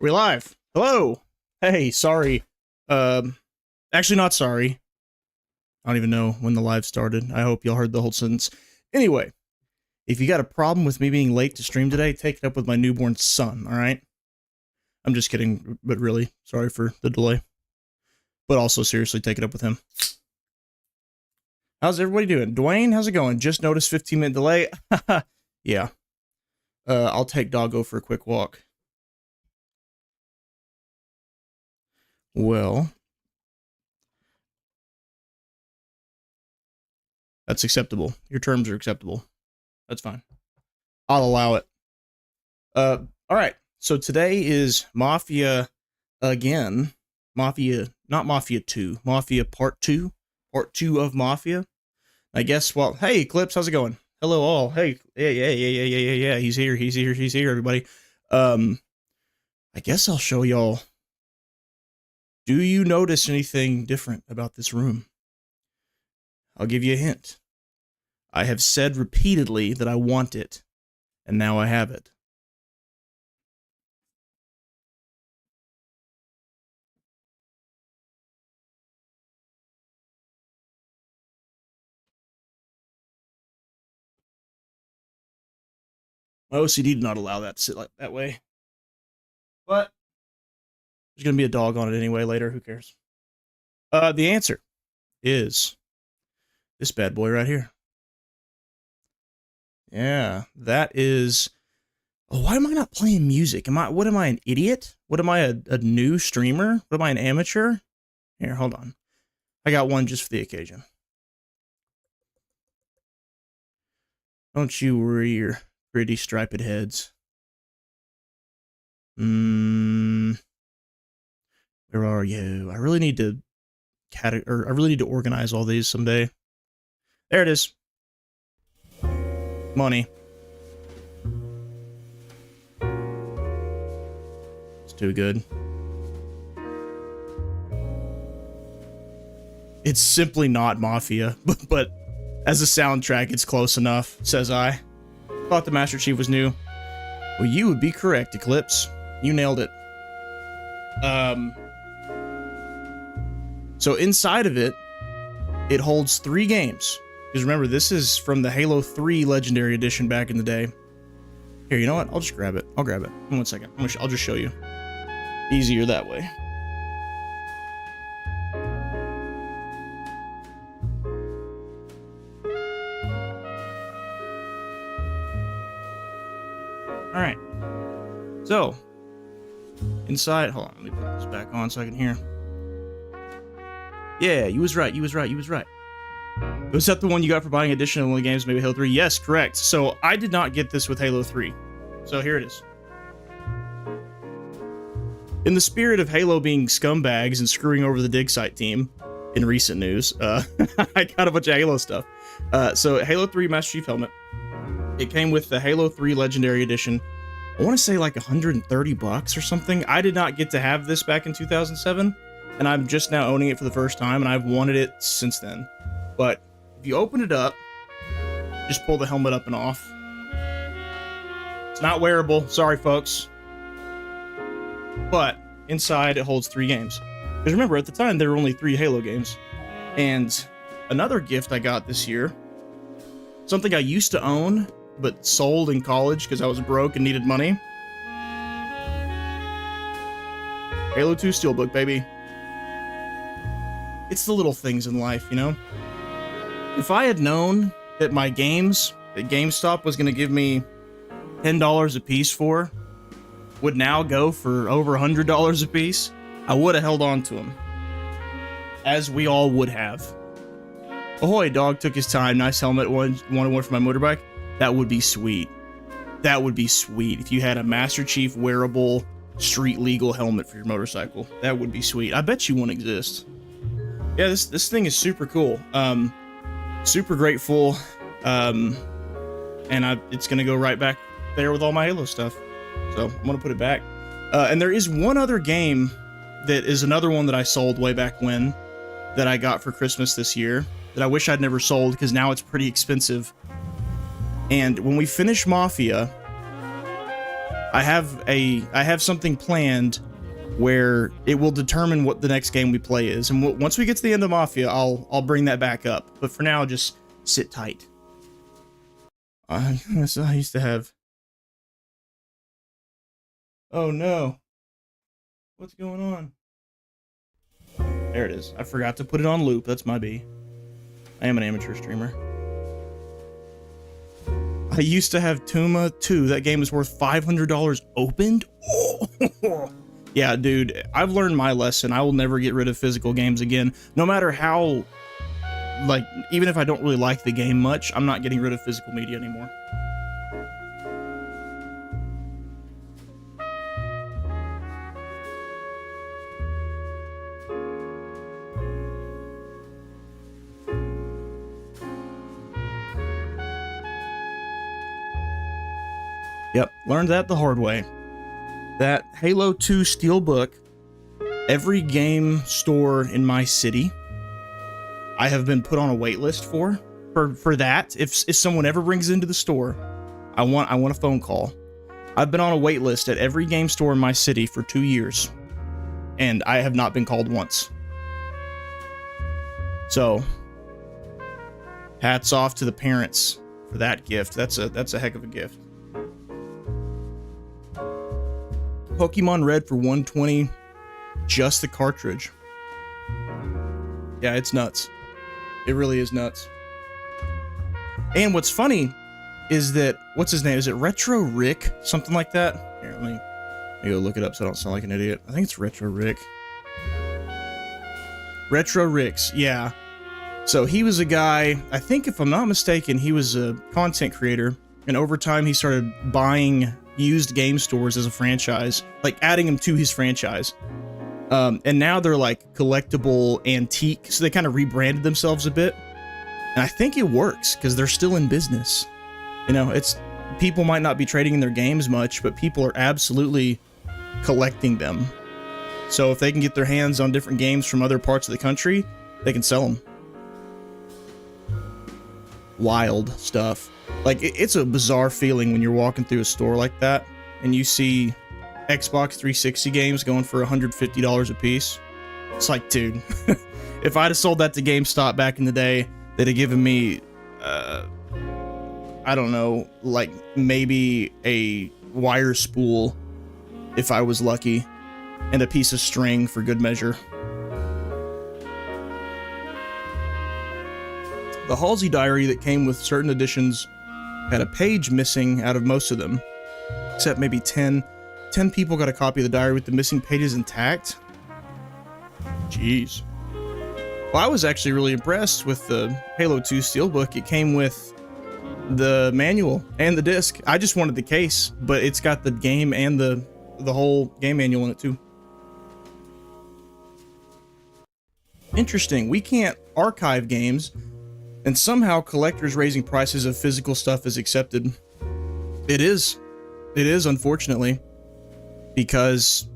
We live. Hello. Hey, sorry. Actually not sorry. I don't even know when the live started. I hope y'all heard the whole sentence. Anyway, if you got a problem with me being late to stream today, take it up with my newborn son, all right? I'm just kidding, but really, sorry for the delay. But also, seriously, take it up with him. How's everybody doing? Dwayne, how's it going? Just noticed 15-minute delay. Yeah. I'll take Doggo for a quick walk. Well, that's acceptable. Your terms are acceptable. That's fine. I'll allow it. All right. So today is Mafia again. Mafia, not Mafia 2. Mafia Part 2. Part 2 of Mafia. I guess, well, hey, Eclipse, how's it going? Hello, all. Hey, yeah. He's here, everybody. I guess I'll show y'all. Do you notice anything different about this room? I'll give you a hint. I have said repeatedly that I want it, and now I have it. My OCD did not allow that to sit like that way. But there's going to be a dog on it anyway later. Who cares? The answer is this bad boy right here. Yeah, that is... Oh, why am I not playing music? What am I, an idiot? What am I, a new streamer? What am I, an amateur? Here, hold on. I got one just for the occasion. Don't you worry your pretty striped heads. Where are you? I really need to organize all these someday. There it is. Money. It's too good. It's simply not Mafia, but as a soundtrack, it's close enough, says I. Thought the Master Chief was new. Well, you would be correct, Eclipse. You nailed it. So inside of it, it holds 3 games. Because remember, this is from the Halo 3 Legendary Edition back in the day. Here, you know what? I'll just grab it. I'll grab it. In 1 second. I'll just show you. Easier that way. Alright. So, inside... Hold on, let me put this back on so I can hear. Yeah, you was right. Was that the one you got for buying additional games, maybe Halo 3? Yes, correct. So I did not get this with Halo 3. So here it is. In the spirit of Halo being scumbags and screwing over the dig site team, in recent news, I got a bunch of Halo stuff. So Halo 3 Master Chief Helmet. It came with the Halo 3 Legendary Edition. I want to say like $130 or something. I did not get to have this back in 2007, and I'm just now owning it for the first time, and I've wanted it since then. But if you open it up, just pull the helmet up and off. It's not wearable, sorry folks. But inside it holds 3 games. Because remember, at the time there were only 3 Halo games. And another gift I got this year, something I used to own, but sold in college because I was broke and needed money. Halo 2 Steelbook, baby. It's the little things in life, you know? If I had known that my games that GameStop was going to give me $10 a piece for would now go for over $100 a piece, I would have held on to them. As we all would have. Ahoy, dog took his time. Nice helmet. Wanted one for my motorbike. That would be sweet. That would be sweet. If you had a Master Chief wearable, street legal helmet for your motorcycle. That would be sweet. I bet you won't exist. Yeah, this thing is super cool. Super grateful. And it's going to go right back there with all my Halo stuff. So I'm going to put it back. And there is one other game that is another one that I sold way back when that I got for Christmas this year that I wish I'd never sold because now it's pretty expensive. And when we finish Mafia, I have something planned where it will determine what the next game we play is, and once we get to the end of Mafia, I'll bring that back up. But for now, just sit tight. I used to have. Oh no! What's going on? There it is. I forgot to put it on loop. That's my B. I am an amateur streamer. I used to have Tuma 2. That game is worth $500 opened. Oh. Yeah, dude, I've learned my lesson. I will never get rid of physical games again. No matter how, like, even if I don't really like the game much, I'm not getting rid of physical media anymore. Yep, learned that the hard way. That Halo 2 Steelbook, every game store in my city, I have been put on a wait list for that. If someone ever brings it into the store, I want a phone call. I've been on a wait list at every game store in my city for 2 years, and I have not been called once. So, hats off to the parents for that gift. That's a heck of a gift. Pokemon Red for $120, just the cartridge. Yeah, it's nuts. It really is nuts. And what's funny is that, what's his name? Is it Retro Rick? Something like that? Here, let me go look it up so I don't sound like an idiot. I think it's Retro Rick. Retro Ricks, yeah. So he was a guy, I think if I'm not mistaken, he was a content creator, and over time he started buying used game stores as a franchise, like adding them to his franchise. And now they're like collectible antique, so they kind of rebranded themselves a bit. And I think it works because they're still in business. You know, it's people might not be trading in their games much, but people are absolutely collecting them. So if they can get their hands on different games from other parts of the country, they can sell them. Wild stuff. Like, it's a bizarre feeling when you're walking through a store like that and you see Xbox 360 games going for $150 a piece. It's like, dude, if I'd have sold that to GameStop back in the day, they'd have given me, I don't know, like maybe a wire spool if I was lucky, and a piece of string for good measure. The Halsey Diary that came with certain editions had a page missing out of most of them, except maybe 10 people got a copy of the diary with the missing pages intact. Jeez. Well, I was actually really impressed with the Halo 2 Steelbook. It came with the manual and the disc. I just wanted the case, but it's got the game and the whole game manual in it too. Interesting. We can't archive games, and somehow collectors raising prices of physical stuff is accepted. It is, unfortunately, because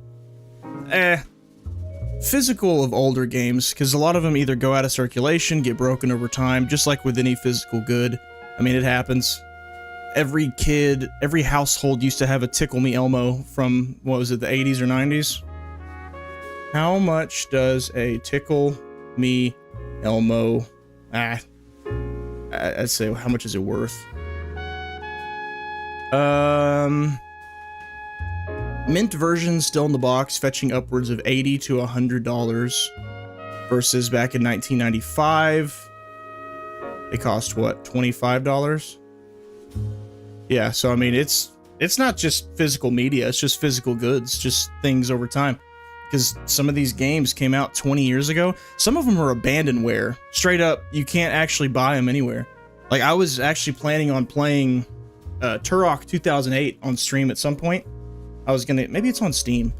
physical of older games, because a lot of them either go out of circulation, get broken over time, just like with any physical good. I mean, it happens. Every kid, every household used to have a Tickle Me Elmo from, what was it, the 80s or 90s? How much does a Tickle Me Elmo, I'd say, how much is it worth? Mint version still in the box, fetching upwards of $80 to $100, versus back in 1995, they cost what, $25? Yeah, so I mean, it's not just physical media, it's just physical goods, just things over time. Because some of these games came out 20 years ago. Some of them are abandonware. Straight up, you can't actually buy them anywhere. Like, I was actually planning on playing Turok 2008 on stream at some point. I was gonna, maybe it's on Steam.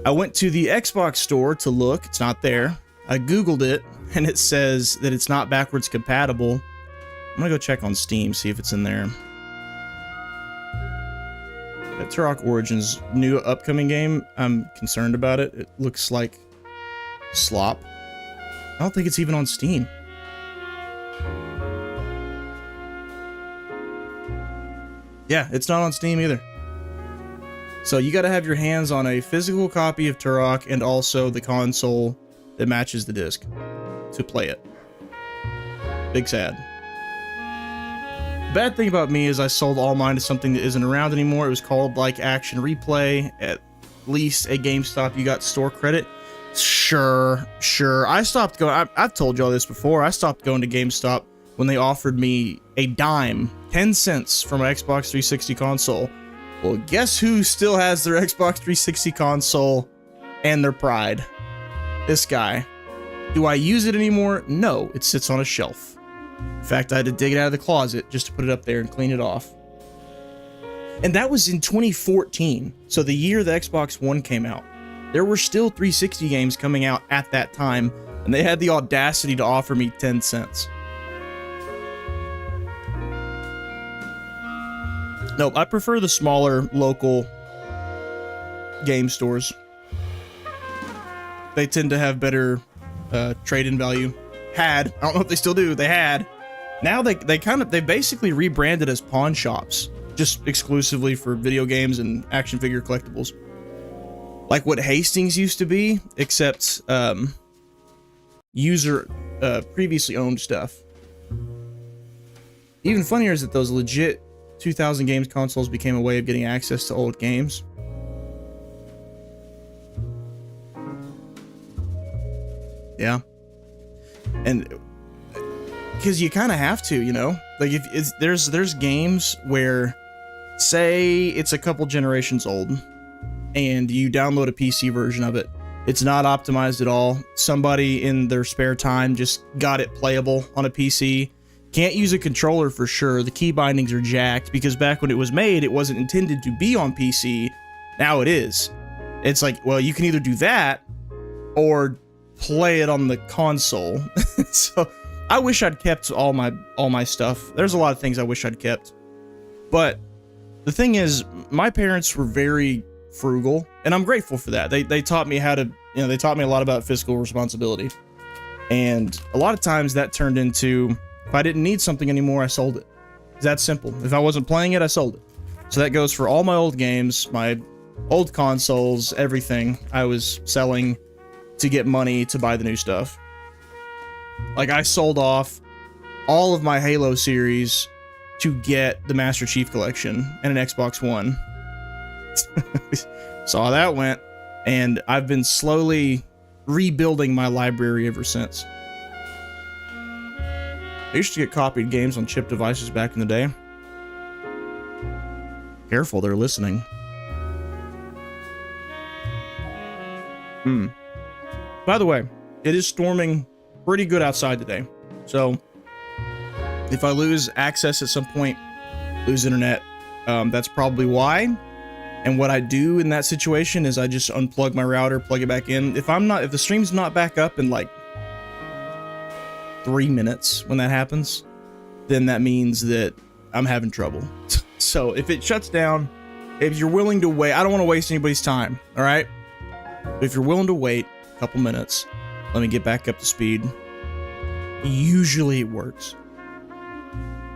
I went to the Xbox store to look, it's not there. I Googled it, and it says that it's not backwards compatible. I'm gonna go check on Steam, see if it's in there. That Turok Origins new upcoming game, I'm concerned about it. It looks like slop. I don't think it's even on Steam. Yeah, it's not on Steam either. So you got to have your hands on a physical copy of Turok and also the console that matches the disc to play it. Big sad. Bad thing about me is I sold all mine to something that isn't around anymore. It was called like Action Replay. At least at GameStop, you got store credit. Sure. I stopped going. I've told y'all this before. I stopped going to GameStop when they offered me a dime, 10 cents for my Xbox 360 console. Well, guess who still has their Xbox 360 console and their pride? This guy. Do I use it anymore? No, it sits on a shelf. In fact, I had to dig it out of the closet just to put it up there and clean it off. And that was in 2014, so the year the Xbox One came out. There were still 360 games coming out at that time, and they had the audacity to offer me 10 cents. Nope, I prefer the smaller, local game stores. They tend to have better trade-in value. I don't know if they still do, they had. Now they basically rebranded as pawn shops, just exclusively for video games and action figure collectibles. Like what Hastings used to be, except user previously owned stuff. Even funnier is that those legit 2000 games consoles became a way of getting access to old games. Yeah. And because you kind of have to, you know, like if it's, there's games where, say it's a couple generations old and you download a PC version of it. It's not optimized at all. Somebody in their spare time just got it playable on a PC. Can't use a controller for sure. The key bindings are jacked because back when it was made, it wasn't intended to be on PC. Now it is. It's like, well, you can either do that or play it on the console. So I wish I'd kept all my stuff. There's a lot of things I wish I'd kept. But the thing is, my parents were very frugal, and I'm grateful for that. They taught me how to, you know, they taught me a lot about fiscal responsibility. And a lot of times that turned into, if I didn't need something anymore, I sold it. It's that simple. If I wasn't playing it, I sold it. So that goes for all my old games, my old consoles, everything I was selling to get money to buy the new stuff. Like I sold off all of my Halo series to get the Master Chief Collection and an Xbox One. Saw how that went, and I've been slowly rebuilding my library ever since. I used to get copied games on chip devices back in the day. Careful, they're listening. By the way, it is storming pretty good outside today. So if I lose access at some point, lose internet, that's probably why. And what I do in that situation is I just unplug my router, plug it back in. If the stream's not back up in like 3 minutes when that happens, then that means that I'm having trouble. So if it shuts down, if you're willing to wait, I don't want to waste anybody's time, all right? But if you're willing to wait a couple minutes, let me get back up to speed. Usually it works.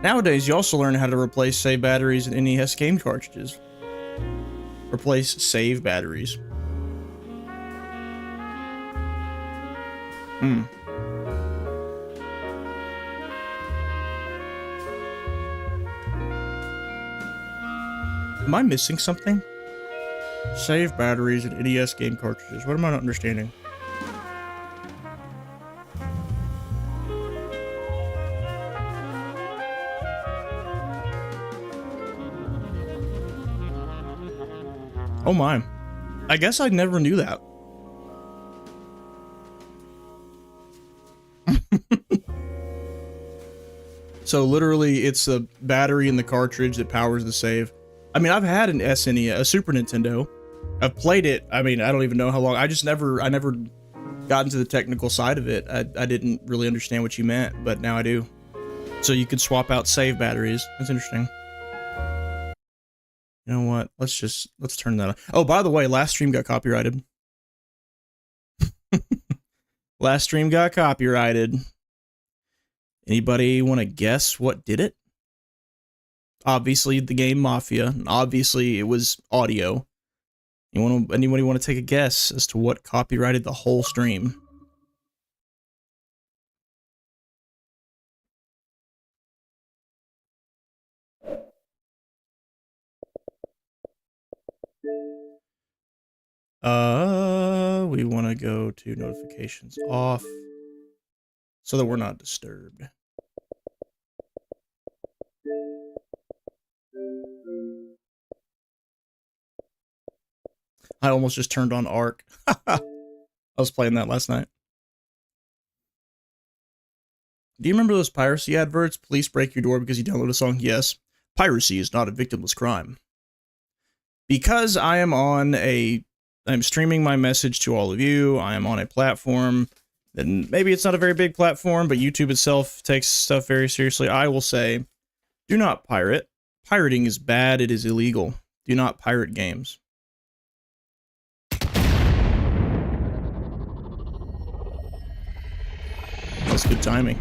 Nowadays, you also learn how to replace save batteries in NES game cartridges. Replace save batteries. Am I missing something? Save batteries in NES game cartridges. What am I not understanding? Oh my. I guess I never knew that. So literally it's a battery in the cartridge that powers the save. I mean, I've had an SNES, a Super Nintendo. I've played it. I mean, I don't even know how long. I never got into the technical side of it. I didn't really understand what you meant, but now I do. So you could swap out save batteries. That's interesting. You know what? Let's turn that on. Oh, by the way, last stream got copyrighted. Last stream got copyrighted. Anybody want to guess what did it? Obviously, the game Mafia. Obviously, it was audio. Anybody want to take a guess as to what copyrighted the whole stream? We want to go to notifications off so that we're not disturbed. I almost just turned on Arc. I was playing that last night. Do you remember those piracy adverts? Police break your door because you download a song? Yes. Piracy is not a victimless crime. Because I am on I'm streaming my message to all of you. I am on a platform that maybe it's not a very big platform, but YouTube itself takes stuff very seriously. I will say, do not pirate. Pirating is bad. It is illegal. Do not pirate games. That's good timing.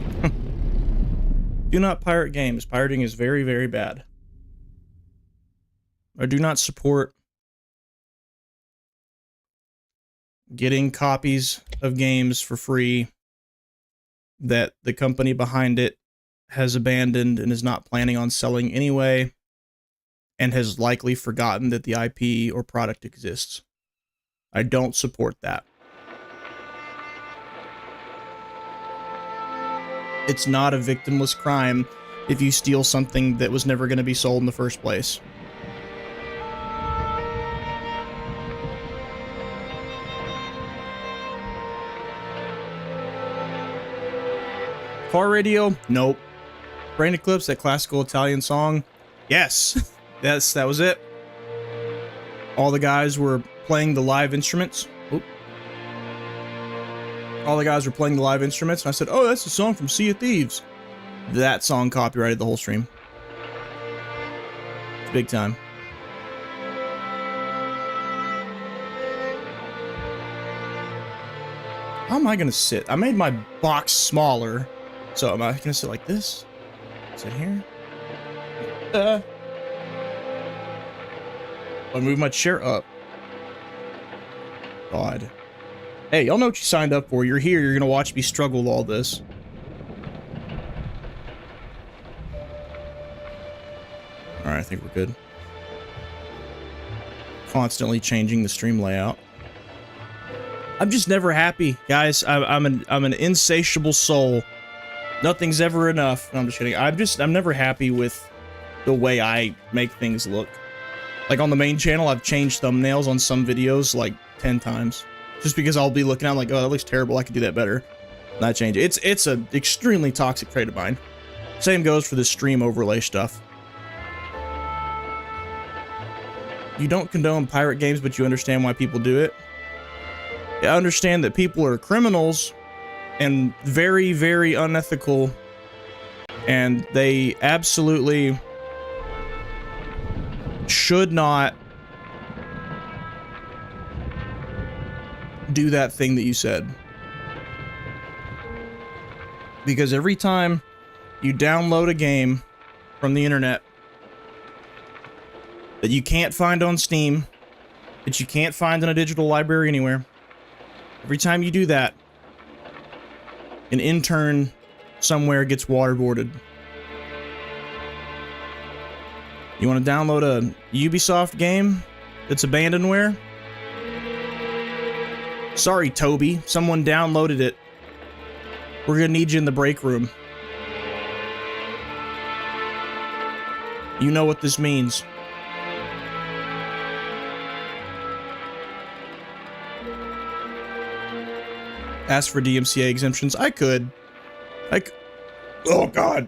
Do not pirate games. Pirating is very, very bad. Or do not support getting copies of games for free that the company behind it has abandoned and is not planning on selling anyway, and has likely forgotten that the IP or product exists. I don't support that. It's not a victimless crime if you steal something that was never going to be sold in the first place. Car radio? Nope. Brain Eclipse, that classical Italian song? Yes. Yes, that was it. All the guys were playing the live instruments. Oop. All the guys were playing the live instruments, and I said, oh, that's a song from Sea of Thieves. That song copyrighted the whole stream. It's big time. How am I gonna sit? I made my box smaller. So am I gonna sit like this? Sit here? I move my chair up. God. Hey, y'all know what you signed up for. You're here, you're gonna watch me struggle with all this. Alright, I think we're good. Constantly changing the stream layout. I'm just never happy, guys. I'm an insatiable soul. Nothing's ever enough. No, I'm just kidding. I'm never happy with the way I make things look. Like on the main channel, I've changed thumbnails on some videos like 10 times. Just because I'll be looking at it like, oh, that looks terrible. I could do that better. And I change it. It's an extremely toxic trait of mine. Same goes for the stream overlay stuff. You don't condone pirate games, but you understand why people do it. I understand that people are criminals and very, very unethical, and they absolutely should not do that thing that you said. Because every time you download a game from the internet that you can't find on Steam, that you can't find in a digital library anywhere, every time you do that, an intern somewhere gets waterboarded. You want to download a Ubisoft game that's abandonware? Sorry, Toby. Someone downloaded it. We're gonna need you in the break room. You know what this means. Ask for DMCA exemptions. I could. Oh, God.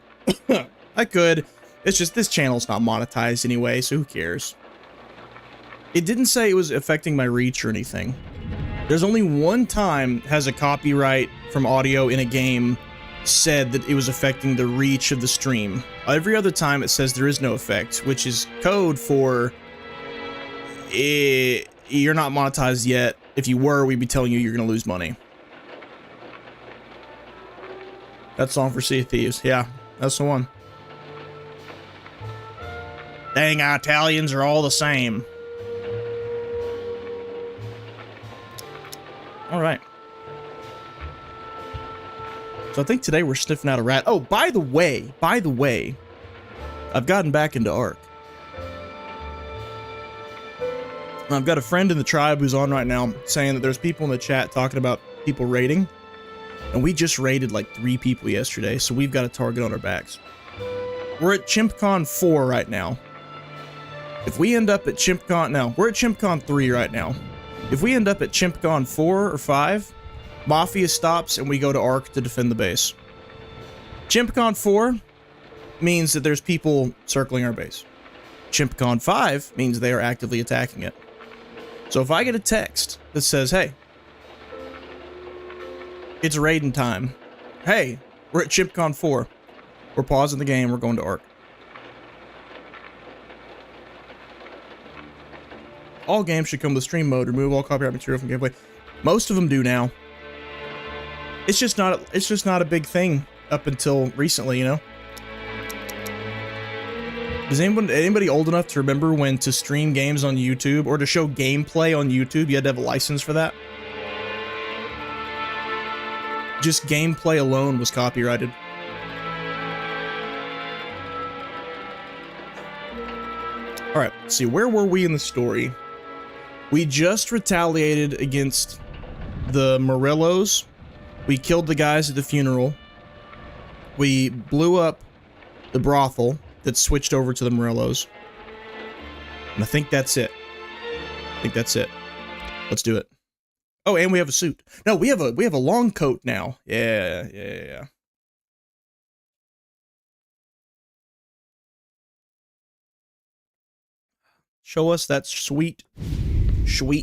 I could. It's just this channel's not monetized anyway, so who cares? It didn't say it was affecting my reach or anything. There's only one time has a copyright from audio in a game said that it was affecting the reach of the stream. Every other time it says there is no effect, which is code for you're not monetized yet. If you were, we'd be telling you you're gonna lose money. That song for Sea of Thieves. Yeah, that's the one. Dang, Italians are all the same. All right. So I think today we're sniffing out a rat. Oh, by the way, I've gotten back into Ark. I've got a friend in the tribe who's on right now saying that there's people in the chat talking about people raiding. And we just raided like 3 people yesterday, so we've got a target on our backs. We're at ChimpCon 4 right now. If we end up at ChimpCon... No, we're at ChimpCon 3 right now. If we end up at ChimpCon 4 or 5, Mafia stops and we go to Ark to defend the base. ChimpCon 4 means that there's people circling our base. ChimpCon 5 means they are actively attacking it. So if I get a text that says, hey, it's raiding time. Hey, we're at ChimpCon 4. We're pausing the game. We're going to Ark. All games should come with stream mode. Remove all copyright material from gameplay. Most of them do now. It's just not a big thing up until recently, you know? Is anybody old enough to remember when to stream games on YouTube or to show gameplay on YouTube, you had to have a license for that? Just gameplay alone was copyrighted. Alright, let's see, where were we in the story? We just retaliated against the Morellos. We killed the guys at the funeral. We blew up the brothel that switched over to the Morellos. And I think that's it. Let's do it. Oh, and we have a suit. No, we have a long coat now. Yeah. Show us that sweet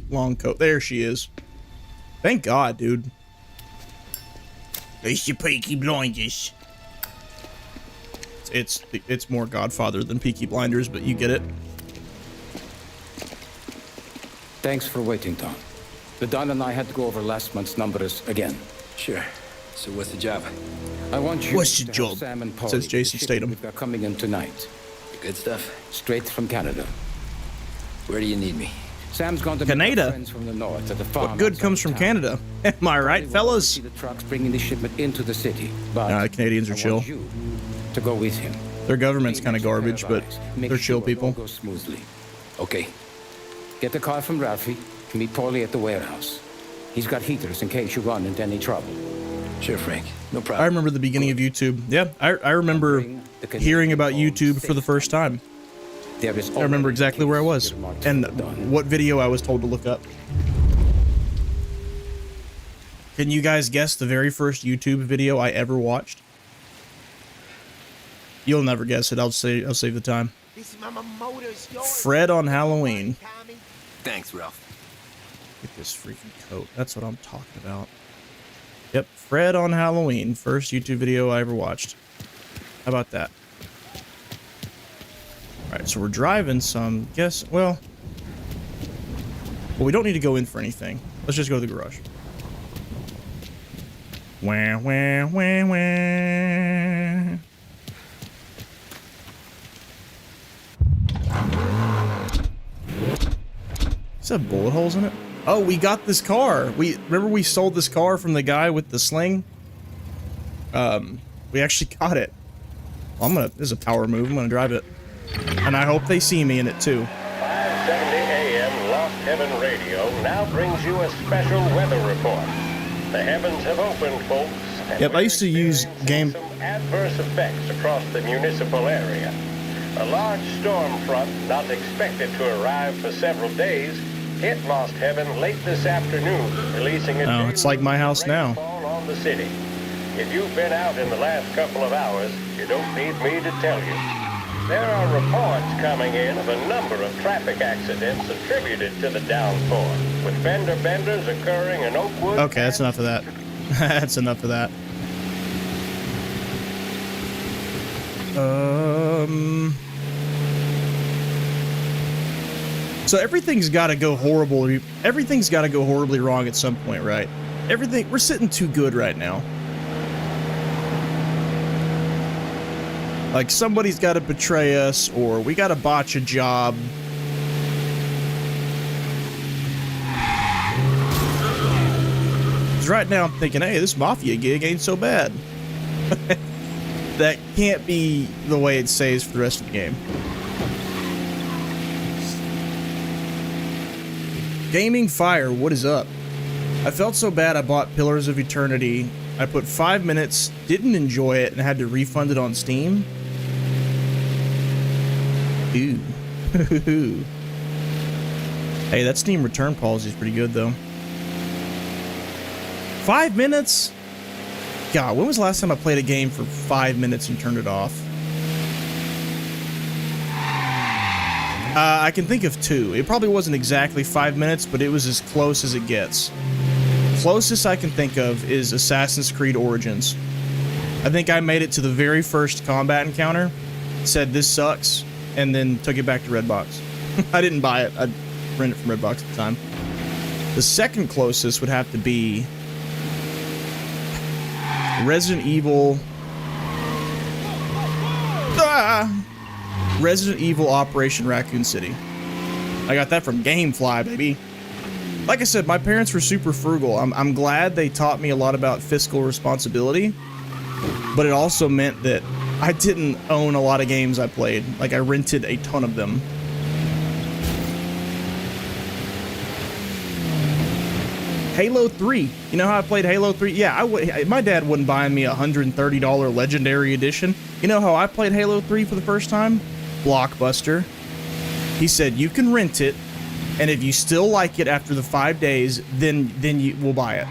long coat. There she is. Thank God, dude. It's your Peaky Blinders. It's more Godfather than Peaky Blinders, but you get it. Thanks for waiting, Don. The Don and I had to go over last month's numbers again. Sure. So what's the job? I want you What's to your help job? Sam and Paul. Says Jason Statham. We've got coming in tonight. Good stuff. Straight from Canada. Where do you need me? Sam's gone to Canada. friends from the north at the farm. What good comes from Canada? Am I right, fellas? See the trucks bringing the shipment into the city, but Canadians are chill. I want you to go with him. Their government's kind of garbage, but Make they're chill sure it all people. goes smoothly. Okay. Get the car from Ralphie. Meet Paulie at the warehouse. He's got heaters in case you run into any trouble. Sure, Frank. No I problem. remember the beginning of YouTube. Yeah, I remember hearing about YouTube for the first time. I remember exactly where I was and what video I was told to look up. Can you guys guess the very first YouTube video I ever watched? You'll never guess it. I'll save the time. Fred on Halloween. Thanks, Ralph. Get this freaking coat. That's what I'm talking about. Yep, Fred on Halloween. First YouTube video I ever watched. How about that? Alright, so we're driving some, well, we don't need to go in for anything. Let's just go to the garage. Wah, wah, wah, wah. Does it have bullet holes in it? Oh, we got this car. Remember we sold this car from the guy with the sling? We actually got it. Well, this is a power move. I'm gonna drive it. And I hope they see me in it too. 570 AM Lost Heaven Radio now brings you a special weather report. The heavens have opened, folks. Yep, I used to use game. Some adverse effects across the municipal area. A large storm front, not expected to arrive for several days, hit Lost Heaven late this afternoon, releasing a Oh, it's like my house now. rainfall on the city. If you've been out in the last couple of hours, you don't need me to tell you. There are reports coming in of a number of traffic accidents attributed to the downpour, with fender benders occurring in Oakwood. Okay, that's enough of that. That's enough of that. So everything's got to go horribly. Everything's got to go horribly wrong at some point, right? We're sitting too good right now. Like, somebody's got to betray us, or we got to botch a job. Because right now I'm thinking, hey, this Mafia gig ain't so bad. That can't be the way it stays for the rest of the game. Gaming Fire, what is up? I felt so bad I bought Pillars of Eternity. I put 5 minutes, didn't enjoy it, and had to refund it on Steam. Ooh. Hey, that Steam return policy is pretty good, though. 5 minutes? God, when was the last time I played a game for 5 minutes and turned it off? I can think of two. It probably wasn't exactly 5 minutes, but it was as close as it gets. Closest I can think of is Assassin's Creed Origins. I think I made it to the very first combat encounter, said this sucks, and then took it back to Redbox. I didn't buy it. I rented it from Redbox at the time. The second closest would have to be Resident Evil. Resident Evil Operation Raccoon City. I got that from GameFly, baby. Like I said, my parents were super frugal. I'm glad they taught me a lot about fiscal responsibility, but it also meant that I didn't own a lot of games I played. Like, I rented a ton of them. Halo 3. You know how I played Halo 3? Yeah, my dad wouldn't buy me a $130 Legendary Edition. You know how I played Halo 3 for the first time? Blockbuster. He said, you can rent it, and if you still like it after the 5 days, then you will buy it.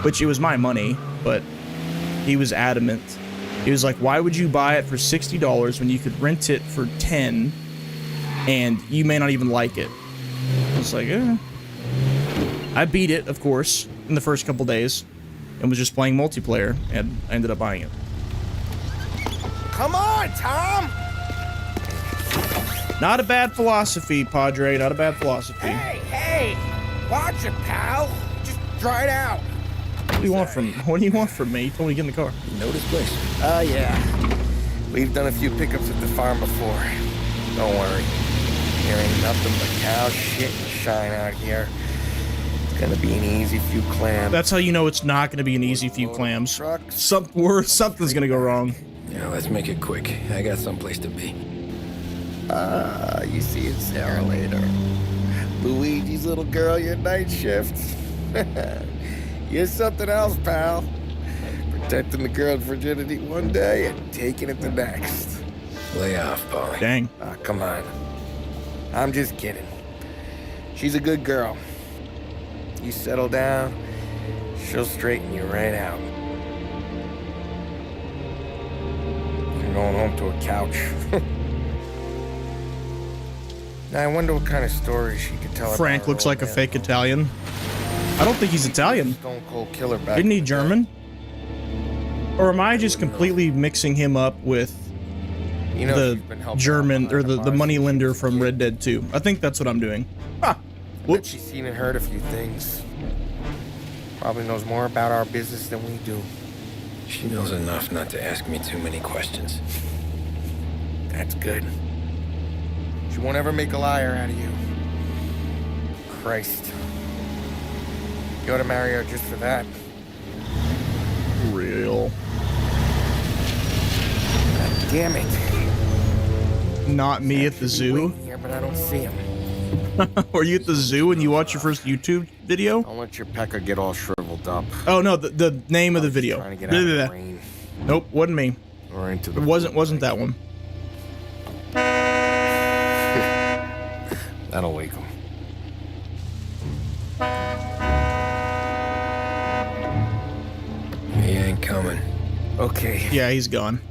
Which, it was my money, but he was adamant. He was like, why would you buy it for $60 when you could rent it for $10 and you may not even like it? I was like, eh. I beat it, of course, in the first couple days and was just playing multiplayer, and I ended up buying it. Come on, Tom! Not a bad philosophy, Padre. Not a bad philosophy. Hey! Watch it, pal! Just dry it out. What do you want from me? You told me to get in the car. You know this place? Oh, yeah. We've done a few pickups at the farm before. Don't worry. There ain't nothing but cow shit and shine out here. It's gonna be an easy few clams. That's how you know it's not going to be an easy few clams. Something's going to go wrong. Yeah, let's make it quick. I got someplace to be. You see it, Sarah, later. Luigi's little girl, your night shift. You're something else, pal. Protecting the girl's virginity one day and taking it the next. Lay off, Polly. Dang. Come on. I'm just kidding. She's a good girl. You settle down, she'll straighten you right out. You're going home to a couch. Now, I wonder what kind of stories she could tell. Frank looks like a fake Italian. I don't think he's Italian. Stone Cold Killer back. Isn't he German? Or am I just completely mixing him up with the German or the moneylender from Red Dead 2? I think that's what I'm doing. Ah, I bet she's seen and heard a few things. Probably knows more about our business than we do. She knows enough not to ask me too many questions. That's good. She won't ever make a liar out of you. Christ. You ought to marry her just for that. Real. God damn it. Not me at the zoo. Here, but I don't see him. Were you at the zoo and you watched your first YouTube video? Don't let your pecker get all shriveled up. Oh no, the name of the video. Trying to get out of the rain. Nope, wasn't me. Or into the It wasn't that one. That'll wake him. He ain't coming. Okay. Yeah, he's gone.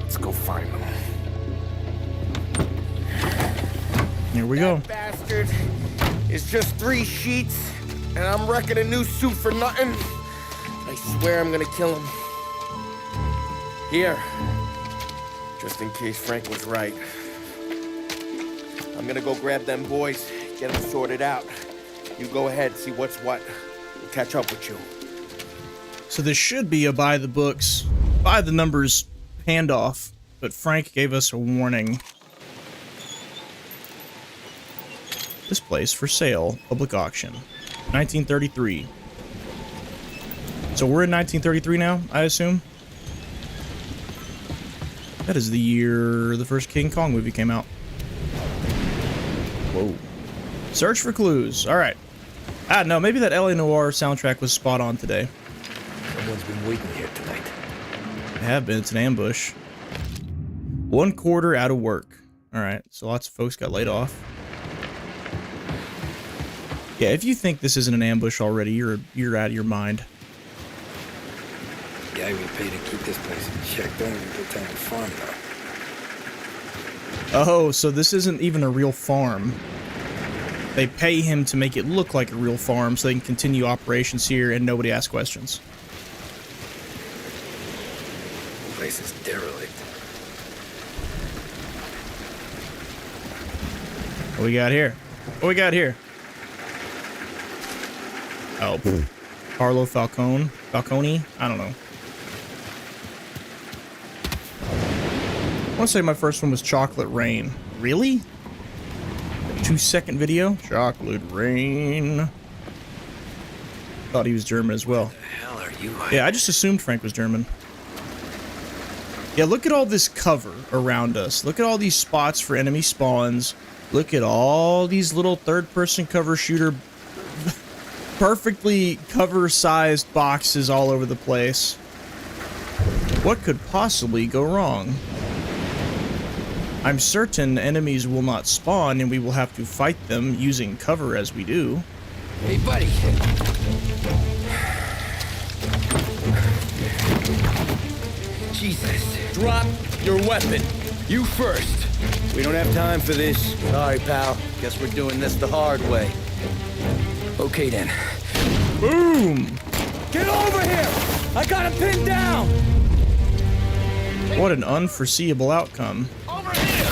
Let's go find him. Here we go. That bastard is just 3 sheets, and I'm wrecking a new suit for nothing. I swear I'm gonna kill him. Here. Just in case Frank was right. I'm gonna go grab them boys, get them sorted out. You go ahead, see what's what. We'll catch up with you. So this should be a by the books, by the numbers handoff, but Frank gave us a warning. This place for sale, public auction, 1933. So we're in 1933 now, I assume. That is the year the first King Kong movie came out. Whoa. Search for clues. All right. Ah, no, maybe that LA Noire soundtrack was spot on today. Someone's been waiting here tonight. They have been. It's an ambush. 1/4 out of work. All right. So lots of folks got laid off. Yeah, if you think this isn't an ambush already, you're out of your mind. The guy we pay to keep this place in check don't even pretend to farm though. Oh, so this isn't even a real farm. They pay him to make it look like a real farm so they can continue operations here and nobody asks questions. The place is derelict. What we got here? What we got here? Oh, Carlo Falcone? I don't know. I want to say my first one was Chocolate Rain. Really? 2-second video? Chocolate Rain. Thought he was German as well. What the hell are you? Yeah, I just assumed Frank was German. Yeah, look at all this cover around us. Look at all these spots for enemy spawns. Look at all these little third-person cover shooter, perfectly cover-sized boxes all over the place. What could possibly go wrong? I'm certain enemies will not spawn and we will have to fight them using cover as we do. Hey, buddy. Jesus. Drop your weapon. You first. We don't have time for this. Sorry, pal. Guess we're doing this the hard way. Okay, then. Boom! Get over here! I got him pinned down! What an unforeseeable outcome. Over here!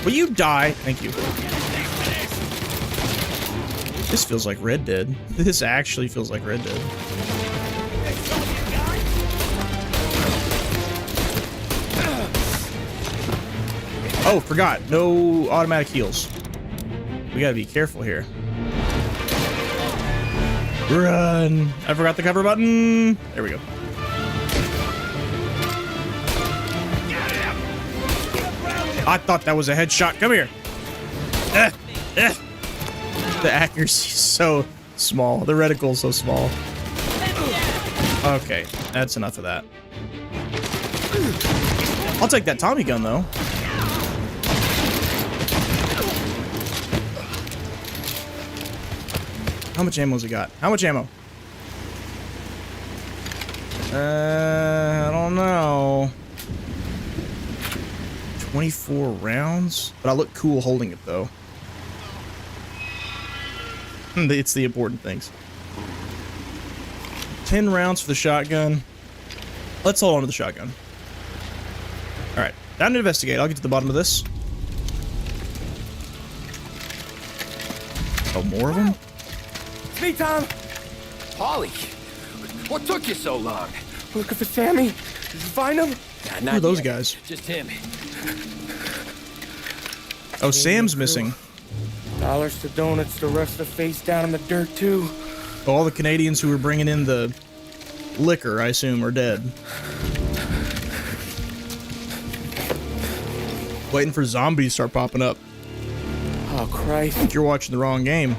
Will you die? Thank you. This feels like Red Dead. This actually feels like Red Dead. Oh, forgot. No automatic heals. We gotta be careful here. Run! I forgot the cover button. There we go. I thought that was a headshot. Come here. The accuracy is so small. The reticle is so small. Okay, that's enough of that. I'll take that Tommy gun, though. How much ammo's he got? How much ammo? I don't know. 24 rounds? But I look cool holding it, though. It's the important things. 10 rounds for the shotgun. Let's hold on to the shotgun. Alright, time to investigate. I'll get to the bottom of this. Oh, more of them? It's me, Tom. Polly, what took you so long? Looking for Sammy. Did you find him? Who are those guys? Just him. Oh, Sam's missing. Dollars to donuts, the rest of the face down in the dirt, too. All the Canadians who were bringing in the liquor, I assume, are dead. Waiting for zombies to start popping up. Oh, Christ. I think you're watching the wrong game.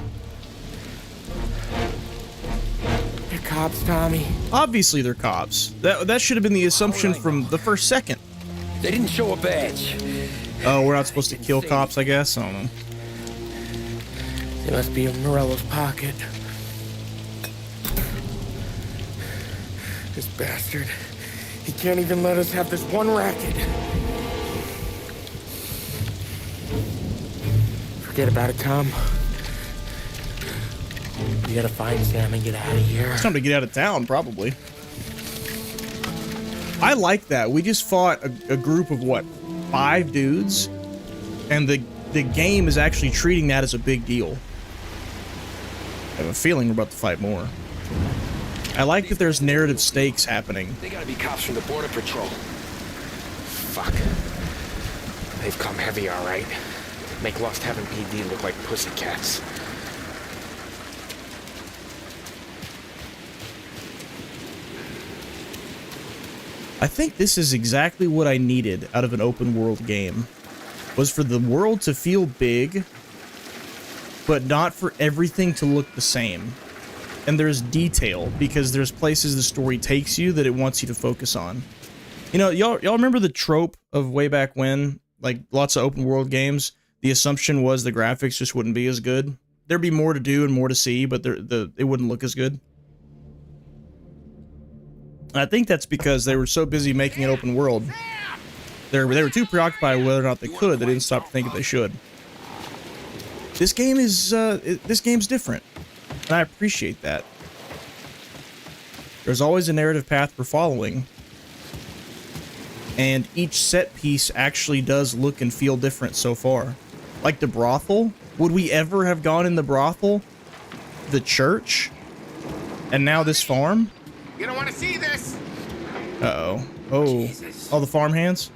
They're cops, Tommy. Obviously they're cops. That should have been the assumption from the first second. They didn't show a badge. Oh, we're not supposed to kill cops, I guess? I don't know. They must be in Morello's pocket. This bastard. He can't even let us have this one racket. Forget about it, Tom. We gotta find Sam and get out of here. It's time to get out of town, probably. I like that. We just fought a group of, what, 5 dudes? And the game is actually treating that as a big deal. I have a feeling we're about to fight more. I like that there's narrative stakes happening. They gotta be cops from the Border Patrol. Fuck. They've come heavy, all right. Make Lost Heaven PD look like pussycats. I think this is exactly what I needed out of an open world game. Was for the world to feel big, but not for everything to look the same. And there's detail, because there's places the story takes you that it wants you to focus on. You know, y'all remember the trope of way back when, like lots of open world games, the assumption was the graphics just wouldn't be as good. There'd be more to do and more to see, but it wouldn't look as good. And I think that's because they were so busy making an open world. They were too preoccupied with whether or not they could. They didn't stop to think that they should. This game is this game's different, and I appreciate that. There's always a narrative path we're following, and each set piece actually does look and feel different so far. Like the brothel. Would we ever have gone in the brothel? The church? And now this farm? You don't want to see this. Uh-oh. Oh. Jesus. All the farm hands?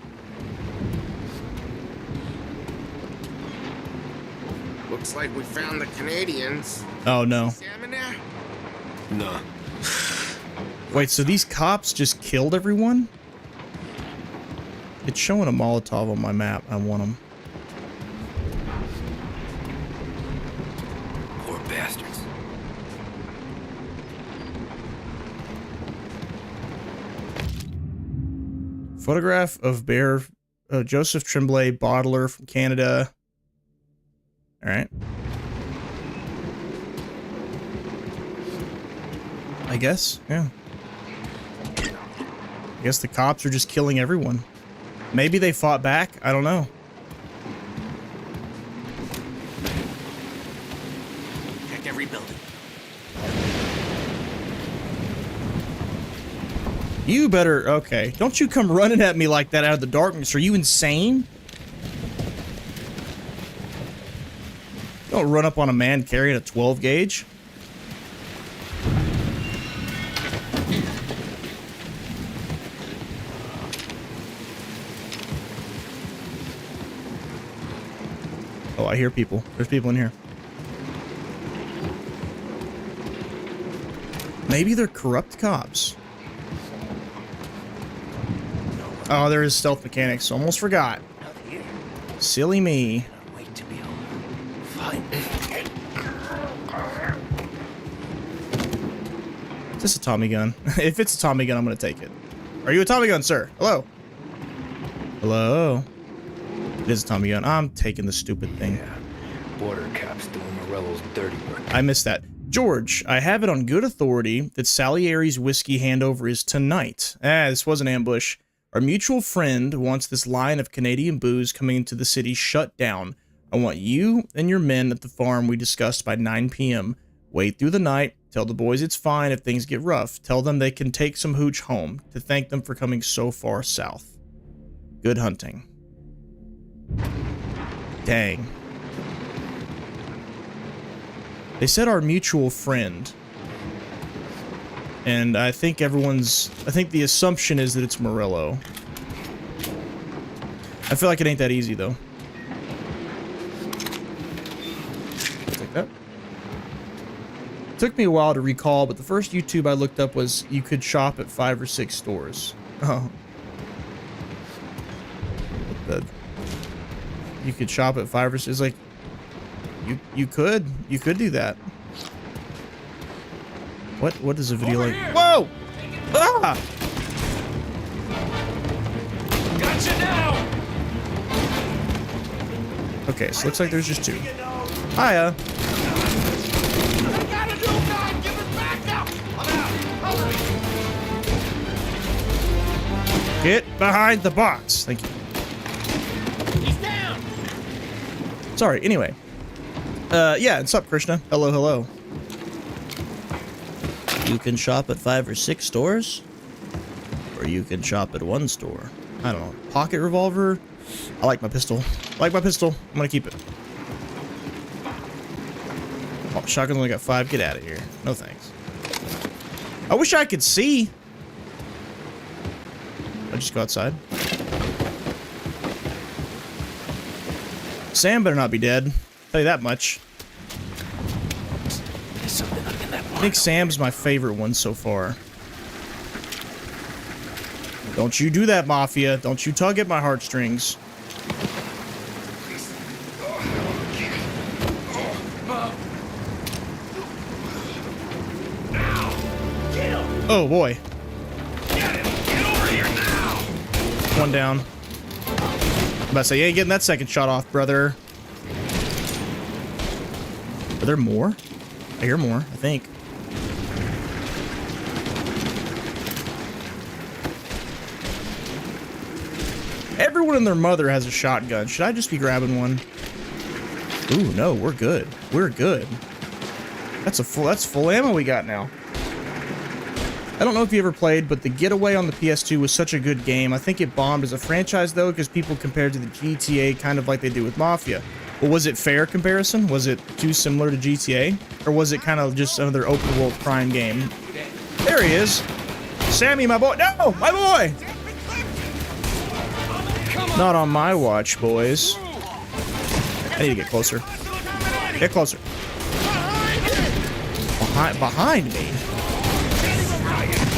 Looks like we found the Canadians. Oh, no. Sam in there? No. Wait, so these cops just killed everyone? It's showing a Molotov on my map. I want them. Poor bastards. Photograph of Bear Joseph Tremblay, bottler from Canada. All right. I guess, yeah. I guess the cops are just killing everyone. Maybe they fought back. I don't know. Check every building. You better, okay. Don't you come running at me like that out of the darkness. Are you insane? Don't run up on a man carrying a 12 gauge. Oh, I hear people. There's people in here. Maybe they're corrupt cops. Oh, there is stealth mechanics. Almost forgot. Silly me. Wait to be over. Fine. Is this a Tommy gun? If it's a Tommy gun, I'm gonna take it. Are you a Tommy gun, sir? Hello? Hello? It is a Tommy gun. I'm taking the stupid thing. Yeah. Border cops doing Morello's dirty work. I missed that. George, I have it on good authority that Salieri's whiskey handover is tonight. This was an ambush. Our mutual friend wants this line of Canadian booze coming into the city shut down. I want you and your men at the farm we discussed by 9 p.m. Wait through the night. Tell the boys it's fine if things get rough. Tell them they can take some hooch home to thank them for coming so far south. Good hunting. Dang. They said our mutual friend. And I think the assumption is that it's Morello. I feel like it ain't that easy, though. Like that. Took me a while to recall, but the first YouTube I looked up was you could shop at 5 or 6 stores. Oh. You could shop at 5 or 6. It's like, you could do that. What is a video like? Whoa! Ah! Gotcha now! Okay, so looks like there's just 2. Hiya. Get behind the box. Thank you. He's down! Sorry, anyway. Yeah, what's up, Krishna? Hello, hello. You can shop at 5 or 6 stores, or you can shop at 1 store. I don't know. Pocket revolver. I like my pistol. I like my pistol. I'm gonna keep it. Oh, shotgun's only got 5. Get out of here. No thanks. I wish I could see. I'll just go outside. Sam better not be dead. Tell you that much. There's something in that I think Sam's my favorite one so far. Don't you do that, Mafia. Don't you tug at my heartstrings. Oh, boy. One down. I'm about to say, you ain't getting that second shot off, brother. Are there more? I hear more, I think. Everyone and their mother has a shotgun. Should I just be grabbing one? Ooh, no, we're good. We're good. That's full ammo we got now. I don't know if you ever played, but The Getaway on the PS2 was such a good game. I think it bombed as a franchise, though, because people compared to the GTA kind of like they do with Mafia. Well, was it fair comparison? Was it too similar to GTA? Or was it kind of just another open world crime game? There he is. Sammy, my boy. No, my boy. Not on my watch, boys. I need to get closer. Get closer. Behind me.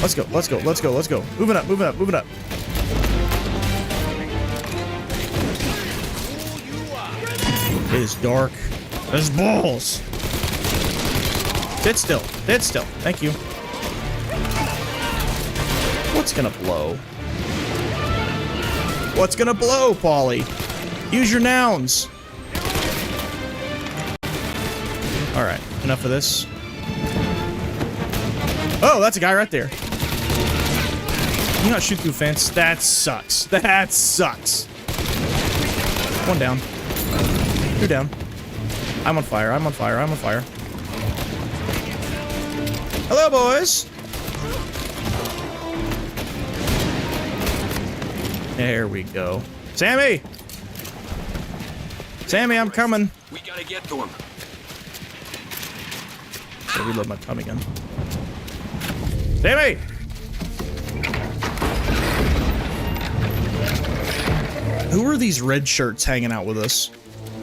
Let's go, let's go, let's go, let's go. Moving up, moving up, moving up. It is dark. There's balls. Sit still. Sit still. Thank you. What's gonna blow? What's gonna blow, Paulie? Use your nouns. Alright, enough of this. Oh, that's a guy right there. Can you not shoot through fence? That sucks. That sucks. One down. Two down. I'm on fire. I'm on fire. I'm on fire. Hello, boys. There we go. Sammy! Sammy, I'm coming. We gotta get to him. Gotta reload my tummy gun. Sammy! Who are these red shirts hanging out with us?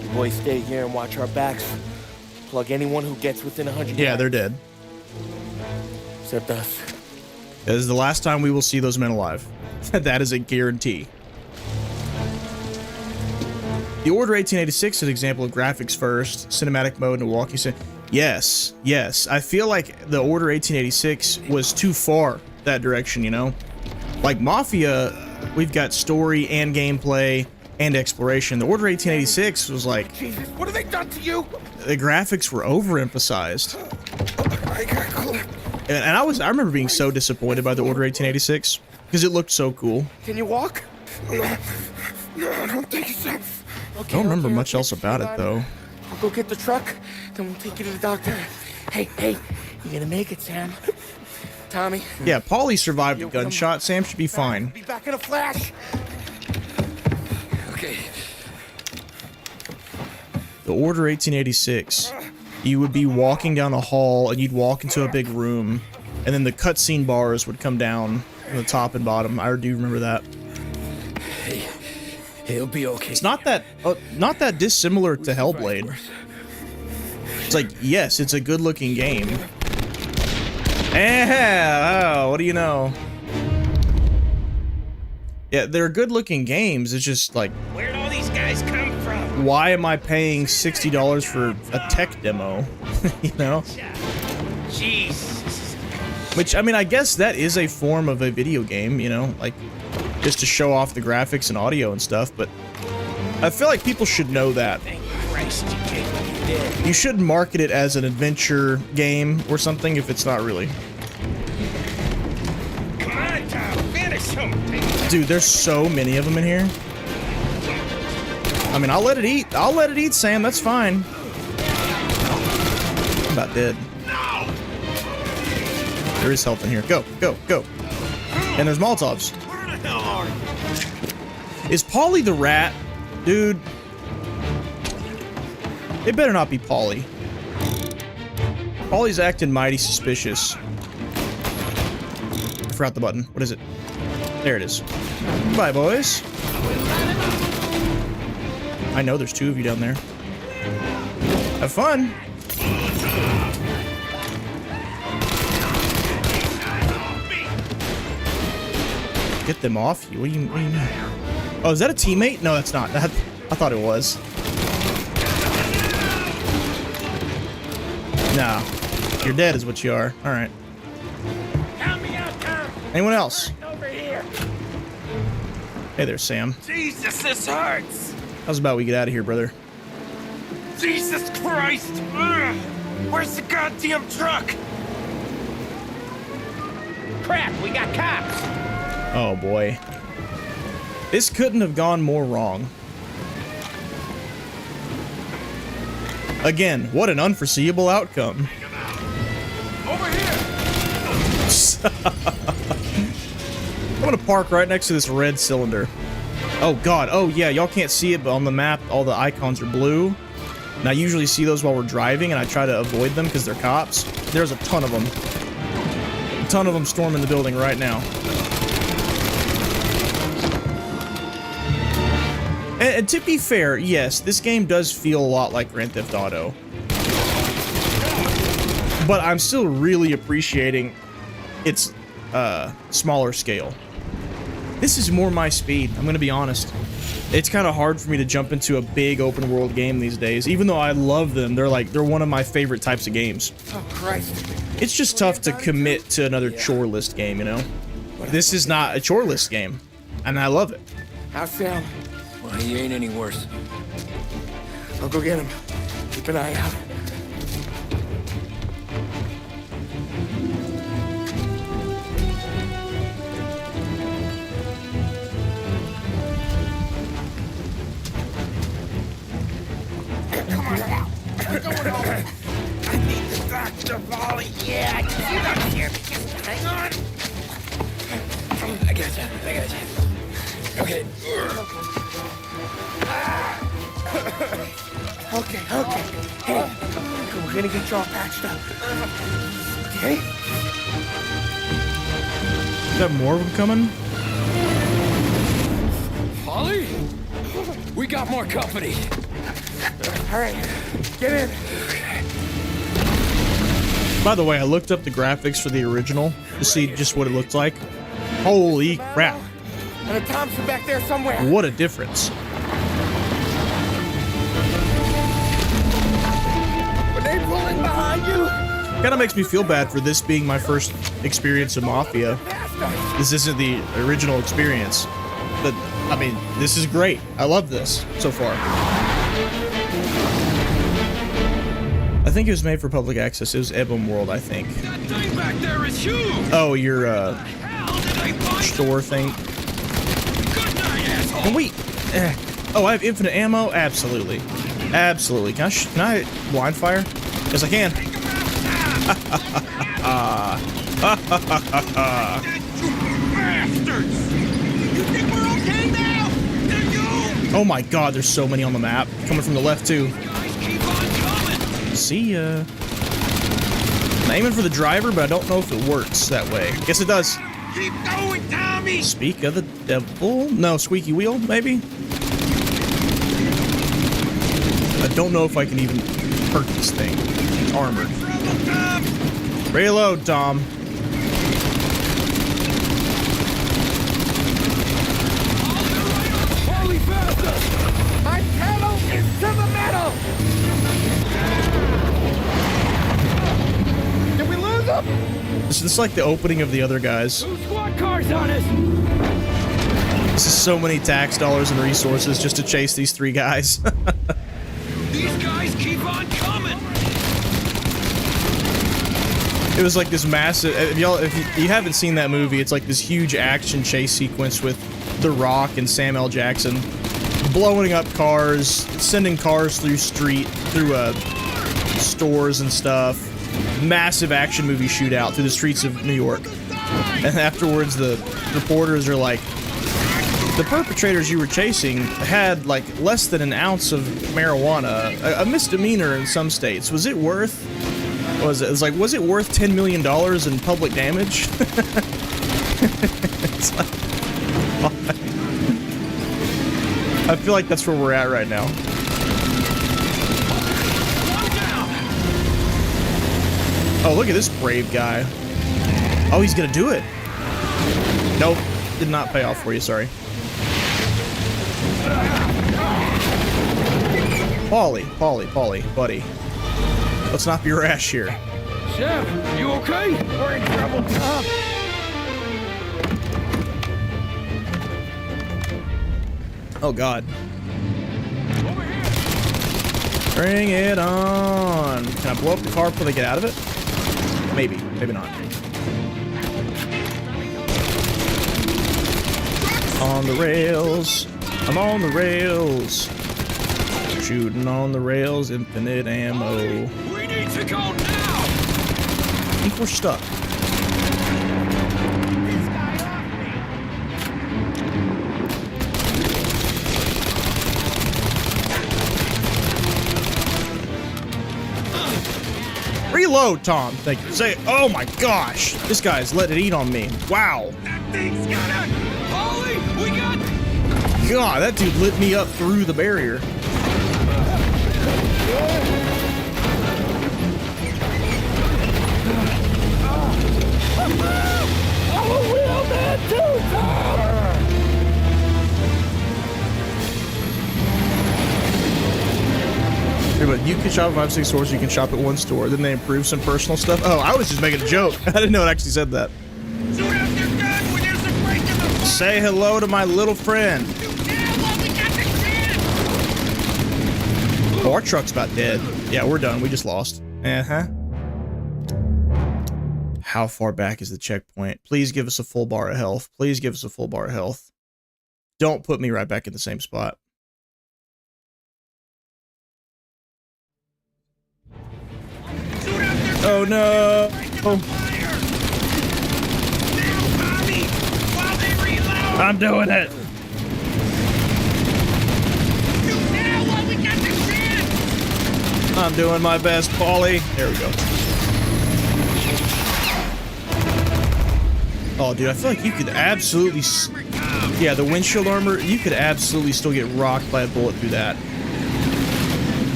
You boys stay here and watch our backs. Plug anyone who gets within 100 Yeah, yards. they're dead. Except us. This is the last time we will see those men alive. That is a guarantee. The Order 1886 is an example of graphics first, cinematic mode, and a walking sim. Yes, yes. I feel like the Order 1886 was too far that direction, you know? Like Mafia, we've got story and gameplay and exploration. The Order 1886 was like... Jesus, what have they done to you? The graphics were overemphasized. I got clipped. And I remember being so disappointed by the Order 1886 because it looked so cool. Can you walk? No, I don't think so. Okay, I don't remember much else about it, though. I'll go get the truck, then we'll take you to the doctor. Hey, you're gonna make it, Sam. Tommy. Yeah, Paulie survived a gunshot. Sam should be fine. Be back in a flash. Okay. The Order 1886. You would be walking down a hall, and you'd walk into a big room, and then the cutscene bars would come down from the top and bottom. I do remember that. Hey, he'll be okay. It's not that dissimilar to Hellblade. It's like, yes, it's a good-looking game. Oh, what do you know? Yeah, they're good-looking games. It's just like, Where'd all these guys come from? why am I paying $60 for a tech demo? You know? Jesus. Which, I mean, I guess that is a form of a video game, you know? Like, just to show off the graphics and audio and stuff, but I feel like people should know that. Thank Christ you came when you did. You should market it as an adventure game or something if it's not really. Come on, Tom. Finish him. Dude, there's so many of them in here. I mean, I'll let it eat. I'll let it eat, Sam. That's fine. I'm about dead. No. There is health in here. Go, go, go. And there's Molotovs. Where the hell are you? Is Paulie the rat? Dude. It better not be Paulie. Paulie's acting mighty suspicious. I forgot the button. What is it? There it is. Bye, boys. I know there's two of you down there. Have fun. Get them off you. What do you mean? Oh, is that a teammate? No, that's not. I thought it was. Nah. You're dead is what you are. All right. Count me out, Tom. Anyone else? Over here. Hey there, Sam. Jesus, this hurts. How's about we get out of here, brother? Jesus Christ. Ugh. Where's the goddamn truck? Crap, we got cops. Oh, boy. This couldn't have gone more wrong. Again, what an unforeseeable outcome. Over here. I'm gonna park right next to this red cylinder. Oh god, oh yeah, y'all can't see it, but on the map, all the icons are blue. And I usually see those while we're driving, and I try to avoid them because they're cops. There's a ton of them. A ton of them storming the building right now. And to be fair, yes, this game does feel a lot like Grand Theft Auto. But I'm still really appreciating its smaller scale. This is more my speed, I'm gonna be honest. It's kind of hard for me to jump into a big open world game these days. Even though I love them, they're one of my favorite types of games. Oh, Christ. It's just tough to commit to another chore list game, you know? This is not a chore list game, and I love it. How's Sam? Well, he ain't any worse. I'll go get him. Keep an eye out. I need the doctor, Volley. Yeah, I can see that here. Just hang on. I gotcha. Okay. Okay. Hey, we're gonna get you all patched up. Okay? Is that more of them coming? Holly? We got more company. All right, get in. By the way, I looked up the graphics for the original to see just what it looked like. Holy crap. And a Thompson back there somewhere. What a difference. Were they pulling behind you? Kind of makes me feel bad for this being my first experience of Mafia. This isn't the original experience. But, I mean, this is great. I love this so far. I think it was made for public access. It was Ebon World, I think. That thing back there is huge. Oh, your How did I find store thing. Good night, asshole. Can we? Oh, I have infinite ammo. Absolutely, absolutely. Can I blind fire? Yes, I can. Bastards! You think we're okay now? They're you! Oh my God, there's so many on the map. Coming from the left too. Guys, keep on coming! See ya. I'm aiming for the driver, but I don't know if it works that way. Guess it does. Keep going, Tommy! Speak of the devil. No, squeaky wheel, maybe? I don't know if I can even hurt this thing. It's armored. Reload, Tom. Holy bastard! My pedal is to the metal! Did we lose them? This is like the opening of the other guys. Squad cars on us! This is so many tax dollars and resources just to chase these three guys. These guys keep on coming! It was like this massive. If you haven't seen that movie, it's like this huge action chase sequence with The Rock and Samuel L. Jackson blowing up cars, sending cars through stores and stuff. Massive action movie shootout through the streets of New York. And afterwards, the reporters are like, the perpetrators you were chasing had like less than an ounce of marijuana, a misdemeanor in some states. Was it worth? Was it worth $10 million in public damage? It's like, I feel like that's where we're at right now. Oh, look at this brave guy. Oh, he's gonna do it. Nope. did not pay off for you, sorry. Polly, buddy. Let's not be rash here. Chef, you okay? We're in trouble, Tom. Oh, God. Bring it on. Can I blow up the car before they get out of it? Maybe. Maybe not. On the rails. I'm on the rails. Shooting on the rails. Infinite ammo. We need to go now. I think we're stuck. Reload, Tom. Thank you. Say, oh my gosh. This guy's letting it eat on me. Wow. That thing's gonna... Polly, we got... God, that dude lit me up through the barrier. I'm a real man too, Tom. Yeah, but you can shop at 5-6 stores, you can shop at one store. Then they improve some personal stuff. Oh, I was just making a joke. I didn't know it actually said that. Shoot out your gun when there's a break in the front. Say hello to my little friend. Yeah, well, we got the chance. Oh, our truck's about dead. Yeah, we're done. We just lost. Uh-huh. How far back is the checkpoint? Please give us a full bar of health. Please give us a full bar of health. Don't put me right back in the same spot. Oh no! Oh. I'm doing it! I'm doing my best, Paulie. There we go. Oh, dude, I feel like you could absolutely... Yeah, the windshield armor, you could absolutely still get rocked by a bullet through that.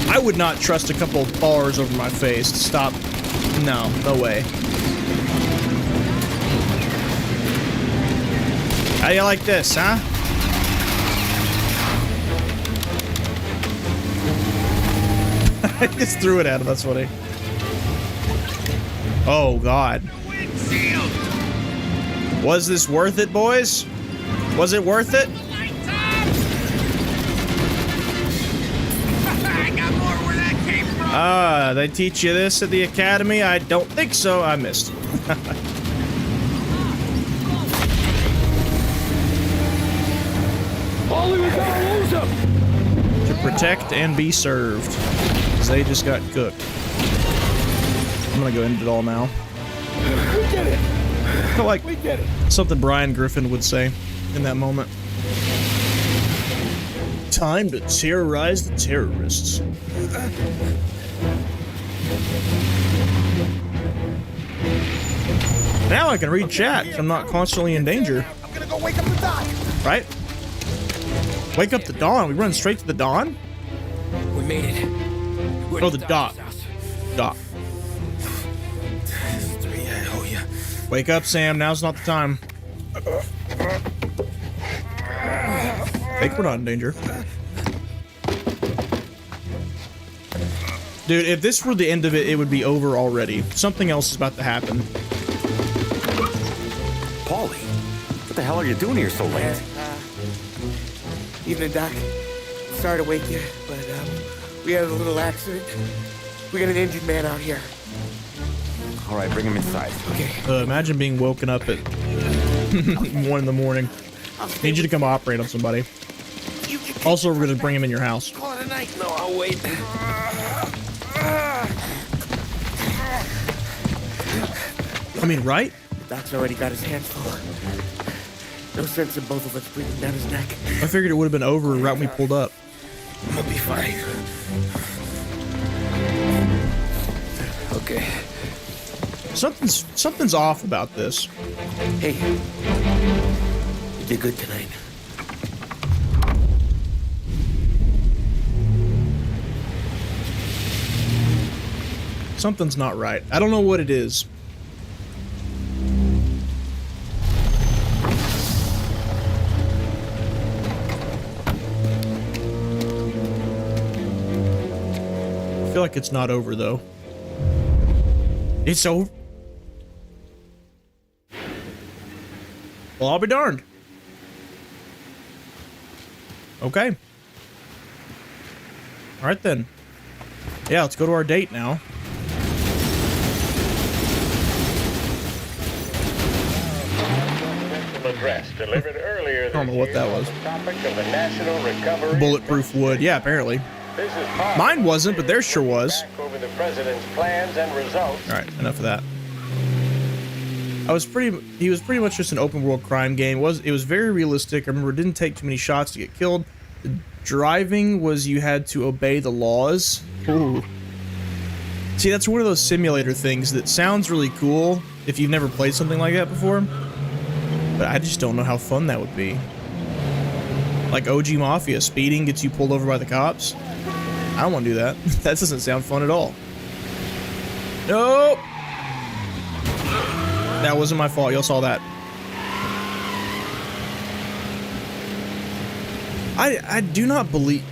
I would not trust a couple of bars over my face to stop. No, no way. How do you like this, huh? I just threw it at him, that's funny. Oh, God. Was this worth it, boys? Was it worth it? Ah, they teach you this at the academy? I don't think so. I missed. Polly, we gotta lose him. To protect and be served. 'Cause they just got cooked. I'm gonna go end it all now. We did it. Like We did it. something Brian Griffin would say in that moment. Time to terrorize the terrorists. Now I can read chat. I'm not constantly in danger. I'm gonna go wake up the doc. Right? Wake up the dawn. We run straight to the dawn? We made it. We're Oh, at the dock. house. Doc. Oh, yeah. Wake up, Sam. Now's not the time. I think we're not in danger. Dude, if this were the end of it, it would be over already. Something else is about to happen. Paulie, what the hell are you doing here so late? Evening, Doc. Sorry to wake you, but we had a little accident. We got an injured man out here. All right, bring him inside. Okay. Imagine being woken up at 1 in the morning. Need you to come operate on somebody. You can Also, we're gonna bring him in your house. call it a night. No, I'll wait. I mean, right? The Doc's already got his hands full. No sense in both of us breathing down his neck. I figured it would have been over right when we pulled up. I'm gonna be fine. Okay. Something's off about this. Hey, you did good tonight. Something's not right. I don't know what it is. feel like it's not over though. It's over. Well, I'll be darned. Okay. All right then. Yeah, let's go to our date now. Address delivered earlier this I don't know what that was. on the topic of the national recovery. Bulletproof wood. Yeah, apparently. This is part Mine wasn't, but theirs sure was. back over the president's plans and results. All right, enough of that. He was pretty much just an open world crime game. It was very realistic. I remember it didn't take too many shots to get killed. The driving was you had to obey the laws. Ooh. See, that's one of those simulator things that sounds really cool if you've never played something like that before. But I just don't know how fun that would be. Like OG Mafia, speeding gets you pulled over by the cops. I don't want to do that. That doesn't sound fun at all. Nope. That wasn't my fault. Y'all saw that. I do not believe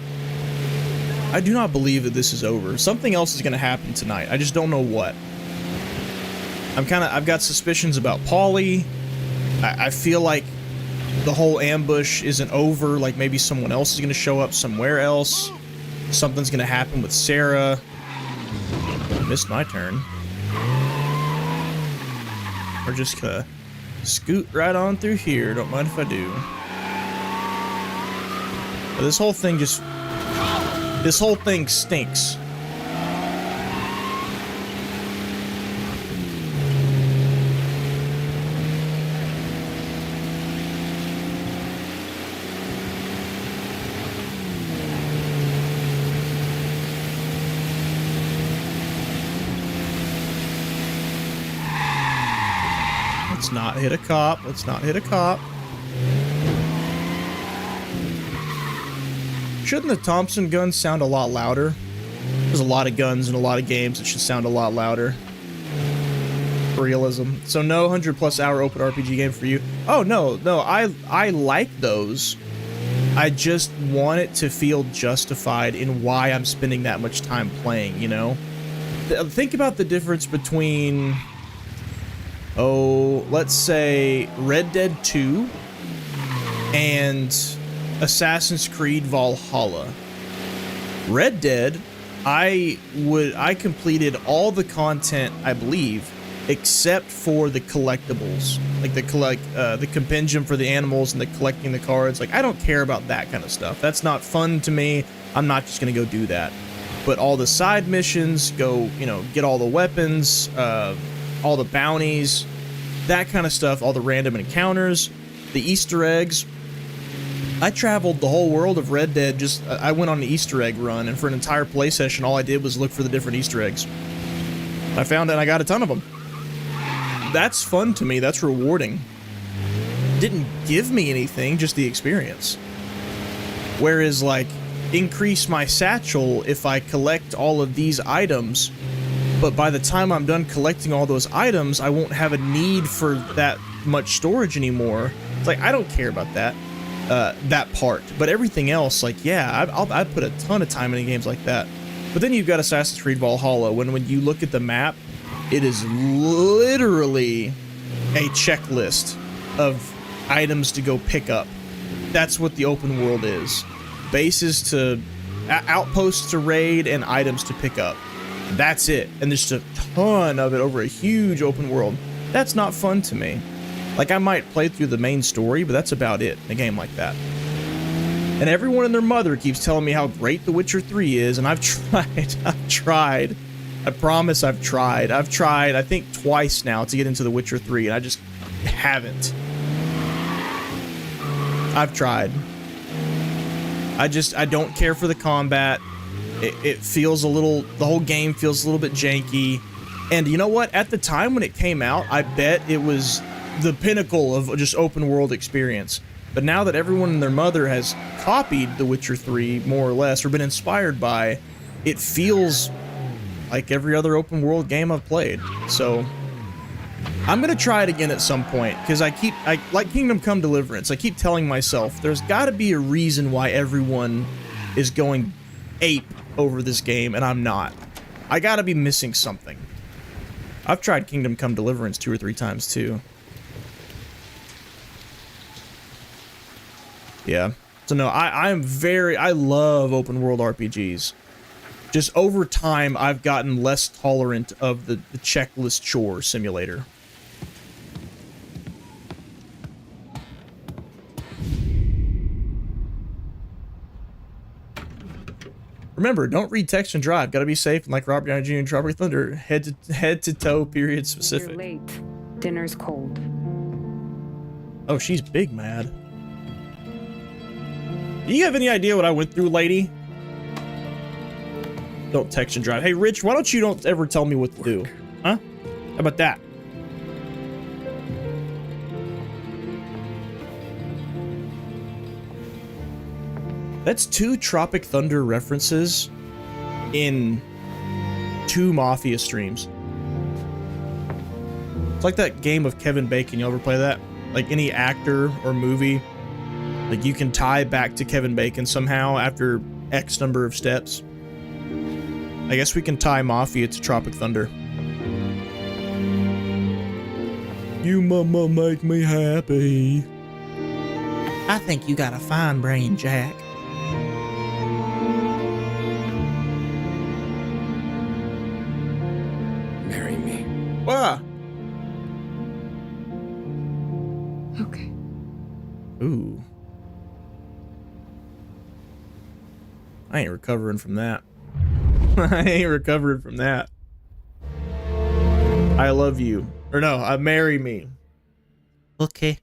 that this is over. Something else is going to happen tonight. I just don't know what. I've got suspicions about Paulie. I feel like the whole ambush isn't over. Like maybe someone else is going to show up somewhere else. Something's going to happen with Sarah. I missed my turn. We're just gonna scoot right on through here. Don't mind if I do. But this whole thing stinks. Let's not hit a cop. Let's not hit a cop. Shouldn't the Thompson gun sound a lot louder? There's a lot of guns in a lot of games. It should sound a lot louder. Realism. So no 100+ hour open RPG game for you. Oh no. I like those. I just want it to feel justified in why I'm spending that much time playing, you know? Think about the difference between, let's say Red Dead 2 and Assassin's Creed Valhalla. Red Dead, I completed all the content, I believe, except for the collectibles, like the compendium for the animals and the collecting the cards. Like, I don't care about that kind of stuff. That's not fun to me. I'm not just gonna go do that. But all the side missions, go, get all the weapons, all the bounties, that kind of stuff, all the random encounters, the Easter eggs. I traveled the whole world of Red Dead. I went on an Easter egg run, and for an entire play session, all I did was look for the different Easter eggs. I found it, and I got a ton of them. That's fun to me. That's rewarding. Didn't give me anything, just the experience. Whereas, like, increase my satchel if I collect all of these items, but by the time I'm done collecting all those items, I won't have a need for that much storage anymore. It's like, I don't care about that. That part, but everything else, like, yeah, I'd put a ton of time into games like that. But then you've got Assassin's Creed Valhalla, when you look at the map, it is literally a checklist of items to go pick up. That's what the open world is. Bases to, outposts to raid, and items to pick up. That's it. And there's a ton of it over a huge open world. That's not fun to me. Like, I might play through the main story, but that's about it in a game like that. And everyone and their mother keeps telling me how great The Witcher 3 is, and I've tried. I promise I've tried. I think twice now to get into The Witcher 3, and I just haven't. I've tried. I don't care for the combat. It feels the whole game feels a little bit janky. And you know what? At the time when it came out, I bet it was the pinnacle of just open world experience. But now that everyone and their mother has copied The Witcher 3 more or less, or been inspired by, it feels like every other open world game I've played. So I'm gonna try it again at some point, because I like Kingdom Come Deliverance, I keep telling myself there's gotta be a reason why everyone is going ape over this game, and I'm not. I gotta be missing something. I've tried Kingdom Come Deliverance 2 or 3 times too. Yeah. So no, I love open world RPGs. Just over time, I've gotten less tolerant of the checklist chore simulator. Remember, don't read text and drive. Gotta be safe, and like Robert Downey Jr. and Tropic Thunder, head to toe, period specific. You're late. Dinner's cold. Oh, she's big mad. Do you have any idea what I went through, lady? Don't text and drive. Hey, Rich, why don't you ever tell me what to do? Huh? How about that? That's 2 Tropic Thunder references in 2 Mafia streams. It's like that game of Kevin Bacon. You ever play that? Like any actor or movie, like you can tie back to Kevin Bacon somehow after X number of steps. I guess we can tie Mafia to Tropic Thunder. You mama make me happy. I think you got a fine brain, Jack. Marry me. What? Okay. Ooh. I ain't recovering from that. I ain't recovering from that. I love you. Or no, marry me. Okay.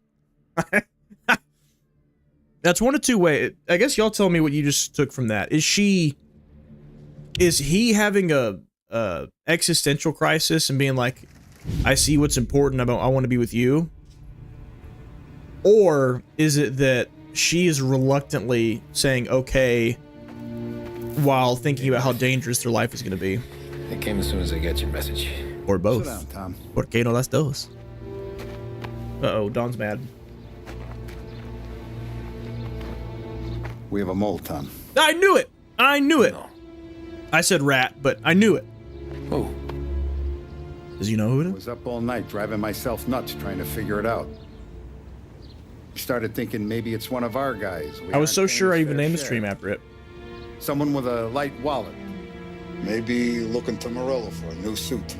That's one of 2 ways. I guess y'all tell me what you just took from that. Is he having a existential crisis and being like, I see what's important, I want to be with you? Or is it that she is reluctantly saying okay while thinking about how dangerous their life is going to be? It came as soon as I got your message. Or both. Sit down, Tom. Porque no las dos. Uh-oh, Don's mad. We have a mole, Tom. I knew it! I knew it! No. I said rat, but I knew it. Oh, Does you know who it I is? was up all night driving myself nuts trying to figure it out. I started thinking maybe it's one of our guys. We I was aren't so paying sure I his even fair named the share. stream after it. Someone with a light wallet. Maybe looking to Morello for a new suit.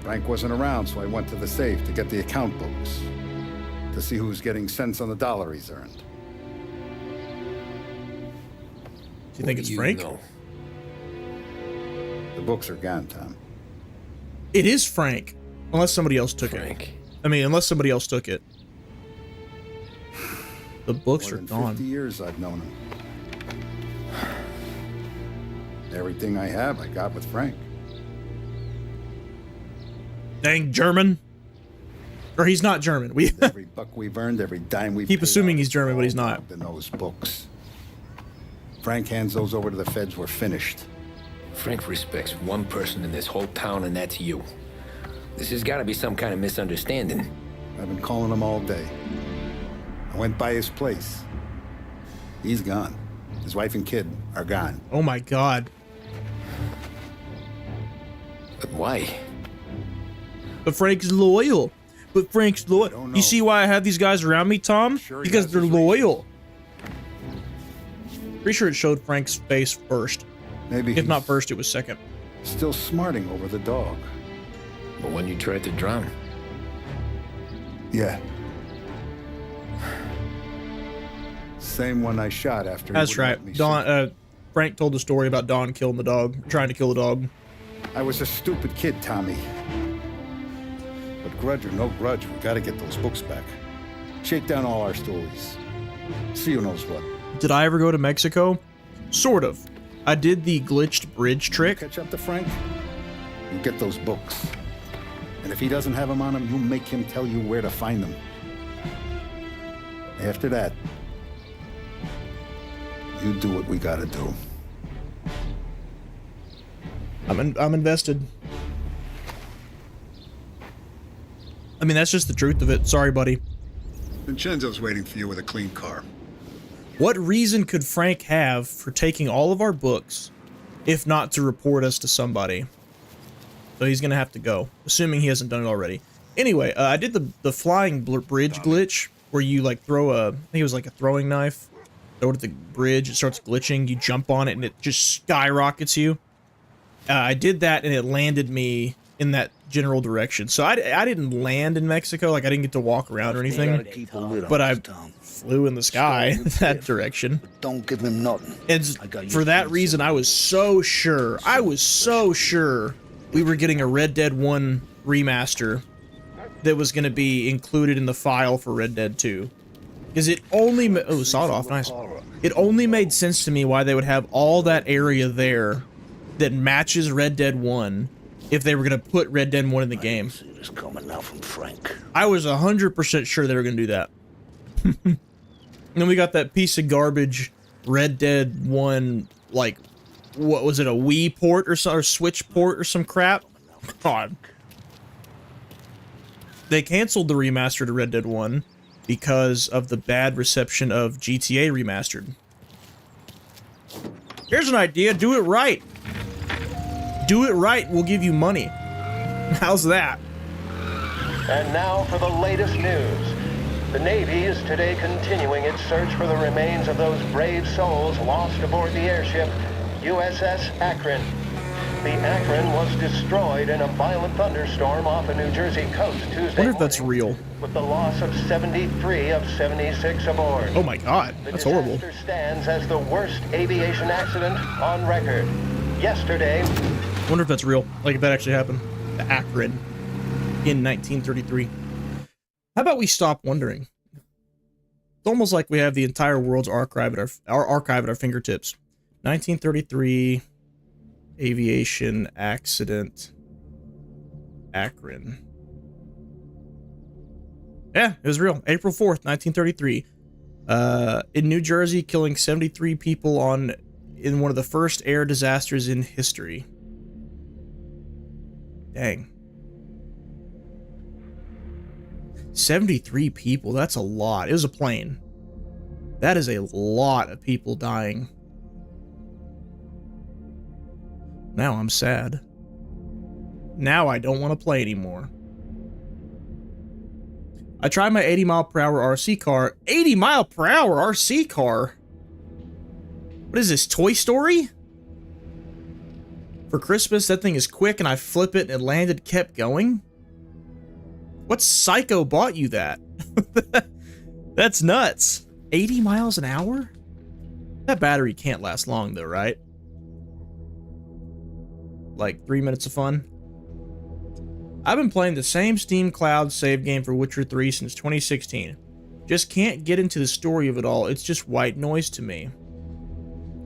Frank wasn't around, so I went to the safe to get the account books. To see who's getting cents on the dollar he's earned. Do you think it's Frank? know? The books are gone, Tom. It is Frank. Unless somebody else took Frank. it. I mean, unless somebody else took it. The books More are than gone. 50 years I've known him. Everything I have, I got with Frank. Dang German. Or he's not German. We Every buck we've earned, every dime we've keep paid assuming out he's is German, but he's all not. logged in those books. Frank hands those over to the feds, we're finished. Frank respects one person in this whole town, and that's you. This has got to be some kind of misunderstanding. I've been calling him all day. I went by his place. He's gone. His wife and kid are gone. Oh my god. But why? But Frank's loyal. But Frank's loyal. don't know. You see why I have these guys around me, Tom? Sure he Because has they're his loyal. Pretty sure it showed Frank's face first. Maybe If not he's first, it was second. still smarting over the dog. But when you tried to drown, Yeah. Same one I shot after. he That's wouldn't right. let me Don. Frank told the story about Don killing the dog, trying to kill the dog. I was a stupid kid, Tommy. But grudge or no grudge, we gotta get those books back. Shake down all our stories. See who knows what. Did I ever go to Mexico? Sort of. I did the glitched bridge trick. Catch up to Frank, you get those books. And if he doesn't have them on him, you make him tell you where to find them. After that, you do what we gotta do. I'm invested. I mean, that's just the truth of it. Sorry, buddy. Vincenzo's waiting for you with a clean car. What reason could Frank have for taking all of our books, if not to report us to somebody? So he's gonna have to go, assuming he hasn't done it already. Anyway, I did the flying bridge glitch where you like throw I think it was like a throwing knife, throw it at the bridge, it starts glitching, you jump on it and it just skyrockets you. I did that and it landed me in that general direction. So I didn't land in Mexico, like I didn't get to walk around or anything, but I flew in the sky that direction. Don't give him nothing. And for that reason, I was so sure we were getting a Red Dead 1 remaster that was going to be included in the file for Red Dead 2. Because it only... Oh, sawed off, nice. It only made sense to me why they would have all that area there that matches Red Dead 1 if they were going to put Red Dead 1 in the game. I was 100% sure they were going to do that. And then we got that piece of garbage Red Dead 1, like, what was it, a Wii port or Switch port or some crap? God. They canceled the remaster to Red Dead 1 because of the bad reception of GTA Remastered. Here's an idea, do it right. Do it right, we'll give you money. How's that? And now for the latest news. The Navy is today continuing its search for the remains of those brave souls lost aboard the airship USS Akron. The Akron was destroyed in a violent thunderstorm off the New Jersey coast Tuesday I wonder if that's real. with the loss of 73 of 76 aboard. Oh my god, that's horrible. The disaster stands as the worst aviation accident on record. Yesterday... I wonder if that's real, like if that actually happened. The Akron in 1933. How about we stop wondering? It's almost like we have the entire world's archive at our fingertips. 1933 aviation accident, Akron. Yeah, it was real. April 4th, 1933. In New Jersey, killing 73 people in one of the first air disasters in history. Dang. 73 people, that's a lot. It was a plane. That is a lot of people dying. Now I'm sad. Now I don't want to play anymore. I tried my 80-mile-per-hour RC car. 80-mile-per-hour RC car? What is this, Toy Story? For Christmas, that thing is quick and I flip it and it landed, kept going? What psycho bought you that? That's nuts. 80 miles an hour? That battery can't last long though, right? Like 3 minutes of fun? I've been playing the same Steam Cloud save game for Witcher 3 since 2016. Just can't get into the story of it all. It's just white noise to me.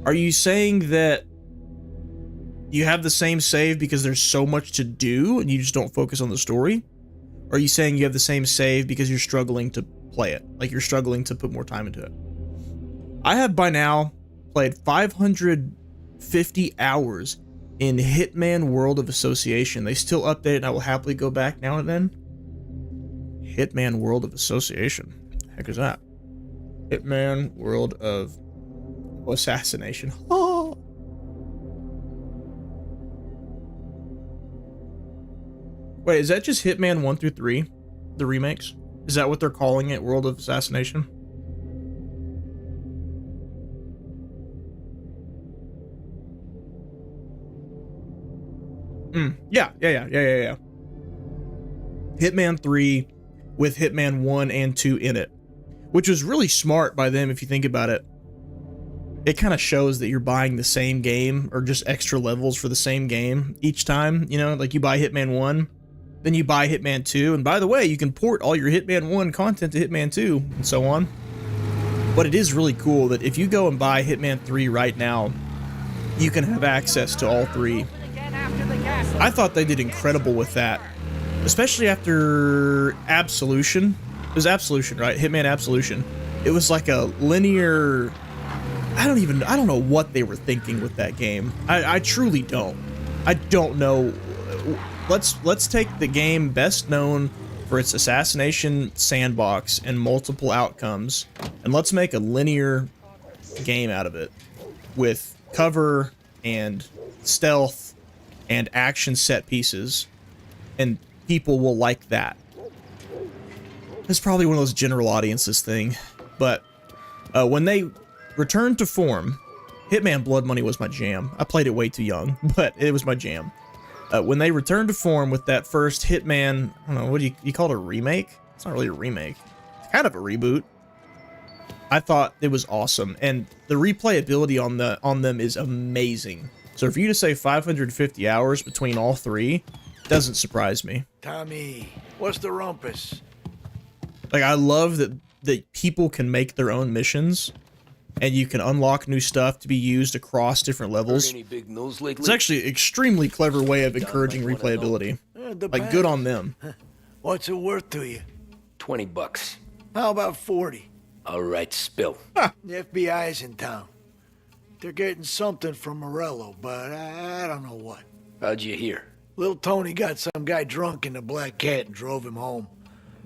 Are you saying that you have the same save because there's so much to do and you just don't focus on the story? Or are you saying you have the same save because you're struggling to play it? Like you're struggling to put more time into it? I have by now played 550 hours in Hitman World of Association. They still update it and I will happily go back now and then. Hitman World of Association. Heck is that? Hitman World of Assassination. Oh. Wait, is that just Hitman 1 through 3? The remakes? Is that what they're calling it? World of Assassination? Yeah. Hitman 3 with Hitman 1 and 2 in it. Which was really smart by them if you think about it. It kind of shows that you're buying the same game or just extra levels for the same game each time. You know, like you buy Hitman 1, then you buy Hitman 2, and by the way, you can port all your Hitman 1 content to Hitman 2, and so on. But it is really cool that if you go and buy Hitman 3 right now, you can have access to all three. I thought they did incredible with that. Especially after Absolution. It was Absolution, right? Hitman Absolution. It was like a linear... I don't know what they were thinking with that game. I truly don't. I don't know. Let's take the game best known for its assassination sandbox and multiple outcomes, and let's make a linear game out of it with cover and stealth and action set pieces, and people will like that. It's probably one of those general audiences thing, but when they returned to form, Hitman Blood Money was my jam. I played it way too young, but it was my jam. When they returned to form with that first Hitman, I don't know, what do you call it, a remake? It's not really a remake. It's kind of a reboot. I thought it was awesome, and the replayability on them is amazing. So for you to say 550 hours between all three doesn't surprise me. Tommy, what's the rumpus? Like, I love that people can make their own missions, and you can unlock new stuff to be used across different levels. Any big news lately? It's actually an extremely clever way of encouraging replayability. Like, good on them. What's it worth to you? $20. How about 40? All right, spill. The FBI's in town. They're getting something from Morello, but I don't know what. How'd you hear? Little Tony got some guy drunk in the Black Cat and drove him home.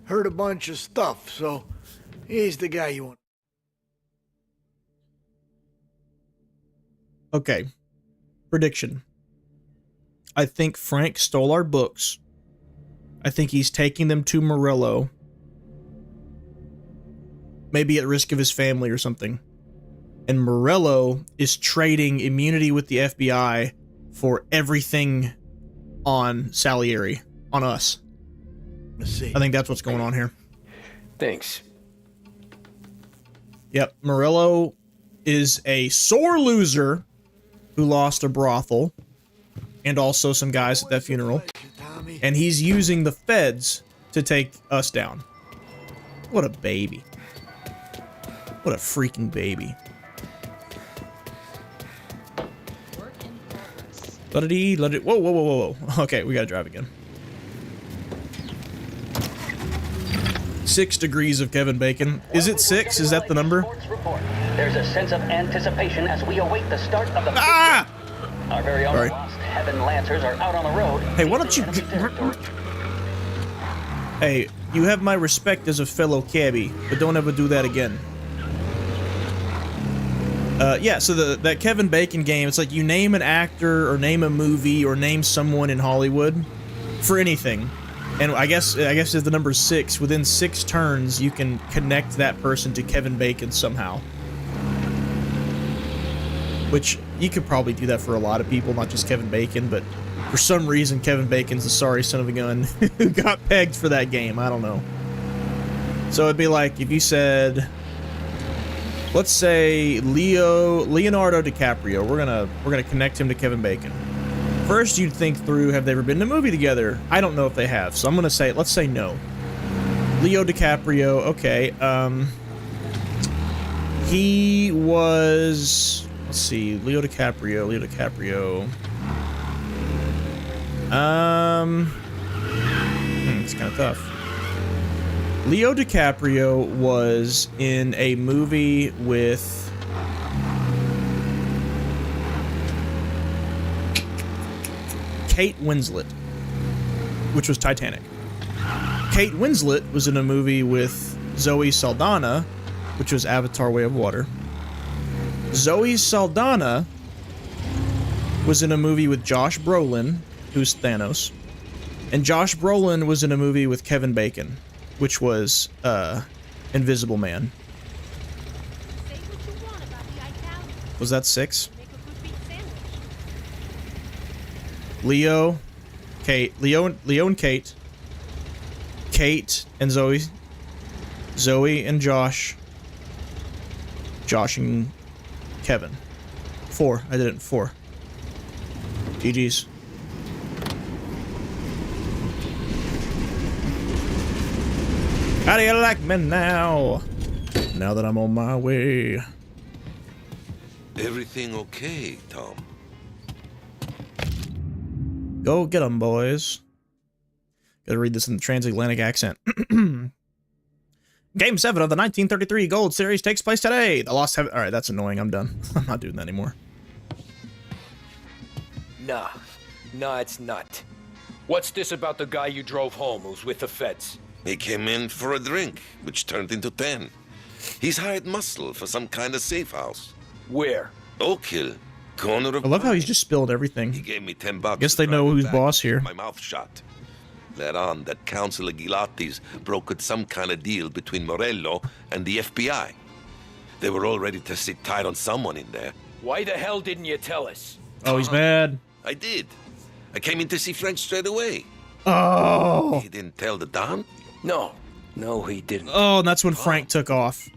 Heard a bunch of stuff, so he's the guy you want. Okay. Prediction. I think Frank stole our books. I think he's taking them to Morello. Maybe at risk of his family or something. And Morello is trading immunity with the FBI for everything on Salieri, on us. I think that's what's going on here. Thanks. Yep, Morello is a sore loser who lost a brothel and also some guys at that funeral. And he's using the feds to take us down. What a baby. What a freaking baby. Let it eat, let it... Whoa, whoa, whoa, whoa. Okay, we gotta drive again. 6 degrees of Kevin Bacon. Is it 6? Is that the number? There's a sense of anticipation as we await the start of the... Ah! Our very own Lost Heaven Lancers are out on the road. Hey, why don't you... Hey, you have my respect as a fellow cabbie, but don't ever do that again. Yeah, so that Kevin Bacon game, it's like you name an actor or name a movie or name someone in Hollywood for anything. And I guess if the number 6, within 6 turns, you can connect that person to Kevin Bacon somehow. Which, you could probably do that for a lot of people, not just Kevin Bacon, but for some reason, Kevin Bacon's the sorry son of a gun who got pegged for that game. I don't know. So it'd be like if you said, let's say Leonardo DiCaprio. We're gonna connect him to Kevin Bacon. First, you'd think through, have they ever been in a movie together? I don't know if they have, so I'm gonna say, let's say no. Leo DiCaprio, okay. He was, let's see, Leo DiCaprio. It's kind of tough. Leo DiCaprio was in a movie with Kate Winslet, which was Titanic. Kate Winslet was in a movie with Zoe Saldana, which was Avatar: Way of Water. Zoe Saldana was in a movie with Josh Brolin, who's Thanos. And Josh Brolin was in a movie with Kevin Bacon, which was Invisible Man. Was that 6? Leo and Kate. Kate and Zoe. Zoe and Josh. Josh and Kevin. 4. I did it in 4. GG's. How do you like me now? Now that I'm on my way. Everything okay, Tom? Go get 'em, boys. Gotta read this in the transatlantic accent. Game 7 of the 1933 Gold Series takes place today. The Lost Heaven... Alright, that's annoying. I'm done. I'm not doing that anymore. Nah, it's not. What's this about the guy you drove home who's with the feds? He came in for a drink, which turned into 10. He's hired muscle for some kind of safe house. Where? Oak Hill. corner of I love how mine. he's just spilled everything. He gave me $10. Guess to they drive know him who's back boss to keep here. My mouth shut. Later on, that Councilor Gilatti's brokered some kind of deal between Morello and the FBI. They were all ready to sit tight on someone in there. Why the hell didn't you tell us? Oh, he's mad. I did. I came in to see Frank straight away. Oh. He didn't tell the Don? No, he didn't. Oh, and that's when Frank took off.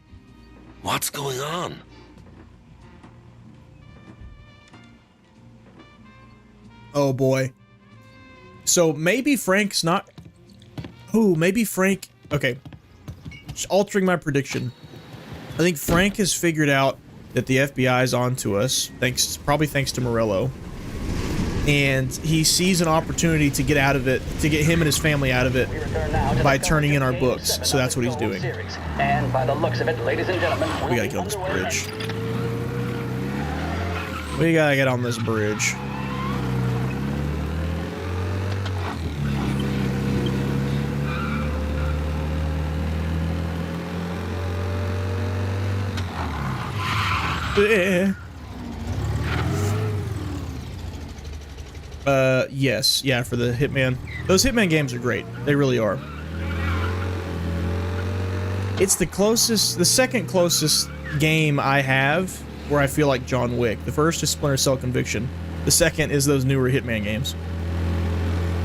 What's going on? Oh boy. So maybe Frank's not... Ooh, maybe Frank... Okay. Just altering my prediction. I think Frank has figured out that the FBI is onto us, probably thanks to Morello. And he sees an opportunity to get out of it, to get him and his family out of it by turning in our books. So that's what he's doing. And by the looks of it, ladies and gentlemen, We gotta get on this bridge. We gotta get on this bridge. Yes. Yeah, for the Hitman. Those Hitman games are great. They really are. It's the second closest game I have where I feel like John Wick. The first is Splinter Cell Conviction. The second is those newer Hitman games.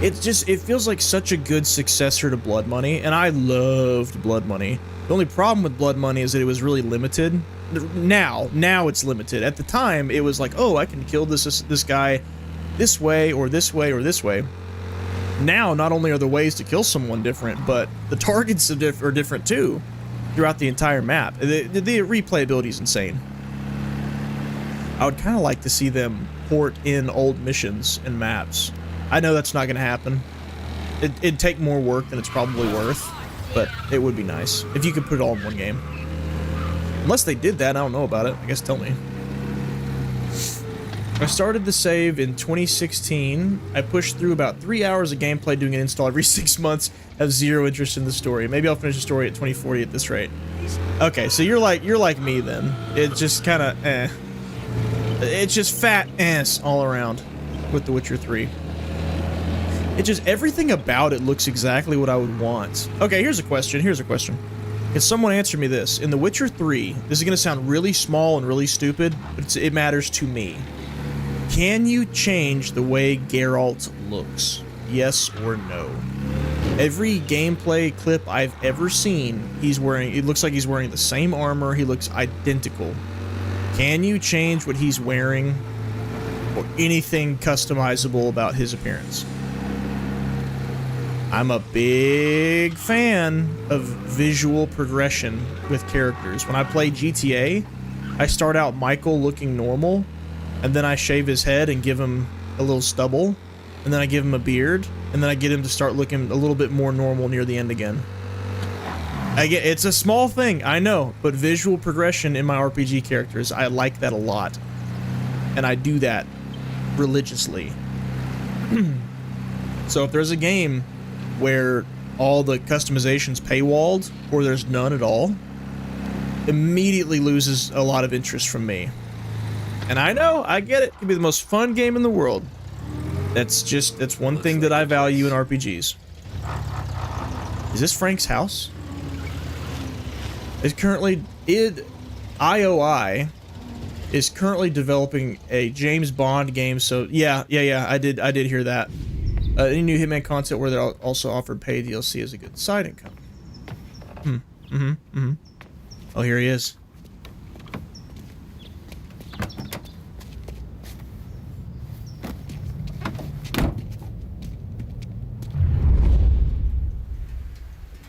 It feels like such a good successor to Blood Money, and I loved Blood Money. The only problem with Blood Money is that it was really limited. Now it's limited. At the time, it was like, oh, I can kill this guy this way or this way or this way. Now, not only are the ways to kill someone different, but the targets are different too throughout the entire map. The replayability is insane. I would kind of like to see them port in old missions and maps. I know that's not going to happen. It'd take more work than it's probably worth, but it would be nice if you could put it all in one game. Unless they did that, I don't know about it. I guess tell me. I started the save in 2016. I pushed through about 3 hours of gameplay doing an install every 6 months. Have zero interest in the story. Maybe I'll finish the story at 2040 at this rate. Okay, so you're like me then. It's just kind of It's just fat ass all around with The Witcher 3. It just, everything about it looks exactly what I would want. Okay, here's a question. Can someone answer me this? In The Witcher 3, this is going to sound really small and really stupid, but it matters to me. Can you change the way Geralt looks? Yes or no? Every gameplay clip I've ever seen, it looks like he's wearing the same armor, he looks identical. Can you change what he's wearing or anything customizable about his appearance? I'm a big fan of visual progression with characters. When I play GTA, I start out Michael looking normal, and then I shave his head and give him a little stubble, and then I give him a beard, and then I get him to start looking a little bit more normal near the end again. It's a small thing, I know, but visual progression in my RPG characters, I like that a lot. And I do that religiously. So if there's a game where all the customization's paywalled, or there's none at all, immediately loses a lot of interest from me. And I know, I get it. It can be the most fun game in the world. That's one thing that I value in RPGs. Is this Frank's house? IOI is currently developing a James Bond game, so yeah, I did hear that. Any new Hitman content where they're also offered paid DLC is a good side income. Oh, here he is.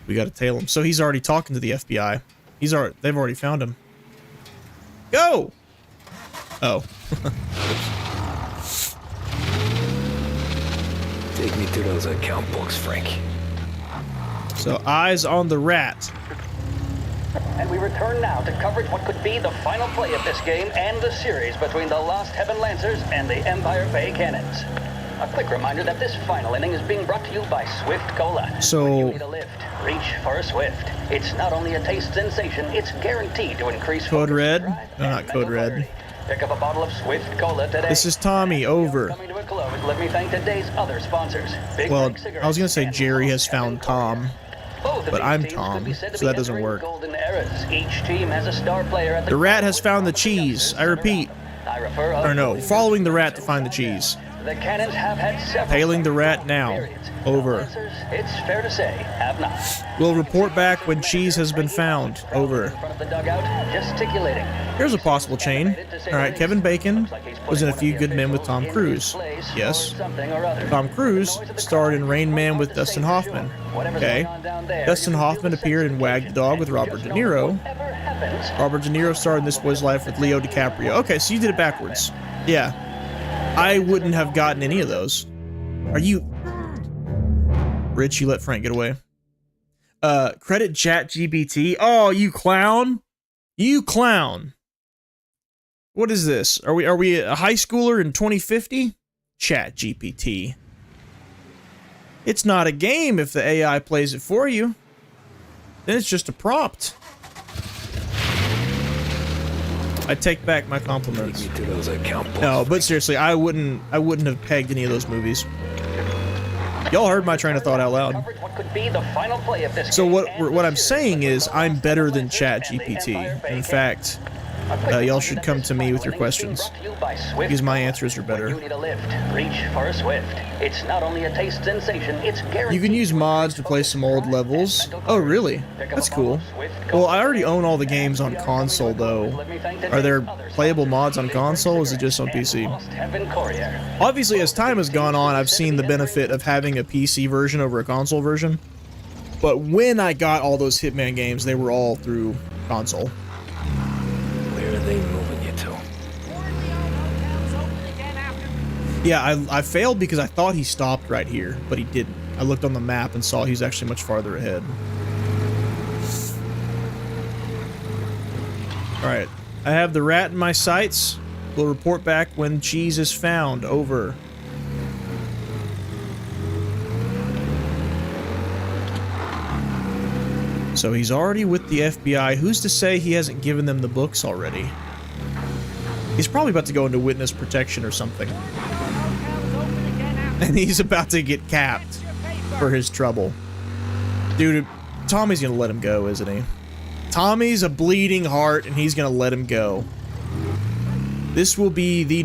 We gotta tail him. So he's already talking to the FBI. They've already found him. Go! Oh. Take me to those account books, Frank. So, eyes on the rat. And we return now to coverage what could be the final play of this game and the series between the Lost Heaven Lancers and the Empire Bay Cannons. A quick reminder that this final inning is being brought to you by Swift Cola. So, when you need a lift, reach for a Swift. It's not only a taste sensation, it's guaranteed to increase Code focus, Red? drive, No, not and Code mental Red. clarity. Pick up a bottle of Swift Cola today. This is Tommy, over. Coming to a close, let me thank today's other sponsors. Big Well, Mike Cigarettes I was gonna say and Jerry has Lost found Heaven Courier. Tom, Both of but these I'm teams could Tom, be said to so be that doesn't entering work. golden eras. Each team has a star player at The rat has core found the with cheese. I center repeat. I refer Or no, only following the rat to find the cheese. The Cannons have had several Tailing the rat now. periods. Over. Lancers, it's fair to say, have not. We'll report back when cheese has been found. Over. In front of the dugout, gesticulating. Here's a possible chain. Alright, Kevin Bacon was in A Few Good Men with Tom Cruise. Yes. Tom Cruise starred in Rain Man with Dustin Hoffman. Okay. Dustin Hoffman appeared in Wag the Dog with Robert De Niro. Robert De Niro starred in This Boy's Life with Leo DiCaprio. Okay, so you did it backwards. Yeah. I wouldn't have gotten any of those. Are you... Rich, you let Frank get away. Credit ChatGPT. Oh, you clown. You clown. What is this? Are we a high schooler in 2050? ChatGPT. It's not a game if the AI plays it for you. Then it's just a prompt. I take back my compliments. No, but seriously, I wouldn't have pegged any of those movies. Y'all heard my train of thought out loud. So what I'm saying is I'm better than ChatGPT. In fact, y'all should come to me with your questions because my answers are better. You need a lift. Reach for a Swift. It's not only a taste sensation, it's guaranteed. You can use mods to play some old levels. Oh, really? That's cool. Well, I already own all the games on console, though. Are there playable mods on console, or is it just on PC? Obviously, as time has gone on, I've seen the benefit of having a PC version over a console version. But when I got all those Hitman games, they were all through console. Where are they moving you to? Yeah, I failed because I thought he stopped right here, but he didn't. I looked on the map and saw he's actually much farther ahead. Alright, I have the rat in my sights. We'll report back when cheese is found. Over. So he's already with the FBI. Who's to say he hasn't given them the books already? He's probably about to go into witness protection or something. And he's about to get capped for his trouble. Dude, Tommy's gonna let him go, isn't he? Tommy's a bleeding heart, and he's gonna let him go. This will be the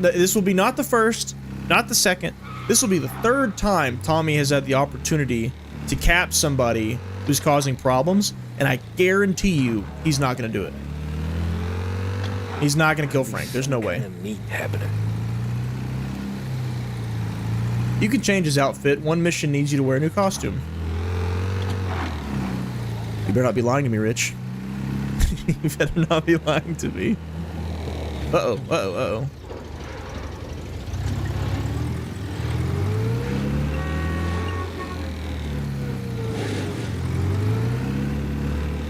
this will be not the first, not the second. This will be the third time Tommy has had the opportunity to cap somebody who's causing problems, and I guarantee you he's not gonna do it. He's not gonna kill Frank. There's no way. You can change his outfit. One mission needs you to wear a new costume. You better not be lying to me, Rich. You better not be lying to me. Uh-oh, uh-oh, uh-oh.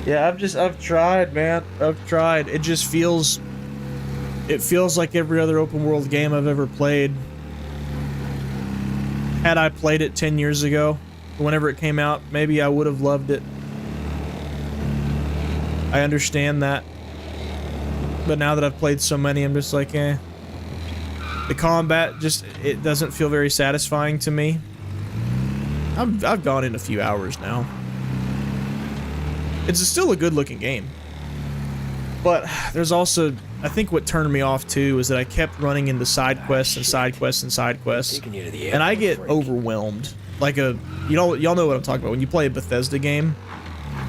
Yeah, I've tried, man. I've tried. It just feels like every other open world game I've ever played. Had I played it 10 years ago, whenever it came out, maybe I would have loved it. I understand that. But now that I've played so many, I'm just like, eh. The combat it doesn't feel very satisfying to me. I've gone in a few hours now. It's still a good looking game. But there's also, I think what turned me off too is that I kept running into side quests and side quests and side quests. And I get overwhelmed. Like y'all know what I'm talking about. When you play a Bethesda game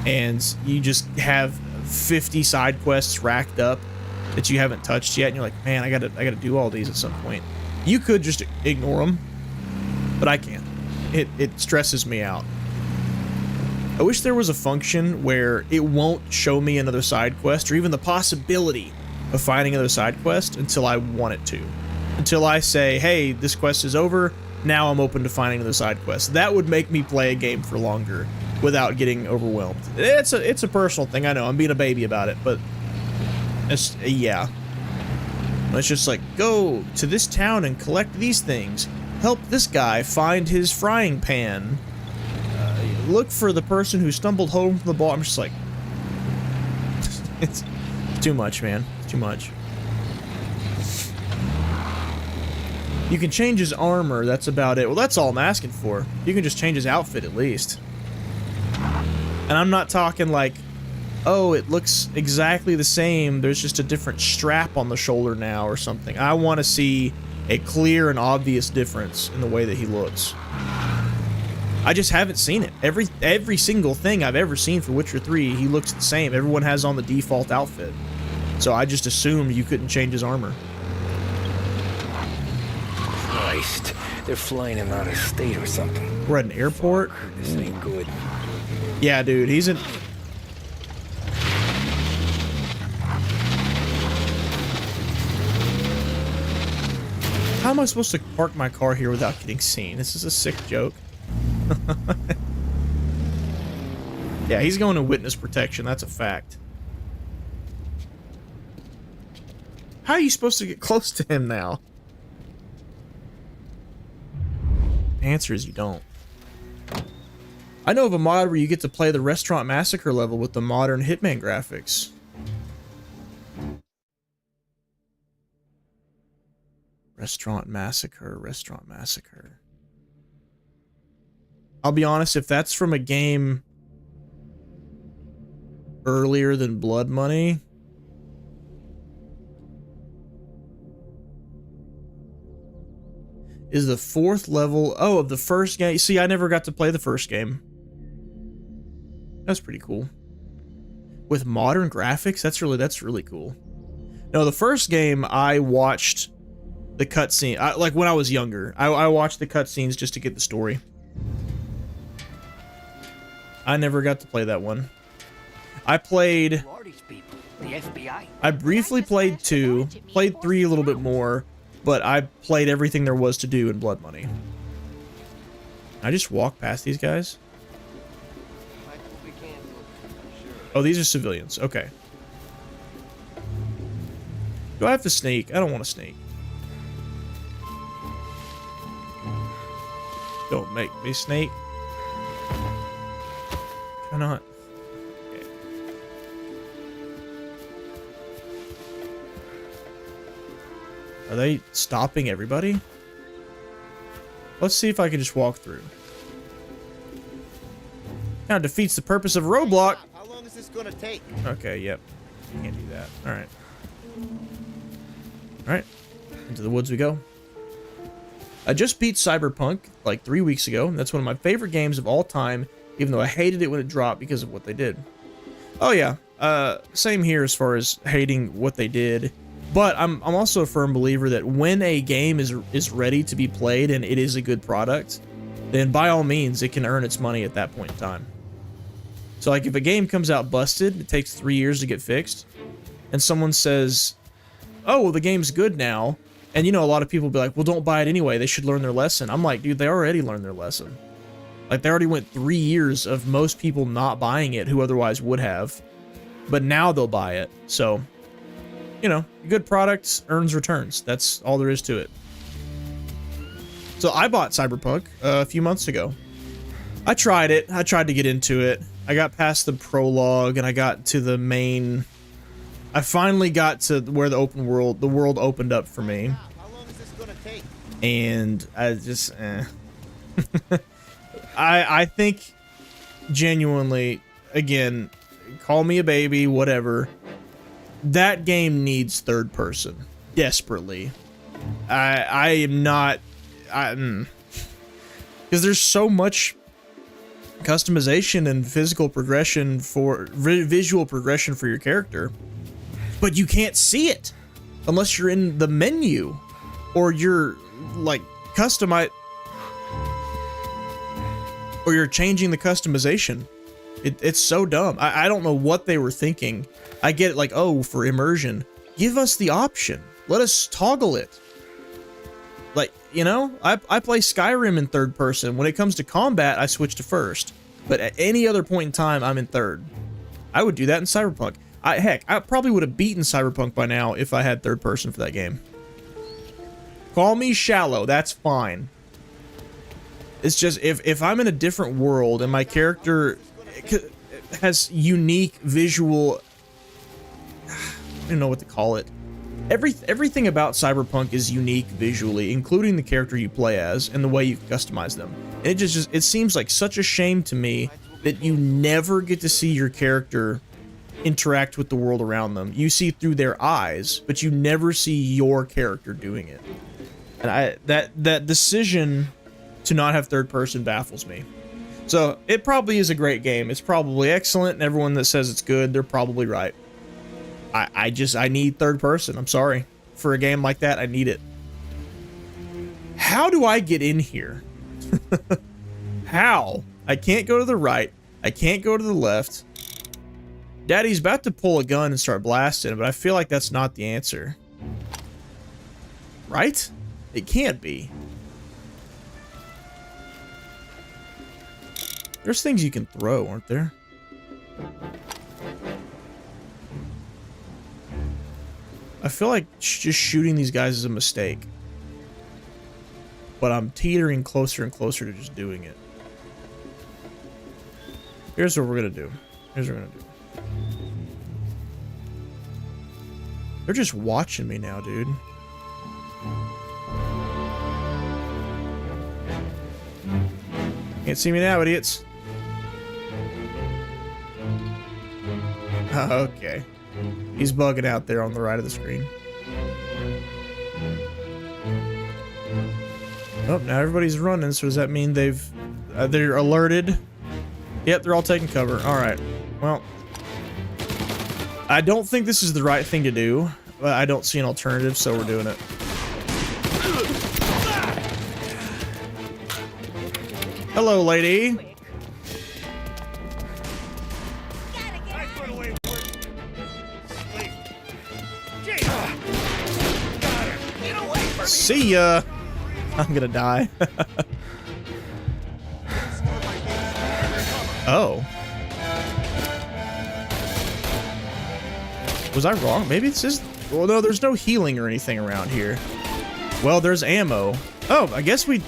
and you just have 50 side quests racked up that you haven't touched yet, and you're like, man, I gotta do all these at some point. You could just ignore them, but I can't. It stresses me out. I wish there was a function where it won't show me another side quest or even the possibility of finding another side quest until I want it to. Until I say, hey, this quest is over, now I'm open to finding another side quest. That would make me play a game for longer without getting overwhelmed. It's a personal thing, I know, I'm being a baby about it, but it's, yeah. It's just like, go to this town and collect these things. Help this guy find his frying pan. Look for the person who stumbled home from the ball. I'm just like, it's too much, man. It's too much. You can change his armor, that's about it. Well, that's all I'm asking for. You can just change his outfit at least. And I'm not talking like, oh, it looks exactly the same, there's just a different strap on the shoulder now or something. I want to see a clear and obvious difference in the way that he looks. I just haven't seen it. Every single thing I've ever seen for Witcher 3, he looks the same. Everyone has on the default outfit. So I just assumed you couldn't change his armor. Christ, they're flying him out of state or something. We're at an airport. This ain't good. Yeah, dude, he's in... How am I supposed to park my car here without getting seen? This is a sick joke. Yeah, he's going to witness protection, that's a fact. How are you supposed to get close to him now? The answer is you don't. I know of a mod where you get to play the Restaurant Massacre level with the modern Hitman graphics. Restaurant Massacre, Restaurant Massacre. I'll be honest, if that's from a game earlier than Blood Money, is the 4th level, oh, of the first game. See, I never got to play the first game. That's pretty cool. With modern graphics, that's really cool. No, the first game I watched the cutscene, like when I was younger, I watched the cutscenes just to get the story. I never got to play that one. I played... I briefly played 2, played 3 a little bit more, but I played everything there was to do in Blood Money. I just walk past these guys? Oh, these are civilians. Okay. Do I have to sneak? I don't want to sneak. Don't make me sneak. Why not? Okay. Are they stopping everybody? Let's see if I can just walk through. Kind of defeats the purpose of a roadblock. How long is this gonna take? Okay, yep. Can't do that. Alright. Alright. Into the woods we go. I just beat Cyberpunk like 3 weeks ago, and that's one of my favorite games of all time, even though I hated it when it dropped because of what they did. Oh yeah, same here as far as hating what they did, but I'm also a firm believer that when a game is ready to be played and it is a good product, then by all means it can earn its money at that point in time. So like if a game comes out busted, it takes 3 years to get fixed, and someone says, oh, well, the game's good now, and you know, a lot of people will be like, well, don't buy it anyway, they should learn their lesson. I'm like, dude, they already learned their lesson. Like, they already went 3 years of most people not buying it who otherwise would have, but now they'll buy it. So, you know, a good product earns returns. That's all there is to it. So I bought Cyberpunk a few months ago. I tried it. I tried to get into it. I got past the prologue and I got to the main... I finally got to where the world opened up for me. How long is this gonna take? And I just, I think genuinely, again, call me a baby, whatever. That game needs third person desperately. I am not, because there's so much customization and physical progression for visual progression for your character, but you can't see it unless you're in the menu or you're like customize, or you're changing the customization. It's so dumb. I don't know what they were thinking. I get it, like, oh, for immersion, give us the option. Let us toggle it. Like, you know, I play Skyrim in third person. When it comes to combat, I switch to first. But at any other point in time, I'm in third. I would do that in Cyberpunk. Heck, I probably would have beaten Cyberpunk by now if I had third person for that game. Call me shallow, that's fine. It's just, if I'm in a different world and my character has unique visual... don't know what to call it. Everything about Cyberpunk is unique visually, including the character you play as and the way you customize them. And it seems like such a shame to me that you never get to see your character interact with the world around them. You see through their eyes, but you never see your character doing it. And that decision to not have third person baffles me. So it probably is a great game. It's probably excellent, and everyone that says it's good, they're probably right. I need third person. I'm sorry. For a game like that, I need it. How do I get in here? How? I can't go to the right. I can't go to the left. Daddy's about to pull a gun and start blasting, but I feel like that's not the answer. Right? It can't be. There's things you can throw, aren't there? I feel like just shooting these guys is a mistake. But I'm teetering closer and closer to just doing it. Here's what we're gonna do. They're just watching me now, dude. Can't see me now, idiots. Okay. He's bugging out there on the right of the screen. Oh, now everybody's running, so does that mean they're alerted? Yep, they're all taking cover. Alright. Well, I don't think this is the right thing to do, but I don't see an alternative, so we're doing it. Hello, lady. See ya. I'm gonna die. Oh. Was I wrong? Maybe this is... Well, no, there's no healing or anything around here. Well, there's ammo. Oh, I guess we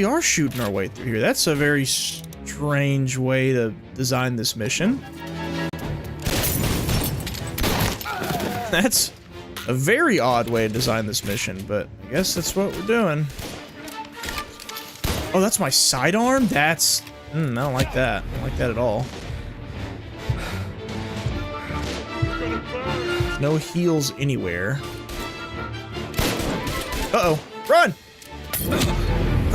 are shooting our way through here. That's a very strange way to design this mission. That's a very odd way to design this mission, but I guess that's what we're doing. Oh, that's my sidearm? That's... I don't like that. I don't like that at all. There's no heals anywhere. Uh-oh. Run!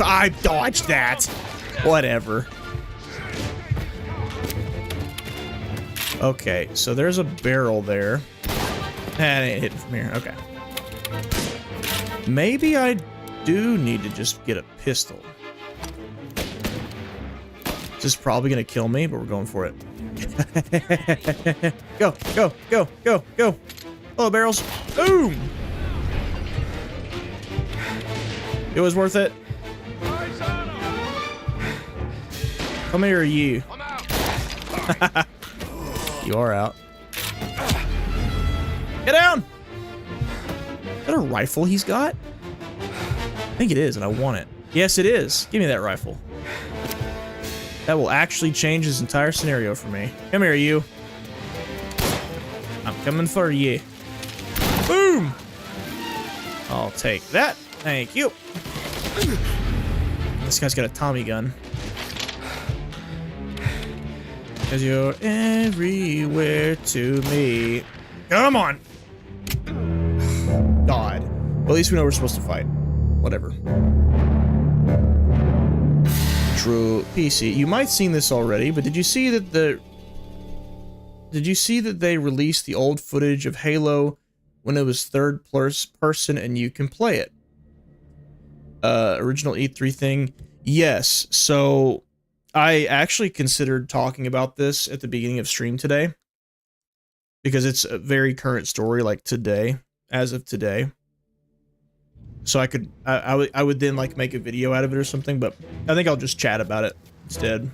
I dodged that. Whatever. Okay, so there's a barrel there. It ain't hitting from here. Okay. Maybe I do need to just get a pistol. This is probably gonna kill me, but we're going for it. Go, go, go, go, go. Hello, barrels. Boom! It was worth it. Come here, you. You are out. Get down! Is that a rifle he's got? I think it is, and I want it. Yes, it is. Give me that rifle. That will actually change his entire scenario for me. Come here, you. I'm coming for you. Boom! I'll take that. Thank you. This guy's got a Tommy gun. Because you're everywhere to me. Come on! God. Well, at least we know we're supposed to fight. Whatever. True PC. You might have seen this already, but did you see that they released the old footage of Halo when it was third person and you can play it? Original E3 thing? Yes. So I actually considered talking about this at the beginning of stream today because it's a very current story, like today, as of today. So I would then like make a video out of it or something, but I think I'll just chat about it instead.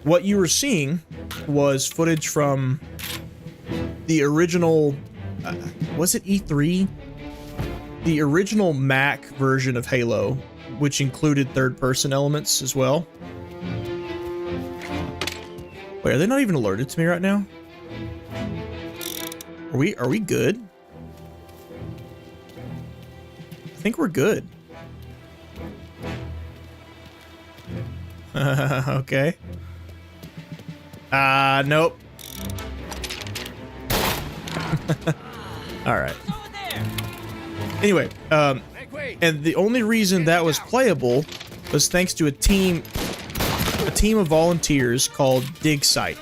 What you were seeing was footage from the original, was it E3? The original Mac version of Halo, which included third-person elements as well. Wait, are they not even alerted to me right now? Are we good? I think we're good. Okay. Nope. All right. Anyway, and the only reason that was playable was thanks to a team of volunteers called Dig Site.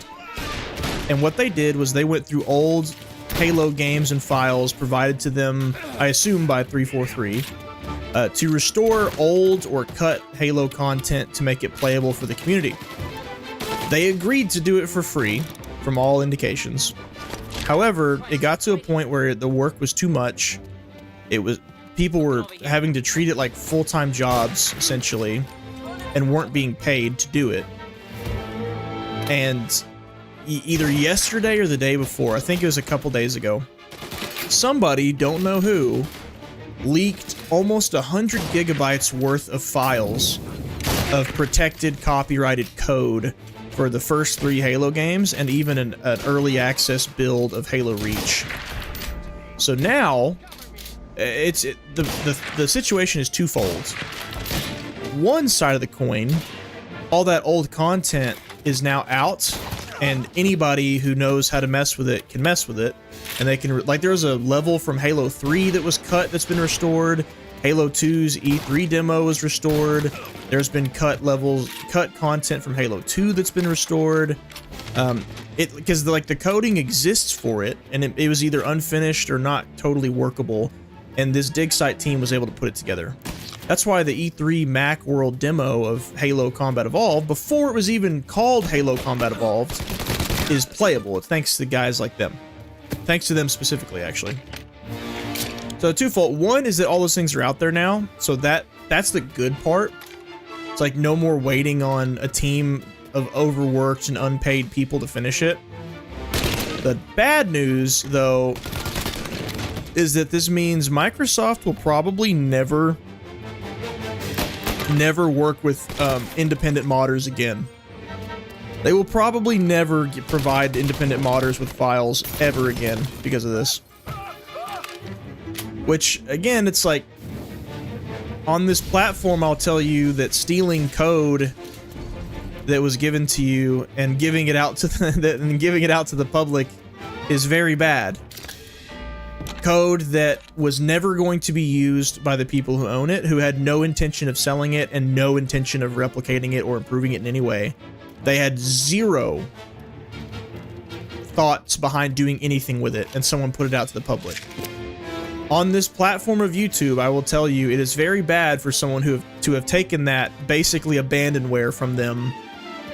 And what they did was they went through old Halo games and files provided to them, I assume by 343, to restore old or cut Halo content to make it playable for the community. They agreed to do it for free, from all indications. However, it got to a point where the work was too much. People were having to treat it like full-time jobs, essentially, and weren't being paid to do it. And either yesterday or the day before, I think it was a couple days ago, somebody, don't know who, leaked almost 100 gigabytes worth of files of protected copyrighted code for the first 3 Halo games and even an early access build of Halo Reach. So now the situation is twofold. One side of the coin, all that old content is now out, and anybody who knows how to mess with it can mess with it, and they can, like, there was a level from Halo 3 that was cut that's been restored. Halo 2's E3 demo was restored. There's been cut content from Halo 2 that's been restored. Because the coding exists for it, and it was either unfinished or not totally workable, and this Dig Site team was able to put it together. That's why the E3 Mac World demo of Halo Combat Evolved, before it was even called Halo Combat Evolved, is playable. It's thanks to guys like them. Thanks to them specifically, actually. So twofold. One is that all those things are out there now, so that's the good part. It's like no more waiting on a team of overworked and unpaid people to finish it. The bad news, though, is that this means Microsoft will probably never work with independent modders again. They will probably never provide independent modders with files ever again because of this. Which, again, it's like, on this platform, I'll tell you that stealing code that was given to you and giving it out to the public is very bad. Code that was never going to be used by the people who own it, who had no intention of selling it and no intention of replicating it or improving it in any way. They had zero thoughts behind doing anything with it, and someone put it out to the public. On this platform of YouTube, I will tell you, it is very bad for someone to have taken that basically abandonware from them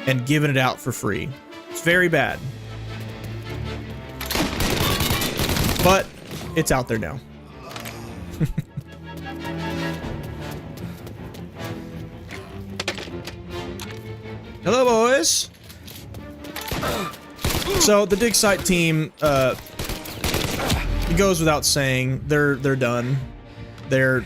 and given it out for free. It's very bad. But it's out there now. Hello, boys. So the Dig Site team, it goes without saying, they're done. It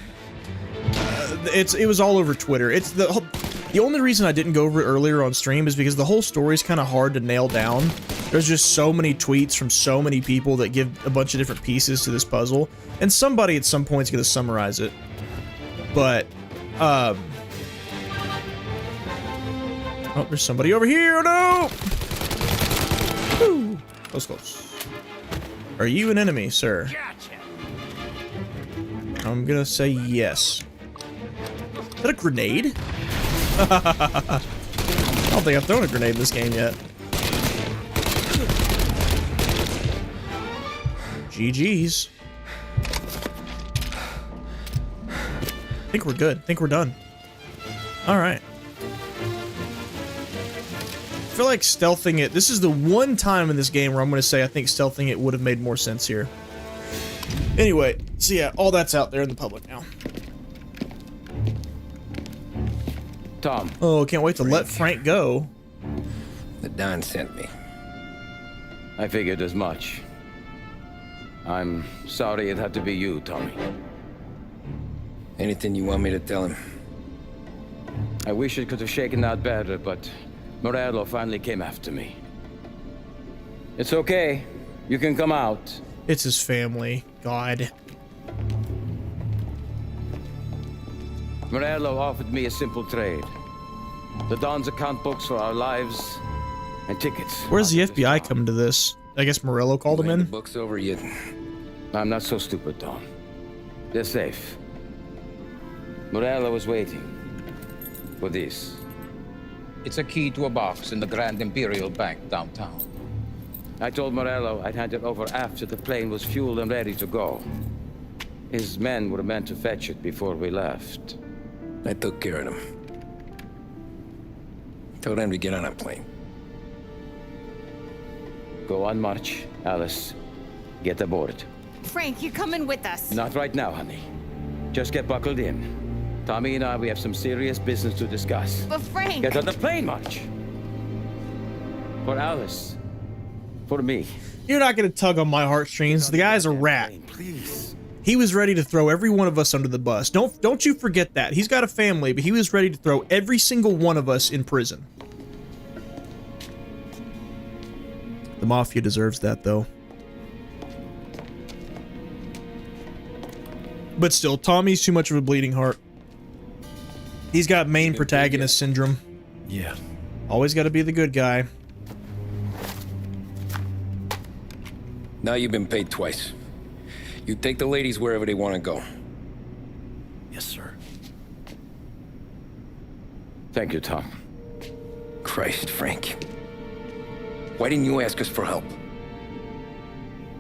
was all over Twitter. It's the only reason I didn't go over it earlier on stream is because the whole story is kind of hard to nail down. There's just so many tweets from so many people that give a bunch of different pieces to this puzzle, and somebody at some point is going to summarize it. But oh, there's somebody over here. Oh no! Woo. Close. Are you an enemy, sir? I'm gonna say yes. Is that a grenade? I don't think I've thrown a grenade in this game yet. GG's. I think we're good. I think we're done. Alright. I feel like stealthing it. This is the one time in this game where I'm going to say I think stealthing it would have made more sense here. Anyway, so yeah, all that's out there in the public now. Tom. Oh, can't wait to let Frank go. The Don sent me. I figured as much. I'm sorry it had to be you, Tommy. Anything you want me to tell him? I wish it could have shaken out better, but Morello finally came after me. It's okay. You can come out. It's his family. God. Morello offered me a simple trade. The Don's account books for our lives and tickets. Where's the FBI coming to this? I guess Morello called him in. The book's over yet. I'm not so stupid, Don. They're safe. Morello was waiting for this. It's a key to a box in the Grand Imperial Bank downtown. I told Morello I'd hand it over after the plane was fueled and ready to go. His men were meant to fetch it before we left. I took care of them. Told them to get on a plane. Go on, March. Alice, get aboard. Frank, you're coming with us. Not right now, honey. Just get buckled in. Tommy and I, we have some serious business to discuss. But Frank... Get on the plane, March. For Alice. For me. You're not going to tug on my heartstrings. The guy's a rat. Please. He was ready to throw every one of us under the bus. Don't you forget that. He's got a family, but he was ready to throw every single one of us in prison. The Mafia deserves that, though. But still, Tommy's too much of a bleeding heart. He's got main protagonist syndrome. Yeah. Always got to be the good guy. Now you've been paid twice. You take the ladies wherever they want to go. Yes, sir. Thank you, Tom. Christ, Frank. Why didn't you ask us for help?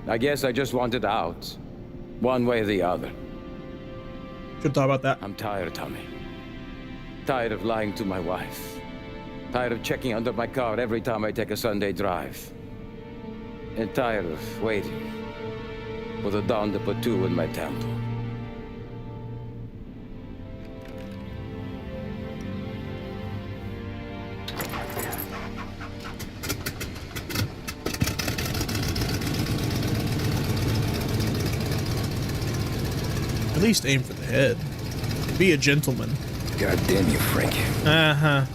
I guess I just wanted out. One way or the other. Should talk about that. I'm tired, Tommy. Tired of lying to my wife. Tired of checking under my car every time I take a Sunday drive. And tired of waiting for the dawn to put two in my temple. At least aim for the head. Be a gentleman. God damn you, Frank. Uh-huh.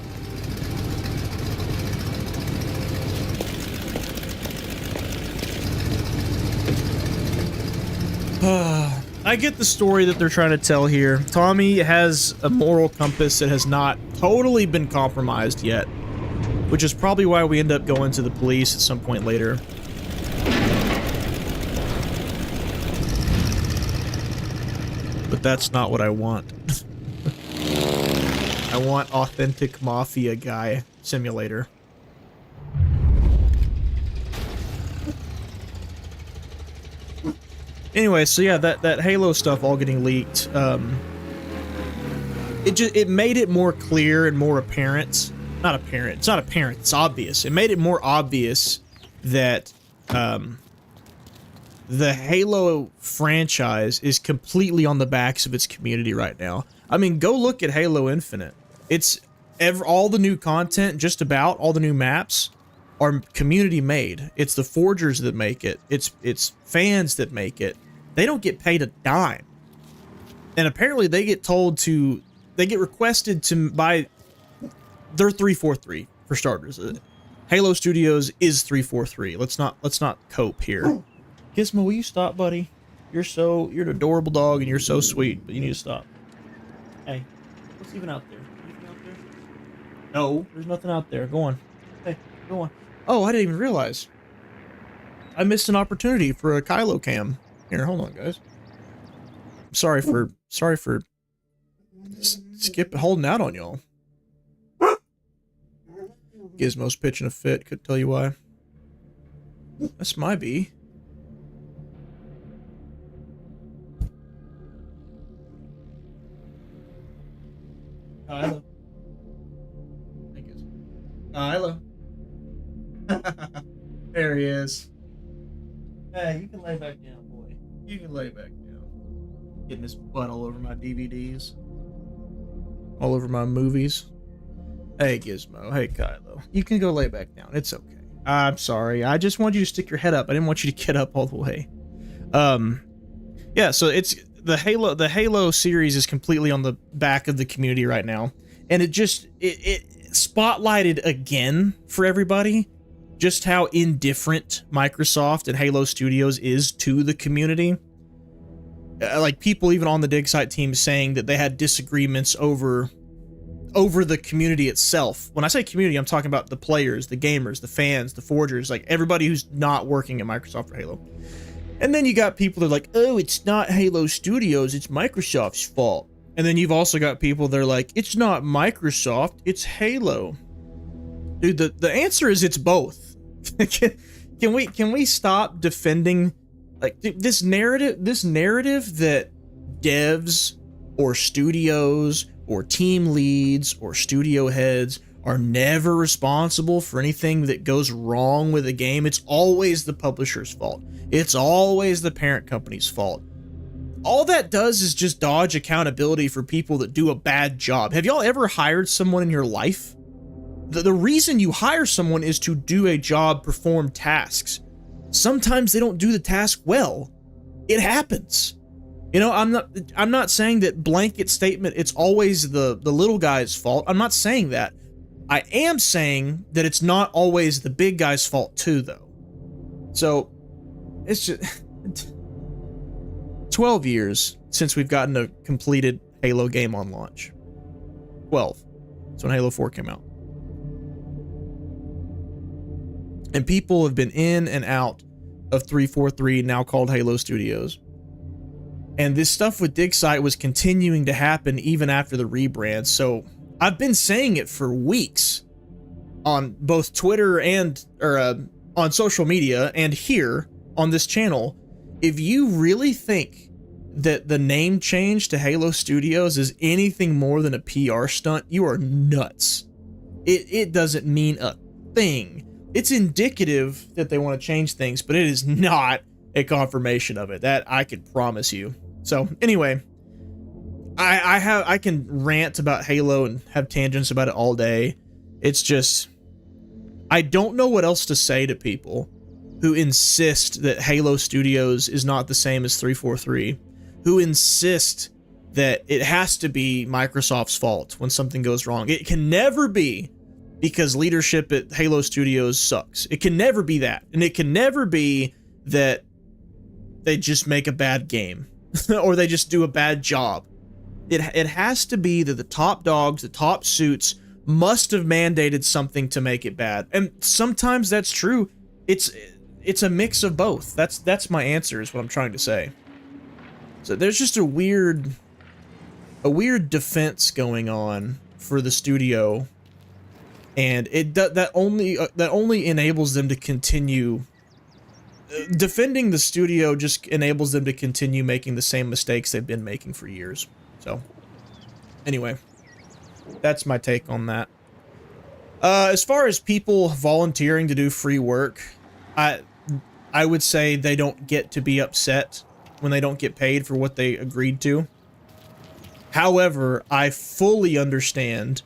I get the story that they're trying to tell here. Tommy has a moral compass that has not totally been compromised yet, which is probably why we end up going to the police at some point later. But that's not what I want. I want authentic Mafia guy simulator. Anyway, so yeah, that Halo stuff all getting leaked, it made it more clear and more apparent. Not apparent. It's not apparent. It's obvious. It made it more obvious that the Halo franchise is completely on the backs of its community right now. I mean, go look at Halo Infinite. It's all the new content, just about all the new maps are community made. It's the forgers that make it. It's fans that make it. They don't get paid a dime. And apparently they get requested to buy their 343 for starters. Halo Studios is 343. Let's not cope here. Gizmo, will you stop, buddy? You're an adorable dog and you're so sweet, but you need to stop. Hey, what's even out there? Anything out there? No, there's nothing out there. Go on. Hey, go on. Oh, I didn't even realize. I missed an opportunity for a Kylo cam. Here, hold on, guys. Sorry for holding out on y'all. Gizmo's pitching a fit. Could tell you why. That's my bee. Kylo. Thank you. Kylo. There he is. Hey, you can lay back down, boy. You can lay back down. Getting his butt all over my DVDs. All over my movies. Hey, Gizmo. Hey, Kylo. You can go lay back down. It's okay. I'm sorry. I just wanted you to stick your head up. I didn't want you to get up all the way. Yeah, so it's the Halo series is completely on the back of the community right now. And it spotlighted again for everybody just how indifferent Microsoft and Halo Studios is to the community. Like, people even on the dig site team saying that they had disagreements over the community itself. When I say community, I'm talking about the players, the gamers, the fans, the forgers, like everybody who's not working at Microsoft or Halo. And then you got people that are like, oh, it's not Halo Studios, it's Microsoft's fault. And then you've also got people that are like, it's not Microsoft, it's Halo. Dude, the answer is it's both. Can we stop defending like this narrative that devs or studios or team leads or studio heads are never responsible for anything that goes wrong with a game? It's always the publisher's fault. It's always the parent company's fault. All that does is just dodge accountability for people that do a bad job. Have y'all ever hired someone in your life? The reason you hire someone is to do a job, perform tasks. Sometimes they don't do the task well. It happens. You know, I'm not saying that blanket statement, it's always the little guy's fault. I'm not saying that. I am saying that it's not always the big guy's fault too, though. So, it's just 12 years since we've gotten a completed Halo game on launch. 12. That's when Halo 4 came out. And people have been in and out of 343, now called Halo Studios. And this stuff with DigSite was continuing to happen even after the rebrand. So I've been saying it for weeks on both Twitter and on social media and here on this channel. If you really think that the name change to Halo Studios is anything more than a PR stunt, you are nuts. It doesn't mean a thing. It's indicative that they want to change things, but it is not a confirmation of it. That I can promise you. So anyway, I can rant about Halo and have tangents about it all day. It's just, I don't know what else to say to people who insist that Halo Studios is not the same as 343, who insist that it has to be Microsoft's fault when something goes wrong. It can never be because leadership at Halo Studios sucks. It can never be that. And it can never be that they just make a bad game or they just do a bad job. It has to be that the top dogs, the top suits must have mandated something to make it bad. And sometimes that's true. It's a mix of both. That's my answer, is what I'm trying to say. So there's just a weird defense going on for the studio, and that only enables them to continue defending the studio. Just enables them to continue making the same mistakes they've been making for years. So anyway, that's my take on that. As far as people volunteering to do free work, I would say they don't get to be upset when they don't get paid for what they agreed to. However, I fully understand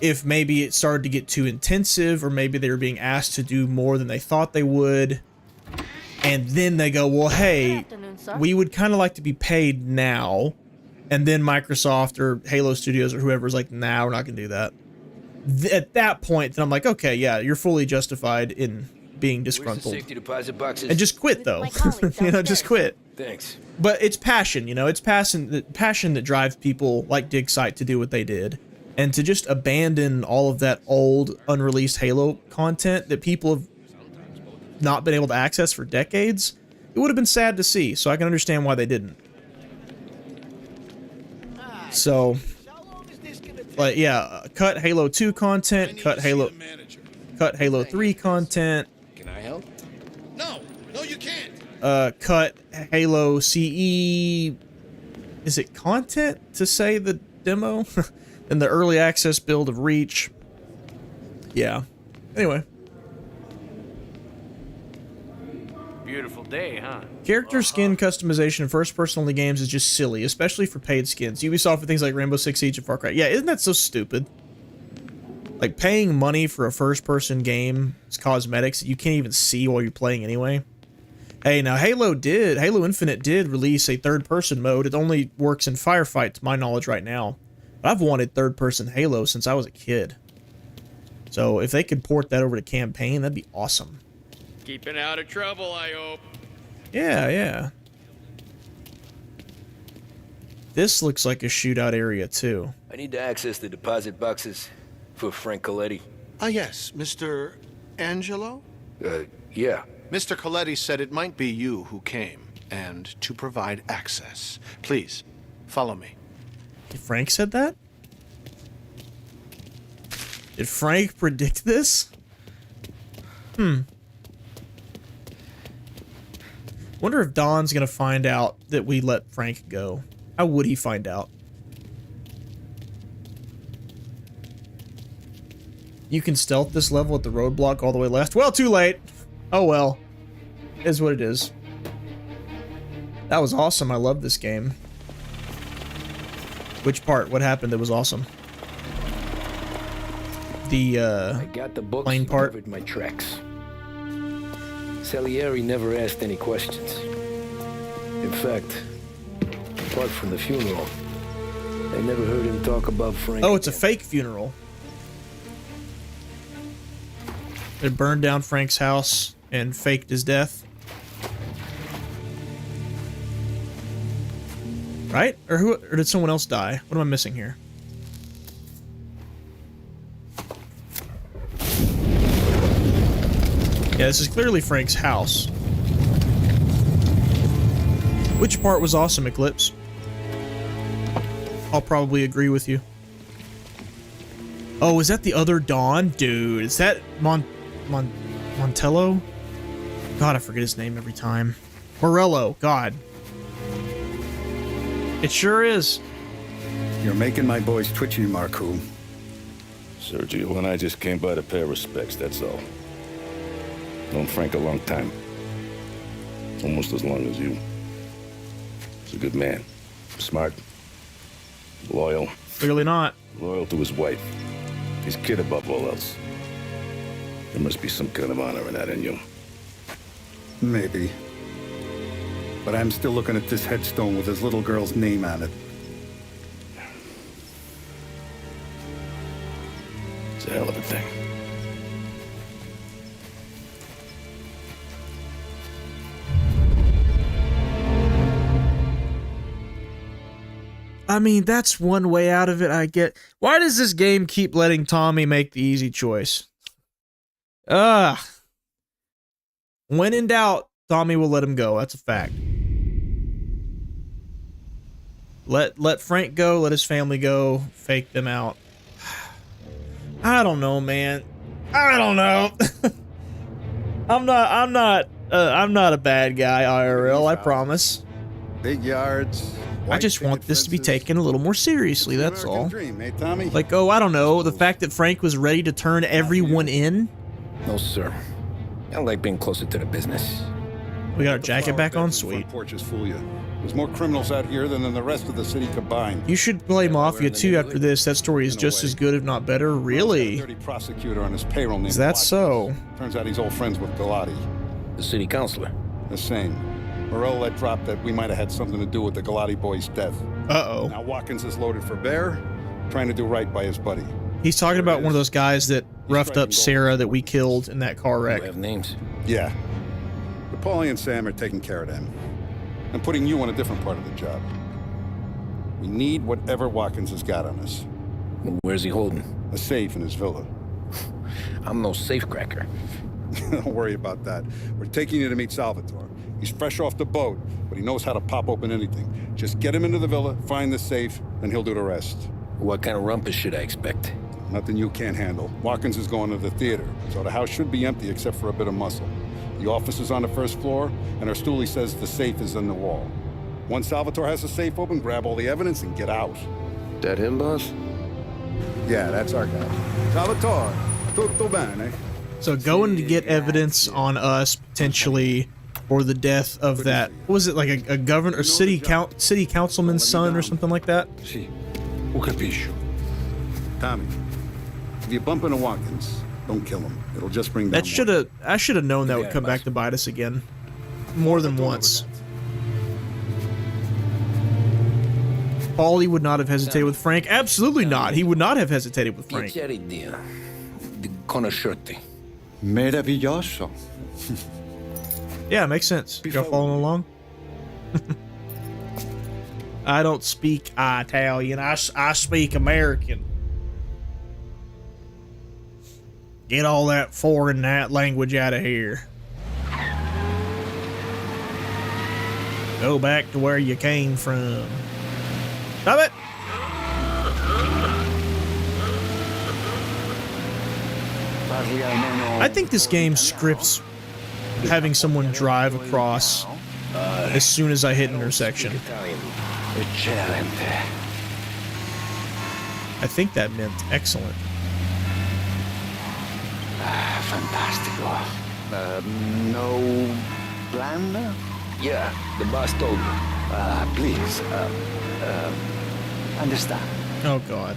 if maybe it started to get too intensive, or maybe they were being asked to do more than they thought they would, and then they go, well, hey, we would kind of like to be paid now. And then Microsoft or Halo Studios or whoever's like, nah, we're not gonna do that. At that point, then I'm like, okay, yeah, you're fully justified in being disgruntled. And just quit, though. You know, just quit. Thanks. But it's passion, you know, it's passion that drives people like DigSite to do what they did. And to just abandon all of that old, unreleased Halo content that people have not been able to access for decades, it would have been sad to see, so I can understand why they didn't. So, like, yeah, cut Halo 2 content, cut Halo 3 content. Can I help? No, you can't. Cut Halo CE. Is it content to say the demo? And the early access build of Reach. Yeah. Anyway. Beautiful day, huh? Character skin customization in first-person only games is just silly, especially for paid skins. Ubisoft for things like Rainbow Six Siege and Far Cry. Yeah, isn't that so stupid? Like, paying money for a first-person game's cosmetics that you can't even see while you're playing anyway. Hey, now Halo Infinite did release a third-person mode. It only works in Firefight, to my knowledge, right now. But I've wanted third-person Halo since I was a kid. So if they could port that over to campaign, that'd be awesome. Keeping out of trouble, I hope. Yeah, yeah. This looks like a shootout area, too. I need to access the deposit boxes for Frank Coletti. Ah, yes, Mr. Angelo? Yeah. Mr. Coletti said it might be you who came, and to provide access. Please, follow me. Frank said that? Did Frank predict this? Wonder if Don's gonna find out that we let Frank go. How would he find out? You can stealth this level at the roadblock all the way left. Well, too late. Oh well. It is what it is. That was awesome. I love this game. Which part? What happened that was awesome? I got the books plane part. Covered my tracks. Salieri never asked any questions. In fact, apart from the funeral, I never heard him talk about Frank. Oh, it's a fake funeral. They burned down Frank's house and faked his death. Right? Or did someone else die? What am I missing here? Yeah, this is clearly Frank's house. Which part was awesome, Eclipse? I'll probably agree with you. Oh, is that the other Dawn? Dude, is that Montello? God, I forget his name every time. Morello, God. It sure is. You're making my boys twitchy, Marku. Sergio and I just came by to pay respects, that's all. Known Frank a long time. Almost as long as you. He's a good man. Smart. Loyal. Clearly not. Loyal to his wife. His kid above all else. There must be some kind of honor in that in you. Maybe. But I'm still looking at this headstone with his little girl's name on it. It's a hell of a thing. I mean, that's one way out of it, I get. Why does this game keep letting Tommy make the easy choice? Ugh. When in doubt, Tommy will let him go. That's a fact. Let Frank go, let his family go, fake them out. I don't know, man. I don't know. I'm not a bad guy, IRL, I promise. Big yards. I just want this to be taken a little more seriously, that's all. Dream, eh, Tommy? Like, oh, I don't know, the fact that Frank was ready to turn everyone in? No, sir. I like being closer to the business. We got our jacket back on, sweet. Porches fool you. There's more criminals out here than in the rest of the city combined. You should play Mafia 2 after this. That story is just as good, if not better. Really? Dirty prosecutor on his payroll named Is that so? Turns out he's old friends with Galati. The city councilor. The same. Morello let drop that we might have had something to do with the Galati boy's death. Uh-oh. Now Watkins is loaded for bear, trying to do right by his buddy. He's talking about one of those guys that roughed up Sarah that we killed in that car wreck. You have names? Yeah. But Paulie and Sam are taking care of them. I'm putting you on a different part of the job. We need whatever Watkins has got on us. Where's he holding? A safe in his villa. I'm no safecracker. Don't worry about that. We're taking you to meet Salvatore. He's fresh off the boat, but he knows how to pop open anything. Just get him into the villa, find the safe, and he'll do the rest. What kind of rumpus should I expect? Nothing you can't handle. Watkins is going to the theater, so the house should be empty except for a bit of muscle. The office is on the first floor, and our stoolie says the safe is in the wall. Once Salvatore has the safe open, grab all the evidence and get out. That him, boss? Yeah, that's our guy. Salvatore, tutto bene. So going to get evidence on us, potentially, for the death of that, what was it, like a governor or city councilman's son or something like that? Sì, ho capisco. Tommy, if you bump into Watkins, don't kill him. It'll just bring down I should have known that would come back to bite us again. More than once. Paulie would not have hesitated with Frank. Absolutely not. He would not have hesitated with Frank. conoscerti. Meraviglioso. Yeah, makes sense. Y'all following along? I don't speak Italian. I speak American. Get all that foreign language out of here. Go back to where you came from. Stop it! I think this game scripts having someone drive across as soon as I hit an intersection. I think that meant excellent. Fantastico. No plan? Yeah, the boss told me. Please, understand. Oh God.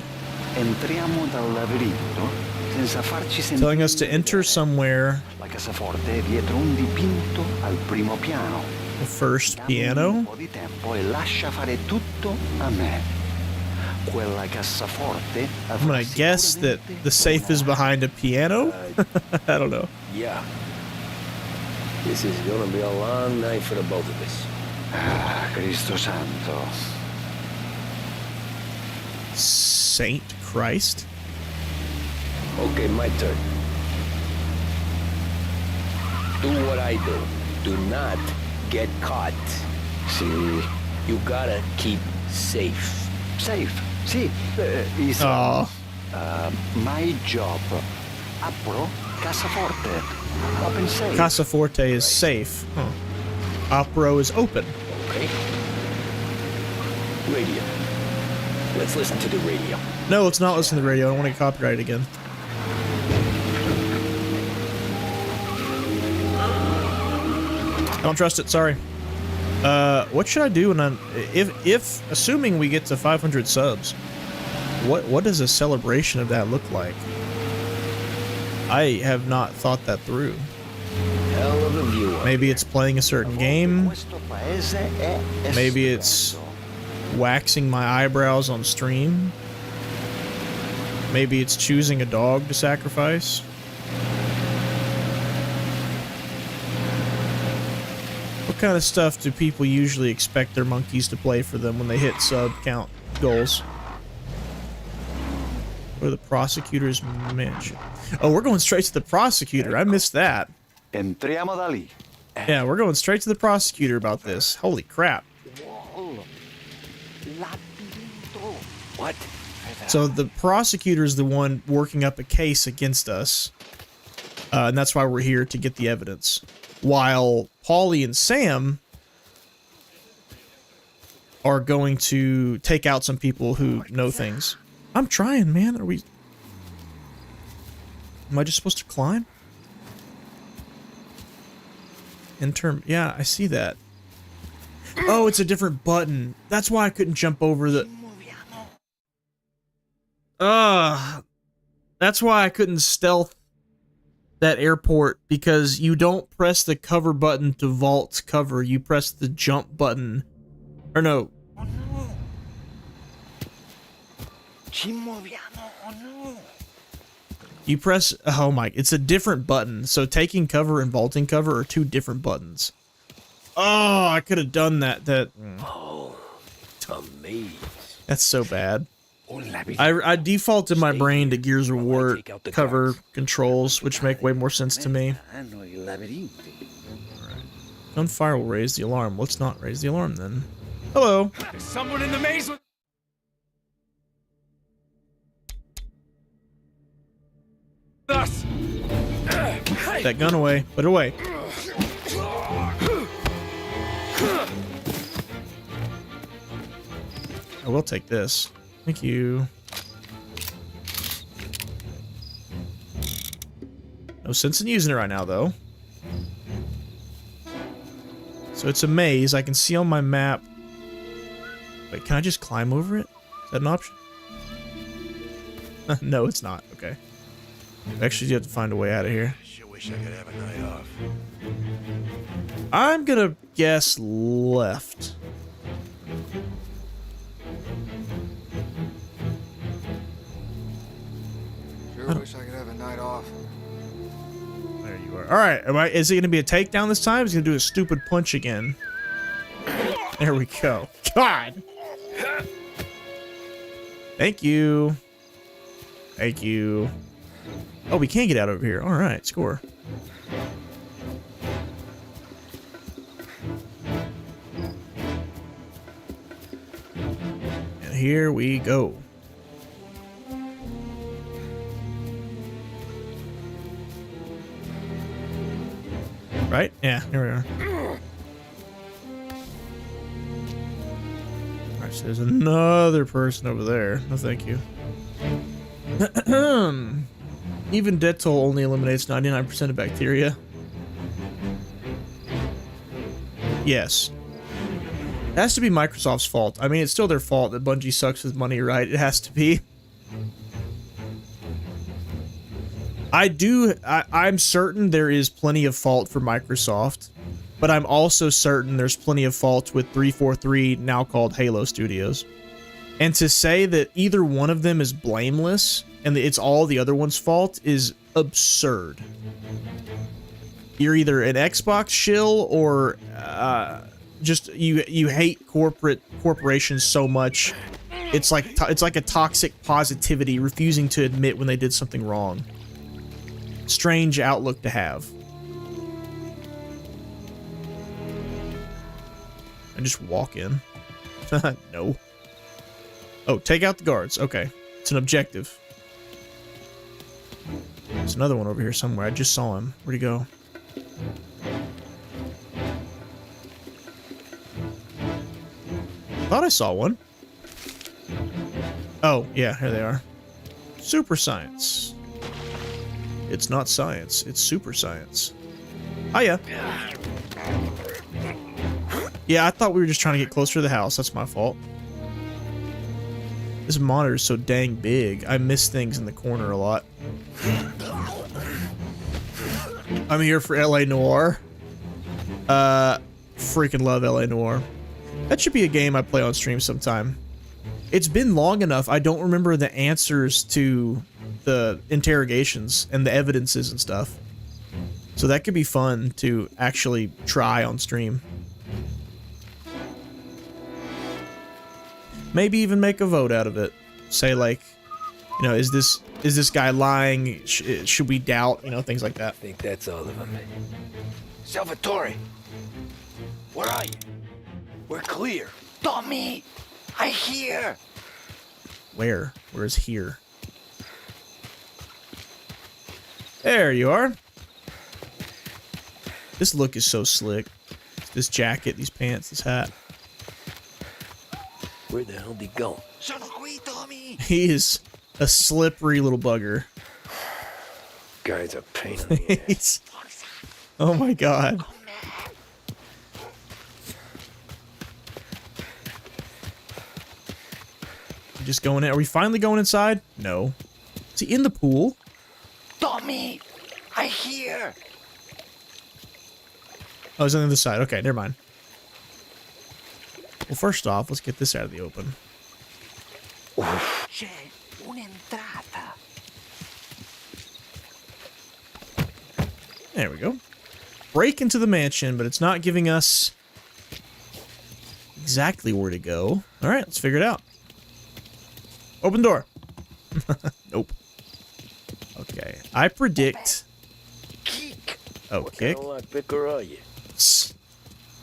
Entriamo dal labirinto senza farci sentire. Telling us to enter somewhere. La cassaforte dietro un dipinto al primo piano. The first piano. Un po' di tempo e lascia fare tutto a me. Quella cassaforte. I'm gonna guess that the safe is behind a piano. I don't know. Yeah. This is gonna be a long night for the both of us. Ah, Cristo Santo. Saint Christ? Okay, my turn. Do what I do. Do not get caught. See, you gotta keep safe. Safe? See, is my job. Apro cassaforte. Open safe. Cassaforte is safe. Huh. Opero is open. Okay. Radio. Let's listen to the radio. No, let's not listen to the radio. I don't want to get copyrighted again. I don't trust it. Sorry. What should I do when I'm if assuming we get to 500 subs? What does a celebration of that look like? I have not thought that through. Hell of a view. Maybe it's playing a certain game. Maybe it's waxing my eyebrows on stream. Maybe it's choosing a dog to sacrifice. What kind of stuff do people usually expect their monkeys to play for them when they hit sub count goals? Or the prosecutor's mansion. Oh, we're going straight to the prosecutor. I missed that. Entriamo da lì. Yeah, we're going straight to the prosecutor about this. Holy crap. What? So the prosecutor is the one working up a case against us. And that's why we're here, to get the evidence. While Paulie and Sam are going to take out some people who know things. I'm trying, man. Am I just supposed to climb? Yeah, I see that. Oh, it's a different button. That's why I couldn't jump over the... That's why I couldn't stealth that airport, because you don't press the cover button to vault cover. You press the jump button. Or no. You press... Oh my... It's a different button. So taking cover and vaulting cover are two different buttons. Oh, I could have done that. Oh, tomatoes. That's so bad. I defaulted my brain to Gears of War cover controls, which make way more sense to me. Gunfire will raise the alarm. Let's not raise the alarm then. Hello. There's someone in the maze with us. Put that gun away. Put it away. I will take this. Thank you. No sense in using it right now, though. So it's a maze. I can see on my map. Wait, can I just climb over it? Is that an option? No, it's not. Okay. Actually, you have to find a way out of here. Sure wish I could have a night off. I'm gonna guess left. wish I could have a night off. There you are. All right. Is it going to be a takedown this time? Is he going to do a stupid punch again? There we go. God. Thank you. Thank you. Oh, we can get out over here. All right. Score. And here we go. Right? Yeah, here we are. Alright, so there's another person over there. No, thank you. Even Dettol only eliminates 99% of bacteria. Yes. It has to be Microsoft's fault. I mean, it's still their fault that Bungie sucks with money, right? It has to be. I'm certain there is plenty of fault for Microsoft, but I'm also certain there's plenty of fault with 343, now called Halo Studios. And to say that either one of them is blameless and it's all the other one's fault is absurd. You're either an Xbox shill or just you hate corporations so much. It's like a toxic positivity, refusing to admit when they did something wrong. Strange outlook to have. I just walk in. No. Oh, take out the guards. Okay. It's an objective. There's another one over here somewhere. I just saw him. Where'd he go? Thought I saw one. Oh, yeah, here they are. Super science. It's not science, it's super science. Hiya. Yeah, I thought we were just trying to get closer to the house. That's my fault. This monitor is so dang big. I miss things in the corner a lot. I'm here for LA Noire. Freaking love LA Noire. That should be a game I play on stream sometime. It's been long enough, I don't remember the answers to the interrogations and the evidences and stuff. So that could be fun to actually try on stream. Maybe even make a vote out of it. Say like, you know, is this guy lying? Should we doubt? You know, things like that. I think that's all of them. Salvatore, where are you? We're clear. Tommy, I hear. Where? Where's here? There you are. This look is so slick. This jacket, these pants, this hat. Where the hell did he go? Sono qui, Tommy. He is a slippery little bugger. Guy's a pain in the ass. Oh my god. Just going in. Are we finally going inside? No. Is he in the pool? Tommy, I hear. Oh, he's on the other side. Okay, never mind. Well, first off, let's get this out of the open. C'è un'entrata. There we go. Break into the mansion, but it's not giving us exactly where to go. All right, let's figure it out. Open door. Nope. Okay, I predict. Oh, What kick. kind of lockpicker are you?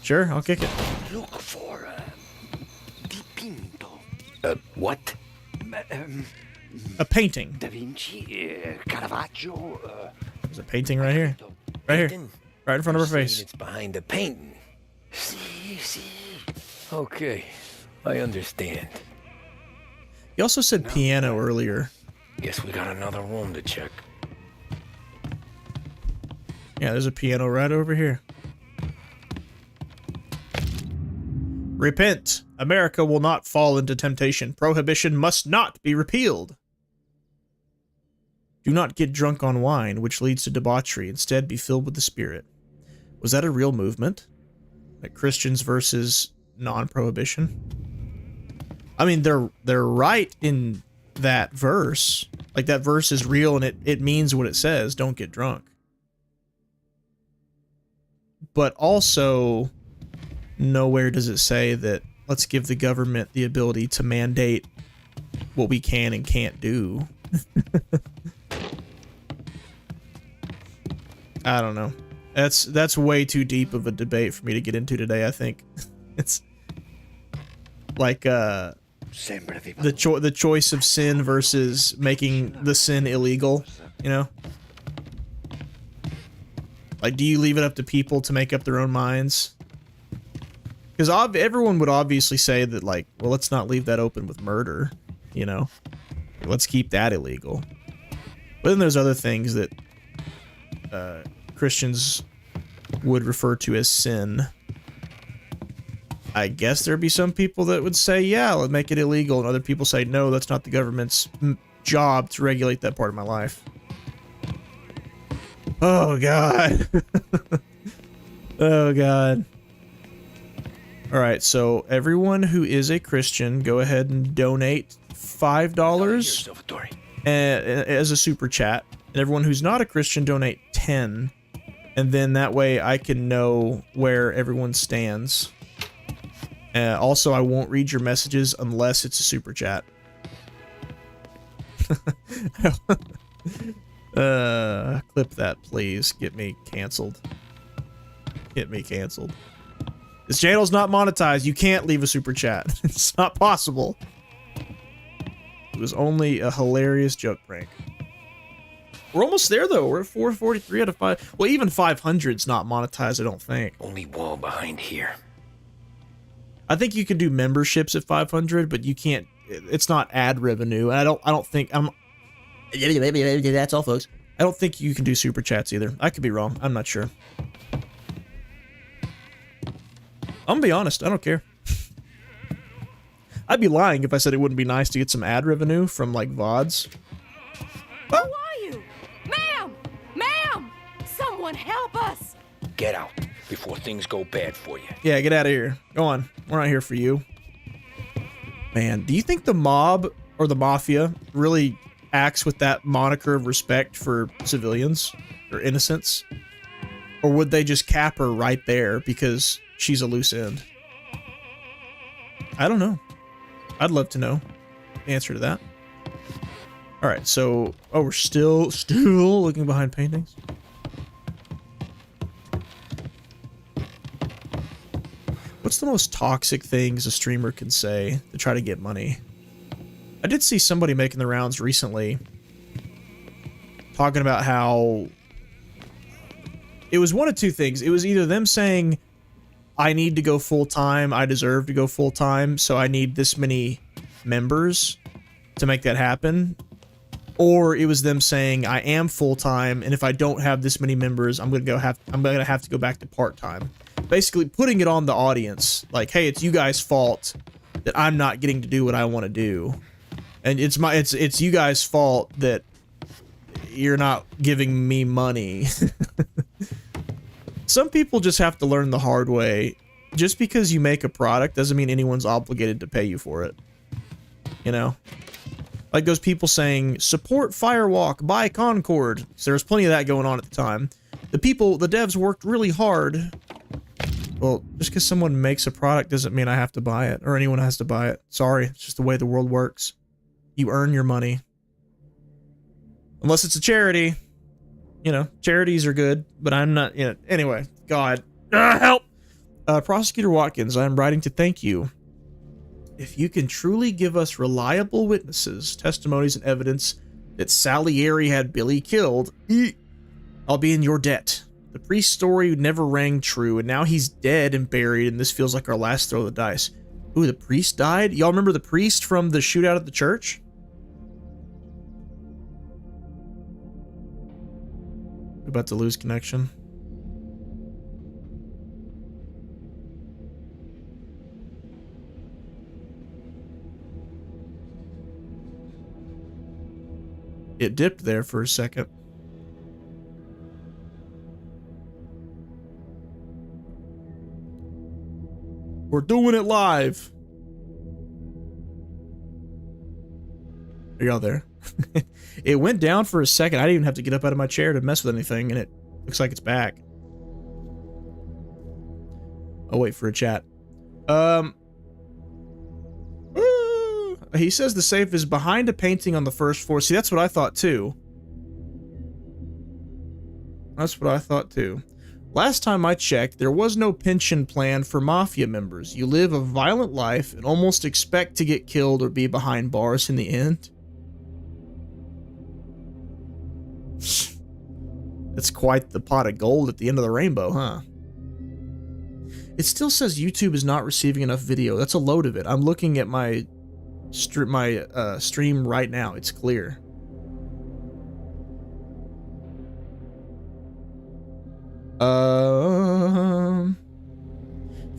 Sure, I'll kick it. Look for dipinto. What? A painting. Da Vinci, Caravaggio. There's a painting right here. Right here. Right in front of her face. It's behind the painting. Si, si. Okay, I understand. He also said piano earlier. Guess we got another room to check. Yeah, there's a piano right over here. Repent. America will not fall into temptation. Prohibition must not be repealed. Do not get drunk on wine, which leads to debauchery. Instead, be filled with the Spirit. Was that a real movement? Like Christians versus non-prohibition? I mean, they're right in that verse. Like, that verse is real and it means what it says. Don't get drunk. But also, nowhere does it say that let's give the government the ability to mandate what we can and can't do. I don't know. That's way too deep of a debate for me to get into today, I think. It's like the choice of sin versus making the sin illegal, you know? Like, do you leave it up to people to make up their own minds? Because everyone would obviously say that, like, well, let's not leave that open with murder, you know? Let's keep that illegal. But then there's other things that Christians would refer to as sin. I guess there'd be some people that would say, yeah, let's make it illegal. And other people say, no, that's not the government's job to regulate that part of my life. Oh, God. Oh, God. All right, so everyone who is a Christian, go ahead and donate $5 as a super chat. And everyone who's not a Christian, donate 10. And then that way I can know where everyone stands. Also, I won't read your messages unless it's a super chat. Clip that, please. Get me canceled. Get me canceled. This channel's not monetized. You can't leave a super chat. It's not possible. It was only a hilarious joke prank. We're almost there, though. We're at 443 out of 5. Well, even 500's not monetized, I don't think. Only wall behind here. I think you can do memberships at 500, but you can't. It's not ad revenue. I don't think that's all, folks. I don't think you can do super chats either. I could be wrong. I'm not sure. I'm gonna be honest. I don't care. I'd be lying if I said it wouldn't be nice to get some ad revenue from, like, VODs. Who are you? Ma'am! Ma'am! Someone help us! Get out before things go bad for you. Yeah, get out of here. Go on. We're not here for you. Man, do you think the mob or the Mafia really acts with that moniker of respect for civilians or innocents? Or would they just cap her right there because she's a loose end? I don't know. I'd love to know the answer to that. All right, so we're still looking behind paintings. What's the most toxic things a streamer can say to try to get money? I did see somebody making the rounds recently talking about how it was one of two things. It was either them saying, I need to go full-time, I deserve to go full-time, so I need this many members to make that happen. Or it was them saying, I am full-time, and if I don't have this many members, I'm gonna have to go back to part-time. Basically putting it on the audience, like, hey, it's you guys' fault that I'm not getting to do what I want to do. And it's you guys' fault that you're not giving me money. Some people just have to learn the hard way. Just because you make a product doesn't mean anyone's obligated to pay you for it. You know? Like those people saying, support Firewalk, buy Concord. So there was plenty of that going on at the time. The devs worked really hard. Well, just because someone makes a product doesn't mean I have to buy it, or anyone has to buy it. Sorry, it's just the way the world works. You earn your money. Unless it's a charity. You know, charities are good, but I'm not, you know, anyway, God, help! Prosecutor Watkins, I'm writing to thank you. If you can truly give us reliable witnesses, testimonies, and evidence that Salieri had Billy killed, I'll be in your debt. The priest's story never rang true, and now he's dead and buried, and this feels like our last throw of the dice. Ooh, the priest died? Y'all remember the priest from the shootout at the church? We're about to lose connection. It dipped there for a second. We're doing it live. Are y'all there? It went down for a second. I didn't even have to get up out of my chair to mess with anything, and it looks like it's back. I'll wait for a chat. He says the safe is behind a painting on the first floor. See, that's what I thought too. That's what I thought too. Last time I checked, there was no pension plan for Mafia members. You live a violent life and almost expect to get killed or be behind bars in the end. That's quite the pot of gold at the end of the rainbow, huh? It still says YouTube is not receiving enough video. That's a load of it. I'm looking at my stream right now. It's clear. Um,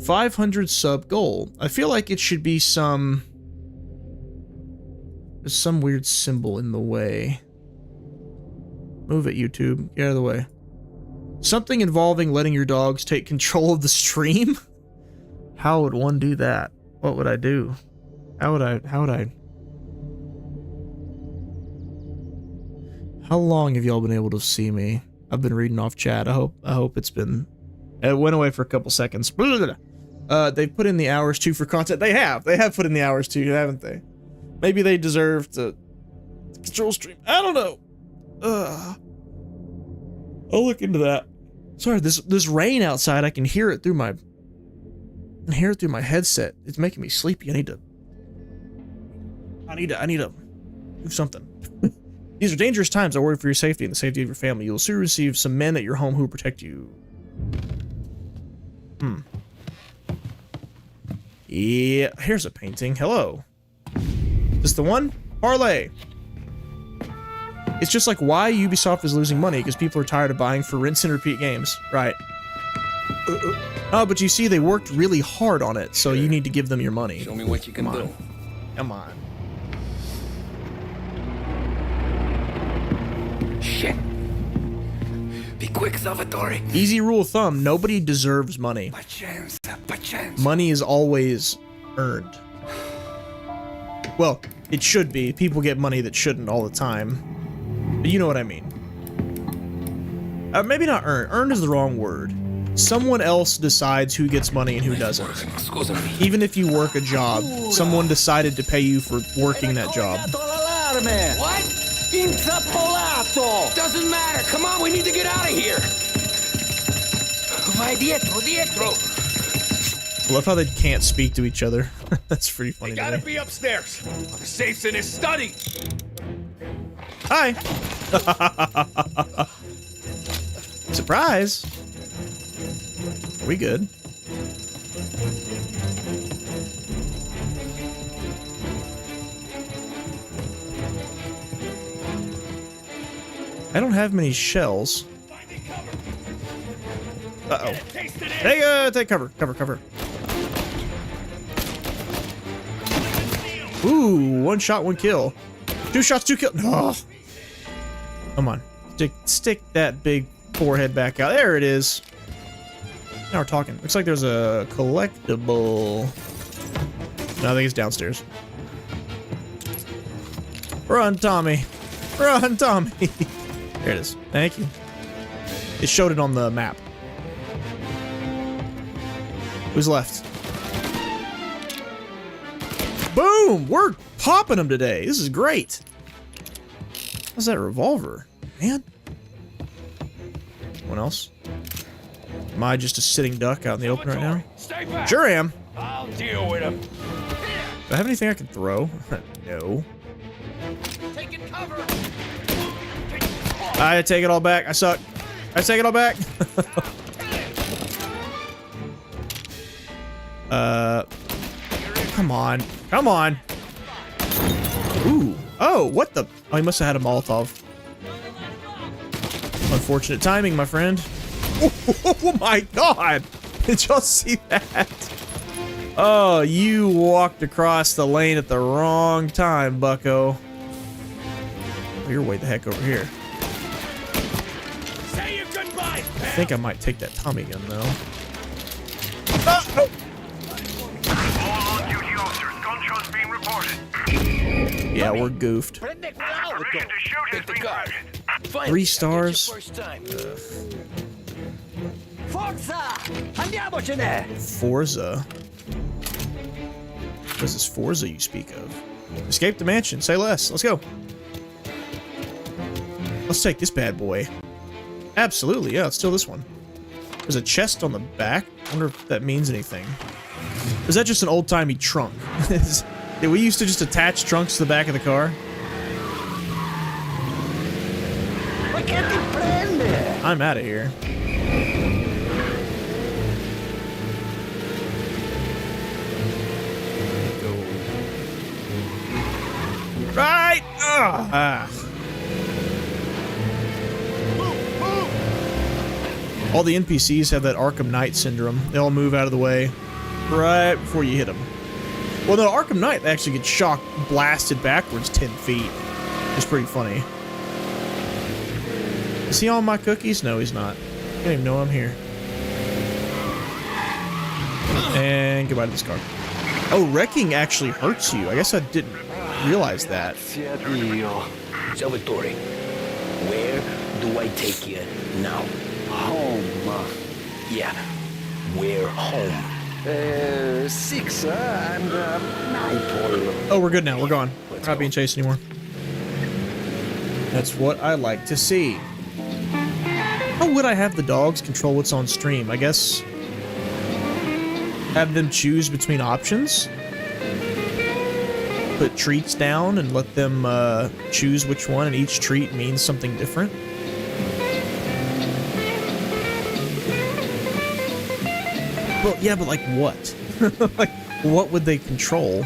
500 sub goal. I feel like it should be some... There's some weird symbol in the way. Move it, YouTube. Get out of the way. Something involving letting your dogs take control of the stream? How would one do that? What would I do? How would I... How long have y'all been able to see me? I've been reading off chat. I hope it's been... It went away for a couple seconds. They've put in the hours too for content. They have put in the hours too, haven't they? Maybe they deserve to control stream. I don't know. I'll look into that. Sorry, this rain outside, I can hear it through my headset. It's making me sleepy. I need to do something. These are dangerous times. I worry for your safety and the safety of your family. You'll soon receive some men at your home who will protect you. Yeah, here's a painting. Hello. Is this the one? Parlay. It's just like why Ubisoft is losing money, because people are tired of buying for rinse and repeat games. Right. Oh, but you see, they worked really hard on it, so you need to give them your money. Show me what you can do. Come on. Shit. Be quick, Salvatore. Easy rule of thumb, nobody deserves money. Money is always earned. Well, it should be. People get money that shouldn't all the time. But you know what I mean. Maybe not earned. Earned is the wrong word. Someone else decides who gets money and who doesn't. Even if you work a job, someone decided to pay you for working that job. What? Intrappolato! Doesn't matter. Come on, we need to get out of here. Vai dietro. I love how they can't speak to each other. That's pretty funny. They to gotta me. be upstairs. The safe's in his study. Hi. Surprise. Are we good? I don't have many shells. Uh-oh. Take cover. Cover. Ooh, 1 shot, 1 kill. 2 shots, 2 kills. No. Come on. Stick that big forehead back out. There it is. Now we're talking. Looks like there's a collectible. No, I think it's downstairs. Run, Tommy. Run, Tommy. There it is. Thank you. It showed it on the map. Who's left? Boom! We're popping them today. This is great. How's that revolver? Man. Anyone else? Am I just a sitting duck out in the open right now? Stay back. Sure am. I'll deal with him. Do I have anything I can throw? No. Taking cover. I take it all back. I suck. I take it all back. Come on. Come on. Ooh. Oh, what the? Oh, he must have had a Molotov. Unfortunate timing, my friend. Oh my god. Did y'all see that? Oh, you walked across the lane at the wrong time, bucko. Oh, you're way the heck over here. Say your goodbyes, I think I might take that Tommy gun, though. Ah, no. Contras being reported. Yeah, we're goofed. Permission to shoot has been granted. 3 stars. Forza! Andiamocene! Forza. What is this Forza you speak of? Escape the mansion. Say less. Let's go. Let's take this bad boy. Absolutely, yeah, let's steal this one. There's a chest on the back. I wonder if that means anything. Or is that just an old-timey trunk? Did we used to just attach trunks to the back of the car? I'm out of here. Go. Right! Ah. All the NPCs have that Arkham Knight syndrome. They all move out of the way right before you hit them. Well, no, Arkham Knight actually gets shocked, blasted backwards 10 feet. It's pretty funny. Is he on my cookies? No, he's not. I don't even know I'm here. And goodbye to this car. Oh, wrecking actually hurts you. I guess I didn't realize that. Salvatore, where do I take you now? Home. Yeah, we're home. 6 and 9. Oh, we're good now. We're gone. We're not being chased anymore. That's what I like to see. How would I have the dogs control what's on stream? I guess have them choose between options. Put treats down and let them choose which one, and each treat means something different. Well, yeah, but like what? Like, what would they control?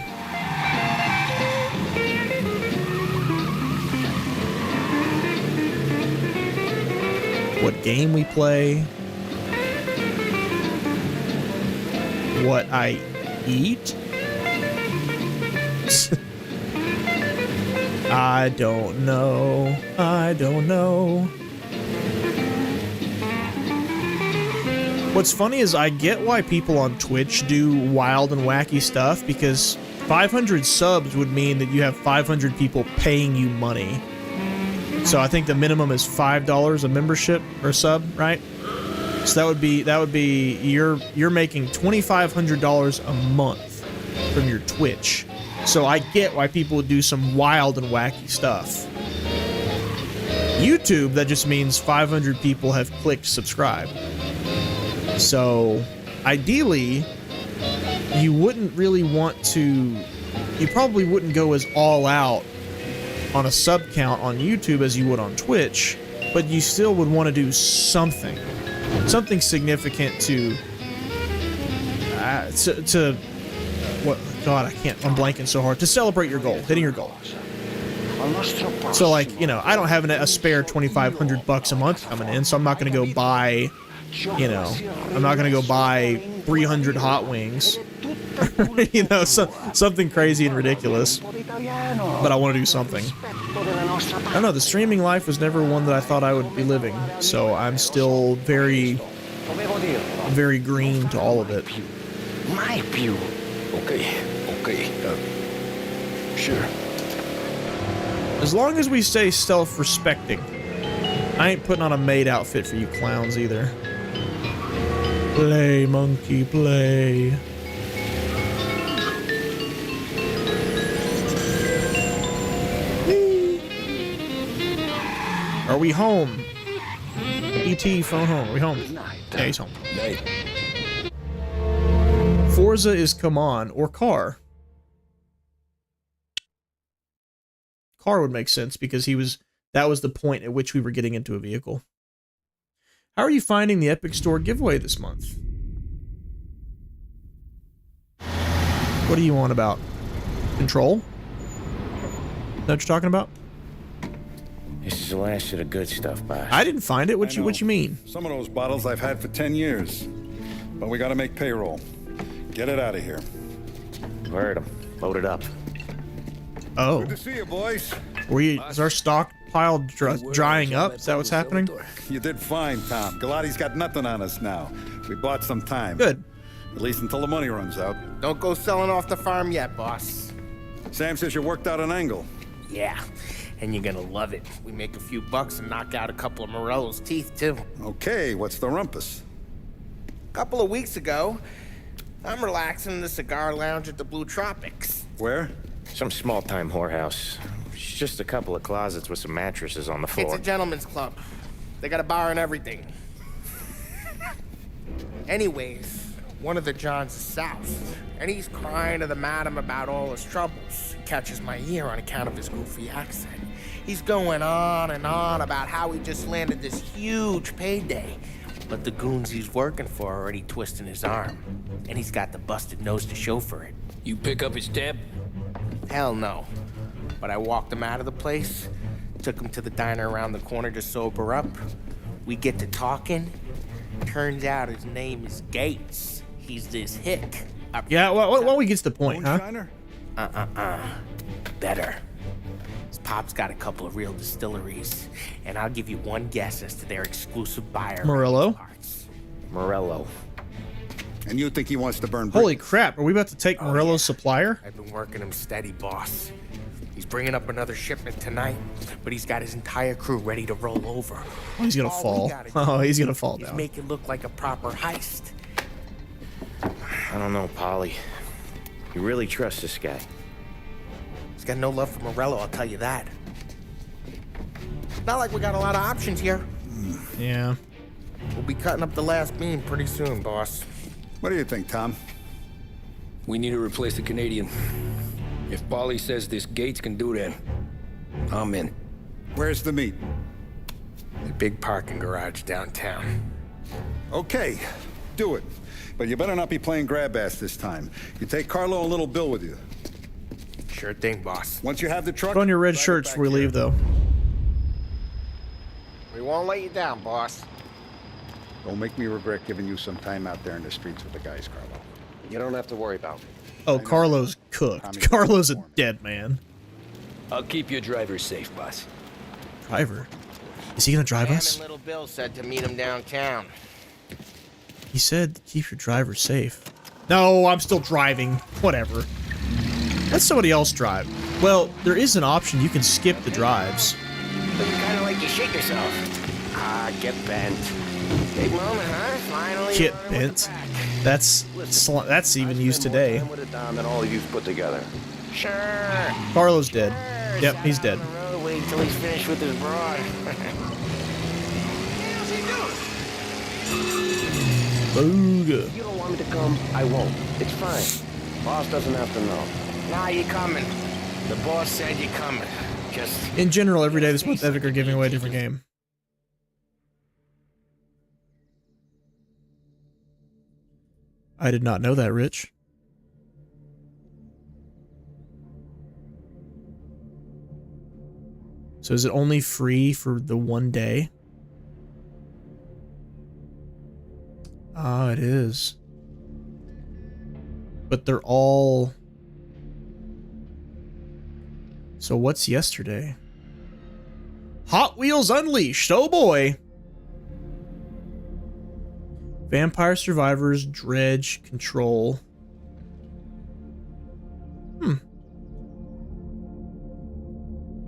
What game we play? What I eat? I don't know. I don't know. What's funny is I get why people on Twitch do wild and wacky stuff, because 500 subs would mean that you have 500 people paying you money. So I think the minimum is $5 a membership or sub, right? So that would be you're making $2,500 a month from your Twitch. So I get why people would do some wild and wacky stuff. YouTube, that just means 500 people have clicked subscribe. So, ideally, you wouldn't really want to... You probably wouldn't go as all out on a sub count on YouTube as you would on Twitch, but you still would want to do something. Something significant to what? God, I can't. I'm blanking so hard. To celebrate your goal, hitting your goal. So, like, you know, I don't have a spare $2,500 a month coming in, so I'm not going to go buy... You know, I'm not gonna go buy 300 hot wings. You know, something crazy and ridiculous. But I want to do something. I don't know, the streaming life was never one that I thought I would be living. So I'm still very, very green to all of it. Okay. Sure. As long as we stay self-respecting. I ain't putting on a maid outfit for you clowns either. Play, monkey, play. Whee. Are we home? E.T. phone home. Are we home? Yeah, he's home. Forza is come on or car. Car would make sense because that was the point at which we were getting into a vehicle. How are you finding the Epic Store giveaway this month? What do you want about? Control? Is that what you're talking about? This is the last of the good stuff, boss. I didn't find it. What you mean? Some of those bottles I've had for 10 years. But we gotta make payroll. Get it out of here. Word 'em. Load it up. Oh. Good to see you, boys. Is our stockpile drying up? Is that what's happening? You did fine, Tom. Galati's got nothing on us now. We bought some time. Good. At least until the money runs out. Don't go selling off the farm yet, boss. Sam says you worked out an angle. Yeah, and you're gonna love it. We make a few bucks and knock out a couple of Morello's teeth, too. Okay, what's the rumpus? A couple of weeks ago, I'm relaxing in the cigar lounge at the Blue Tropics. Where? Some small-time whorehouse. It's just a couple of closets with some mattresses on the floor. It's a gentleman's club. They got a bar and everything. Anyways, one of the Johns is south, and he's crying to the madam about all his troubles. He catches my ear on account of his goofy accent. He's going on and on about how he just landed this huge payday, but the goons he's working for are already twisting his arm, and he's got the busted nose to show for it. You pick up his tab? Hell no. But I walked him out of the place, took him to the diner around the corner to sober up. We get to talking. Turns out his name is Gates. He's this hick. Yeah, well, we get to the point, huh? Better. His pop's got a couple of real distilleries, and I'll give you one guess as to their exclusive buyer. Morello? Morello. And you think he wants to burn Holy crap, are we about to take Morello's supplier? I've been working him steady, boss. He's bringing up another shipment tonight, but he's got his entire crew ready to roll over. Oh, he's gonna fall. Oh, he's gonna fall down. He's make it look like a proper heist. I don't know, Polly. You really trust this guy? He's got no love for Morello, I'll tell you that. Not like we got a lot of options here. Yeah. We'll be cutting up the last beam pretty soon, boss. What do you think, Tom? We need to replace the Canadian. If Polly says this Gates can do that, I'm in. Where's the meet? The big parking garage downtown. Okay, do it. But you better not be playing grab ass this time. You take Carlo and Little Bill with you. Sure thing, boss. Once you have the truck... Put on your red shirts before we leave, though. We won't let you down, boss. Don't make me regret giving you some time out there in the streets with the guys, Carlo. You don't have to worry about me. Oh, Carlo's cooked. Carlo's a dead man. I'll keep your driver safe, boss. Driver? Is he gonna drive Sam us? and Little Bill said to meet him downtown. He said, keep your driver safe. No, I'm still driving. Whatever. Let somebody else drive. Well, there is an option. You can skip the drives. Looking kind of like you shit yourself. Ah, get bent. Big moment, huh? Finally. Get bent. That's even used today. That all of you've put together. Sure. Carlo's dead. Yep, he's dead. Wait till he's finished with his broad. Booga. If you don't want me to come, I won't. It's fine. Boss doesn't have to know. Nah, you coming. The boss said you're coming. Just... In general, every day this month, Epic are giving away a different game. I did not know that, Rich. So is it only free for the one day? Ah, it is. But they're all... So what's yesterday? Hot Wheels Unleashed, oh boy! Vampire Survivors, Dredge, Control.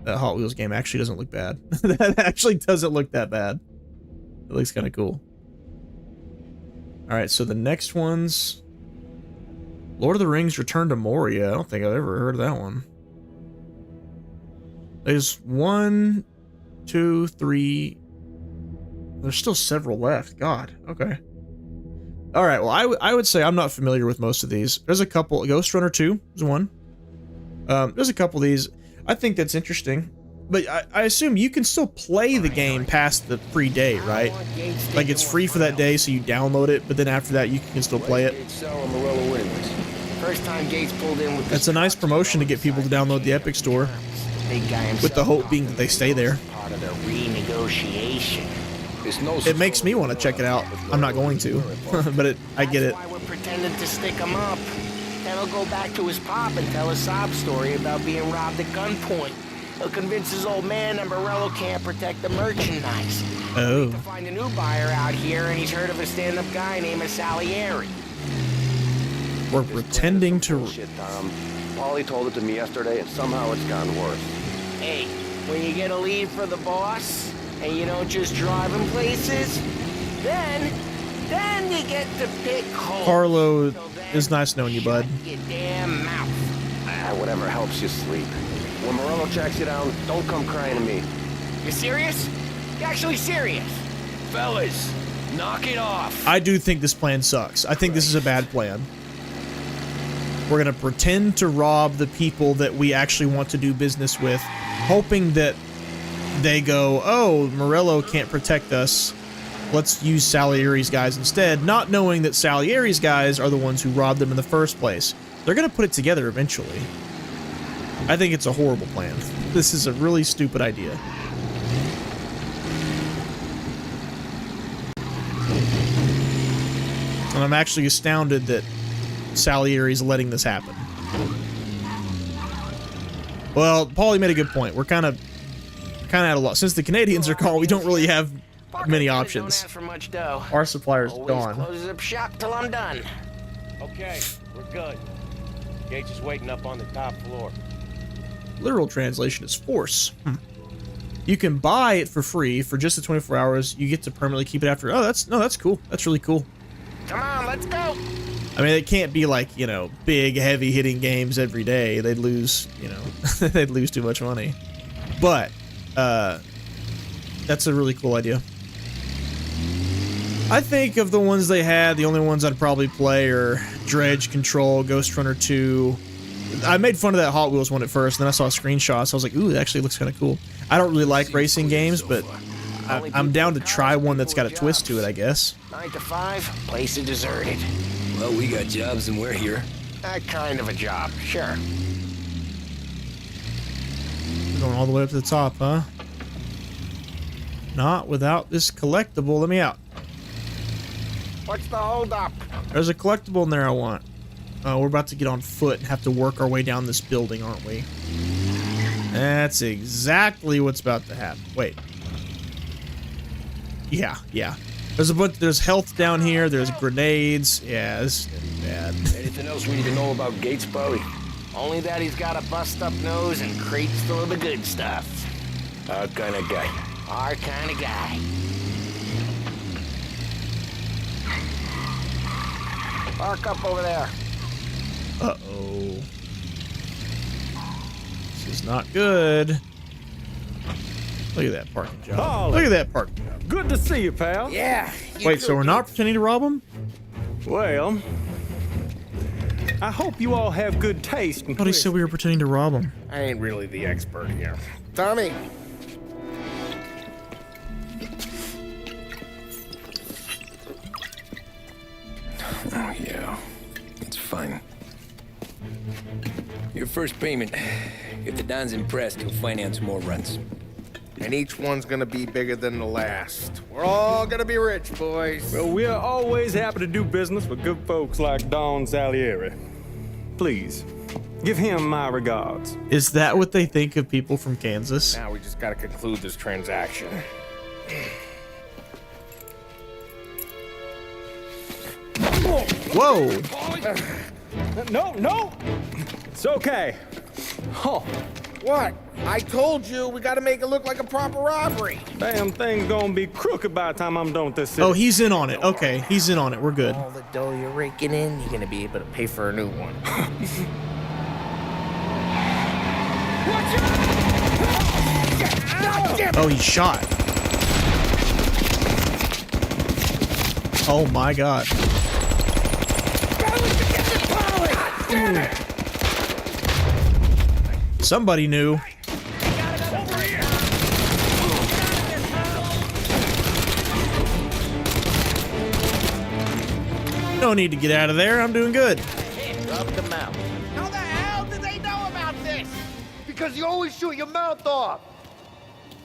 That Hot Wheels game actually doesn't look bad. That actually doesn't look that bad. It looks kind of cool. Alright, so the next one's... Lord of the Rings Return to Moria. I don't think I've ever heard of that one. There's 1, 2, 3... There's still several left. God, okay. Alright, well, I would say I'm not familiar with most of these. There's a couple. Ghost Runner 2 is one. There's a couple of these. I think that's interesting. But I assume you can still play the game past the free day, right? Like, it's free for that day, so you download it, but then after that, you can still play it. First time Gates pulled in with That's a nice promotion to get people to download the Epic Store. With the hope being that they stay there. Part of the renegotiation. It makes me want to check it out. I'm not going to, but I get it. That's why we're pretending to stick him up. Then he'll go back to his pop and tell a sob story about being robbed at gunpoint. He'll convince his old man that Morello can't protect the merchandise. Oh. To find a new buyer out here, and he's heard of a stand-up guy named Salieri. We're pretending to... Paulie told it to me yesterday, and somehow it's gotten worse. Hey, when you get a lead for the boss, and you don't just drive him places, then you get to pick holes. Carlo, it's nice knowing you, bud. Your damn mouth. Whatever helps you sleep. When Morello tracks you down, don't come crying to me. You serious? You actually serious? Fellas, knock it off. I do think this plan sucks. I think this is a bad plan. We're gonna pretend to rob the people that we actually want to do business with, hoping that they go, oh, Morello can't protect us. Let's use Salieri's guys instead, not knowing that Salieri's guys are the ones who robbed them in the first place. They're gonna put it together eventually. I think it's a horrible plan. This is a really stupid idea. And I'm actually astounded that Salieri's letting this happen. Well, Paulie made a good point. We're kind of at a loss. Since the Canadians are called, we don't really have many options. For much dough. Our supplier's Always gone. closes up shop till I'm done. Okay, we're good. Gates is waiting up on the top floor. Literal translation is force. You can buy it for free for just the 24 hours. You get to permanently keep it after. Oh, that's cool. That's really cool. Come on, let's go. I mean, it can't be like, you know, big, heavy hitting games every day. They'd lose, you know, they'd lose too much money. But that's a really cool idea. I think of the ones they had, the only ones I'd probably play are Dredge, Control, Ghost Runner 2. I made fun of that Hot Wheels one at first, and then I saw screenshots. I was like, ooh, it actually looks kind of cool. I don't really like racing games, but I'm down to try one that's got a twist to it, I guess. 9 to 5, place is deserted. Well, we got jobs and we're here. That kind of a job, sure. We're going all the way up to the top, huh? Not without this collectible. Let me out. What's the holdup? There's a collectible in there I want. We're about to get on foot and have to work our way down this building, aren't we? That's exactly what's about to happen. Wait. Yeah. There's a bunch. There's health down here. There's grenades. Yeah, this is gonna be bad. Anything else we need to know about Gates, Paulie? Only that he's got a bust-up nose and crates full of the good stuff. Our kind of guy. Our kind of guy. Park up over there. Uh-oh. This is not good. Look at that parking job. Paulie. Look at that parking job. Good to see you, pal. Yeah. Wait, so we're not pretending to rob him? Well, I hope you all have good taste. I thought he said we were pretending to rob him. I ain't really the expert here. Tommy. Oh, yeah. It's fine. Your first payment. If the Don's impressed, he'll finance more runs. And each one's gonna be bigger than the last. We're all gonna be rich, boys. Well, we're always happy to do business with good folks like Don Salieri. Please, give him my regards. Is that what they think of people from Kansas? Now we just gotta conclude this transaction. Whoa! No! It's okay. Oh. What? I told you we gotta make it look like a proper robbery. Damn thing's gonna be crooked by the time I'm done with this city. Oh, he's in on it. Okay, he's in on it. We're good. All the dough you're raking in, you're gonna be able to pay for a new one. Oh, he's shot. Oh my god. Somebody knew. No need to get out of there. I'm doing good. Drop them out. How the hell did they know about this? Because you always shoot your mouth off.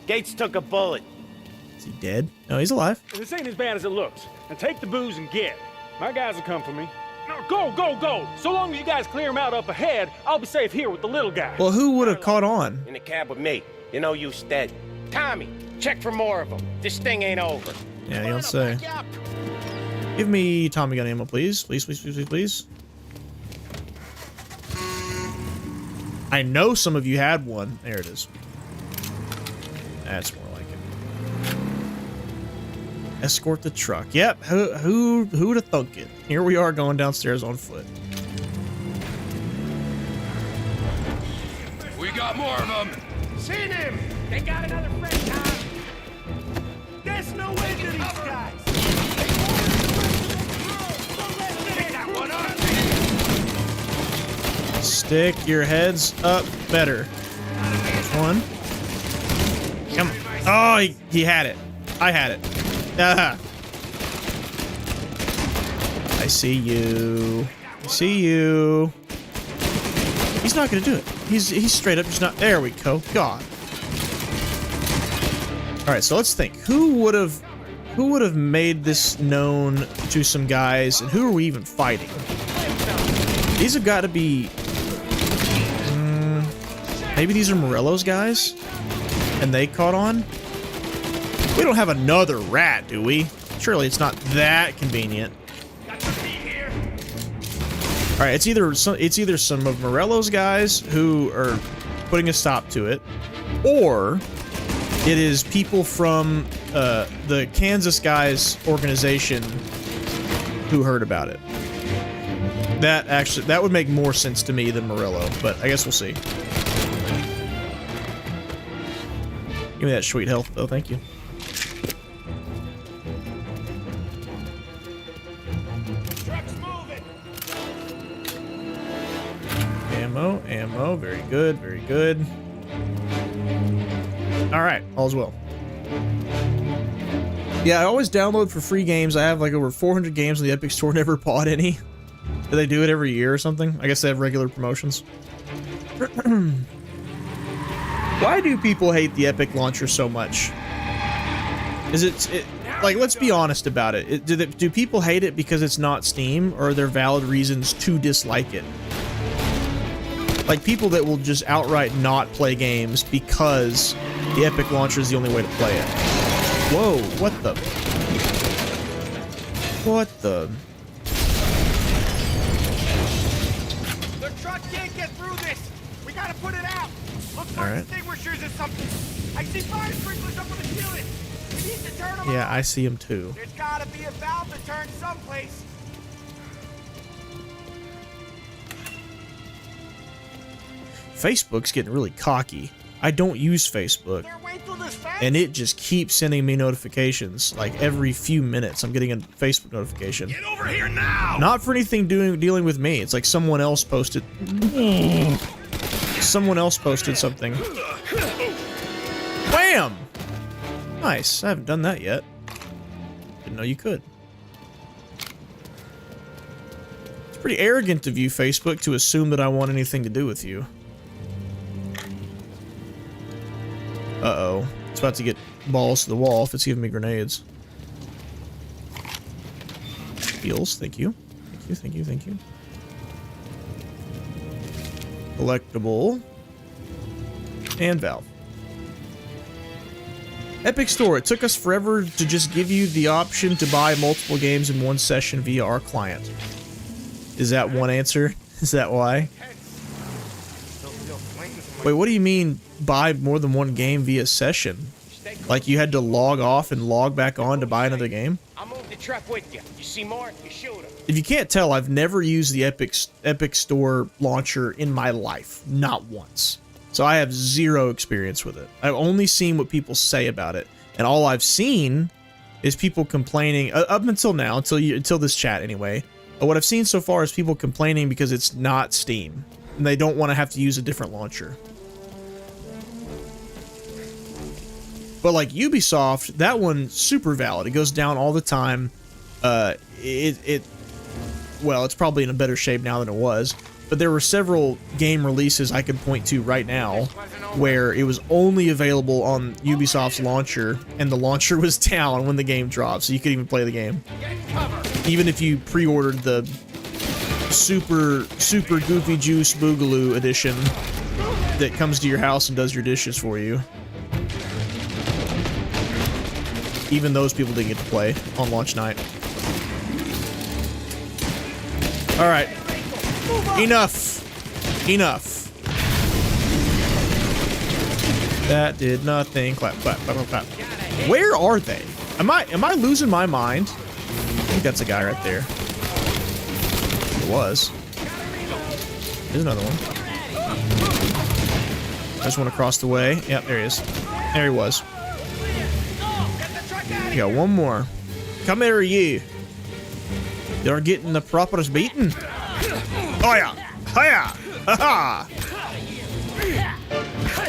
Gates took a bullet. Is he dead? No, he's alive. This ain't as bad as it looks. Now take the booze and get. My guys will come for me. Now go! So long as you guys clear him out up ahead, I'll be safe here with the little guy. Well, who would have caught on? In the cab with me. You know you stead. Tommy, check for more of them. This thing ain't over. Yeah, you don't say. Give me Tommy gun ammo, please. Please. I know some of you had one. There it is. That's more like it. Escort the truck. Yep. Who'd have thunk it? Here we are going downstairs on foot. We got more of them. Seen him! They got another friend, Tom. There's no way to these guys. They got one on me. Stick your heads up better. There's one. Come on. Oh, he had it. I had it. I see you. I see you. He's not gonna do it. He's straight up just not. There we go. God. All right, so let's think. Who would have made this known to some guys, and who are we even fighting? These have got to be. Maybe these are Morello's guys, and they caught on. We don't have another rat, do we? Surely it's not that convenient. All right, it's either some of Morello's guys who are putting a stop to it, or it is people from the Kansas guys organization who heard about it. That would make more sense to me than Morello, but I guess we'll see. Give me that sweet health, though. Thank you. Ammo, very good, very good. Alright, all's well. Yeah, I always download for free games. I have like over 400 games in the Epic Store, never bought any. Do they do it every year or something? I guess they have regular promotions. Why do people hate the Epic launcher so much? Is it like, let's be honest about it. Do people hate it because it's not Steam, or are there valid reasons to dislike it? Like people that will just outright not play games because the Epic launcher is the only way to play it. Whoa, what the? What the? The truck can't get through this. We gotta put it out. Look for extinguishers or something. I see fire sprinklers up on the ceiling. We need to turn them Yeah, on. I see them too. There's gotta be a valve to turn someplace. Facebook's getting really cocky. I don't use Facebook, and it just keeps sending me notifications. Like every few minutes, I'm getting a Facebook notification. Get over here now! Not for anything dealing with me. It's like someone else posted. Someone else posted something. Wham! Nice. I haven't done that yet. Didn't know you could. It's pretty arrogant of you, Facebook, to assume that I want anything to do with you. Uh-oh. It's about to get balls to the wall if it's giving me grenades. Heals, thank you. Thank you, thank you, thank you. Collectible. And valve. Epic Store. It took us forever to just give you the option to buy multiple games in one session via our client. Is that one answer? Is that why? Wait, what do you mean buy more than one game via session? Like you had to log off and log back on to buy another game? I'll move the truck with you. You see more, you shoot him. If you can't tell, I've never used the Epic Store launcher in my life. Not once. So I have zero experience with it. I've only seen what people say about it. And all I've seen is people complaining, up until now, until this chat anyway. But what I've seen so far is people complaining because it's not Steam. And they don't want to have to use a different launcher. But like Ubisoft, that one's super valid. It goes down all the time. Well, it's probably in a better shape now than it was. But there were several game releases I could point to right now where it was only available on Ubisoft's launcher, and the launcher was down when the game dropped, so you couldn't even play the game. Even if you pre-ordered the super Goofy Juice Boogaloo edition that comes to your house and does your dishes for you. Even those people didn't get to play on launch night. Alright. Enough. Enough. That did nothing. Clap, clap, clap, clap, clap. Where are they? Am I losing my mind? I think that's a guy right there. It was. There's another one. There's one across the way. Yep, there he is. There he was. We got one more. Come here, you. You're getting the proper beating. Oh yeah. Hiya. Ha ha.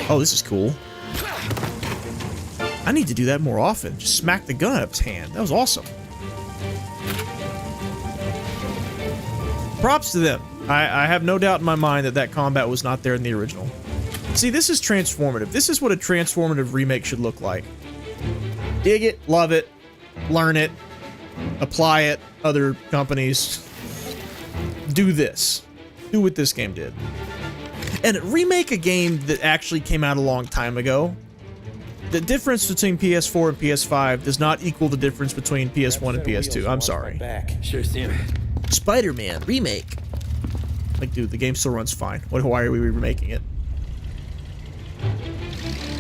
Oh, this is cool. I need to do that more often. Just smack the gun out of his hand. That was awesome. Props to them. I have no doubt in my mind that that combat was not there in the original. See, this is transformative. This is what a transformative remake should look like. Dig it, love it, learn it, apply it, other companies. Do this. Do what this game did. And remake a game that actually came out a long time ago. The difference between PS4 and PS5 does not equal the difference between PS1 and PS2. I'm sorry. Sure thing. Spider-Man remake. Like, dude, the game still runs fine. Why are we remaking it?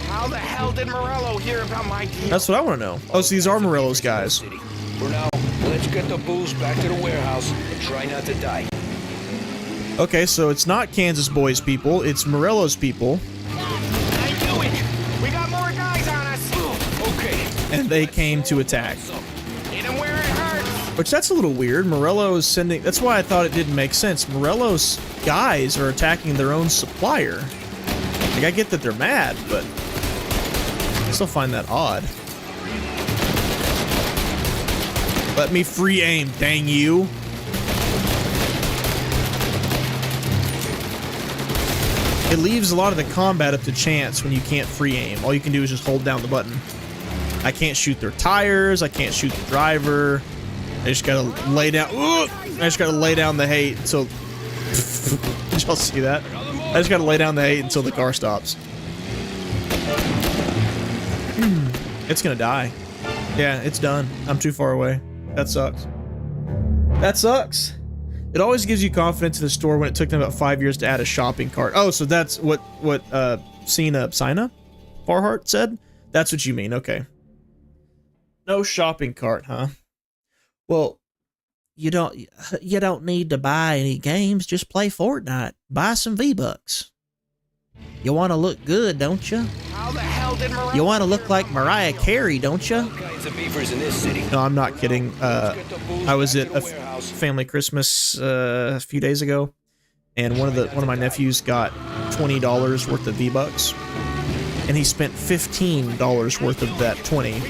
How the hell did Morello hear about my deal? That's what I want to know. Oh, so these are Morello's guys. For now, let's get the booze back to the warehouse and try not to die. Okay, so it's not Kansas Boys people, it's Morello's people. I knew it! We got more guys on us! Okay. And they came to attack. Hit him where it hurts! Which, that's a little weird. Morello is sending... That's why I thought it didn't make sense. Morello's guys are attacking their own supplier. Like, I get that they're mad, but... I still find that odd. Let me free aim, dang you. It leaves a lot of the combat up to chance when you can't free aim. All you can do is just hold down the button. I can't shoot their tires. I can't shoot the driver. I just gotta lay down. Ooh, I just gotta lay down the hate until. Did y'all see that? I just gotta lay down the hate until the car stops. It's gonna die. Yeah, it's done. I'm too far away. That sucks. That sucks. It always gives you confidence in the store when it took them about 5 years to add a shopping cart. Oh, so that's what Sina Farhart said? That's what you mean, okay. No shopping cart, huh? Well, you don't need to buy any games, just play Fortnite. Buy some V-Bucks. You want to look good, don't you? How the hell did Morello... You want to look like Mariah Carey, don't you? No, I'm not kidding. I was at a family Christmas a few days ago, and one of my nephews got $20 worth of V-Bucks, and he spent $15 worth of that 20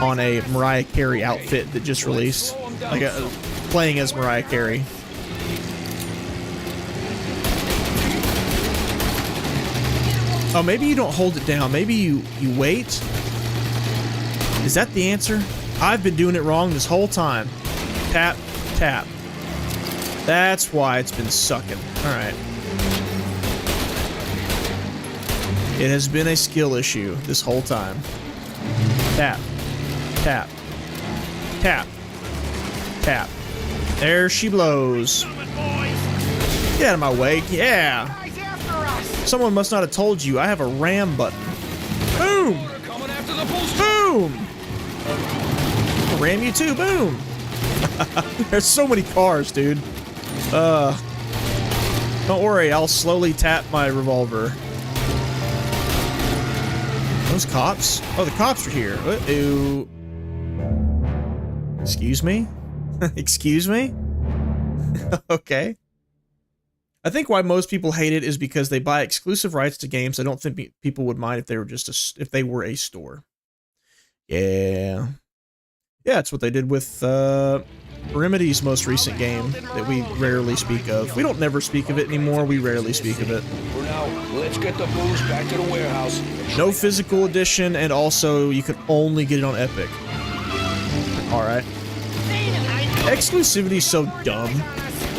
on a Mariah Carey outfit that just released, like playing as Mariah Carey. Oh, maybe you don't hold it down. Maybe you wait. Is that the answer? I've been doing it wrong this whole time. Tap, tap. That's why it's been sucking. Alright. It has been a skill issue this whole time. Tap. Tap. Tap. Tap. There she blows. Get out of my way. Yeah. Someone must not have told you. I have a ram button. Boom. Boom. I'll ram you too. Boom. There's so many cars, dude. Don't worry. I'll slowly tap my revolver. Those cops? Oh, the cops are here. Uh-oh. Excuse me? Excuse me? Okay. I think why most people hate it is because they buy exclusive rights to games. I don't think people would mind if they were just if they were a store. Yeah. Yeah, that's what they did with Remedy's most recent game that we rarely speak of. We don't never speak of it anymore. We rarely speak of it. For now, let's get the booze back to the warehouse. No physical edition, and also you can only get it on Epic. Alright. Exclusivity is so dumb.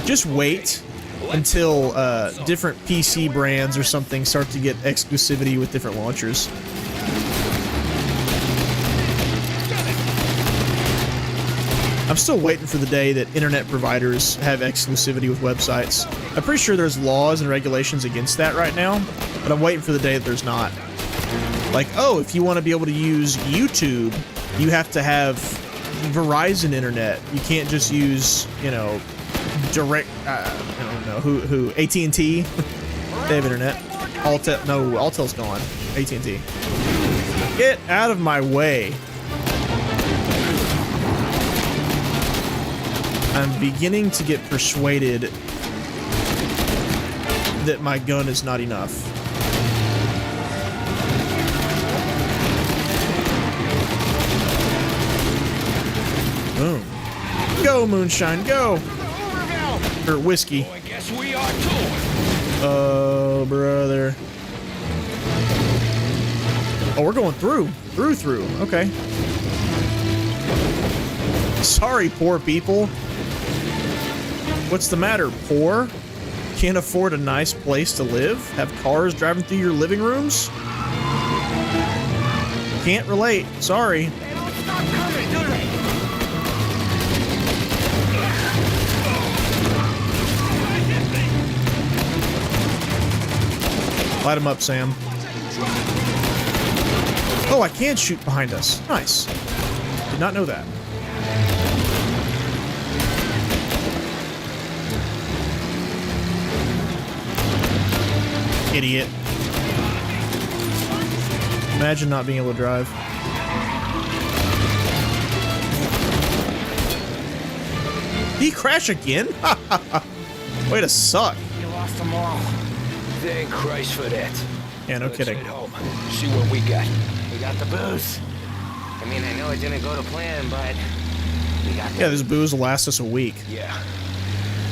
Just wait until different PC brands or something start to get exclusivity with different launchers. I'm still waiting for the day that internet providers have exclusivity with websites. I'm pretty sure there's laws and regulations against that right now, but I'm waiting for the day that there's not. Like, oh, if you want to be able to use YouTube, you have to have Verizon internet. You can't just use, you know, direct. I don't know who AT&T. They have internet. Alltel's gone. AT&T. Get out of my way. I'm beginning to get persuaded that my gun is not enough. Boom. Go, moonshine, go! Or whiskey. I guess we are too. Oh, brother. Oh, we're going through. Through. Okay. Sorry, poor people. What's the matter, poor? Can't afford a nice place to live? Have cars driving through your living rooms? Can't relate. Sorry. They don't stop coming, do they? Light him up, Sam. Oh, I can shoot behind us. Nice. Did not know that. Idiot. Imagine not being able to drive. Did he crash again? Way to suck. You lost them all. Thank Christ for that. Yeah, no kidding. Head home. See what we got. We got the booze. I mean, I know it didn't go to plan, but we got the... Yeah, this booze will last us a week. Yeah.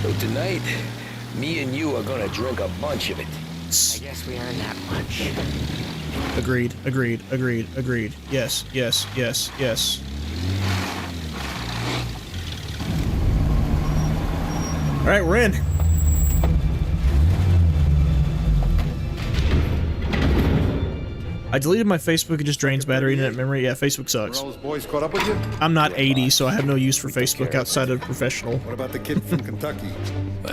So tonight, me and you are gonna drink a bunch of it. I guess we earned that much. Agreed. Yes. All right, we're in. I deleted my Facebook. It just drains battery, internet memory. Yeah, Facebook sucks. Morello's boys caught up with you? I'm not 80, so I have no use for Facebook outside of professional. What about the kid from Kentucky?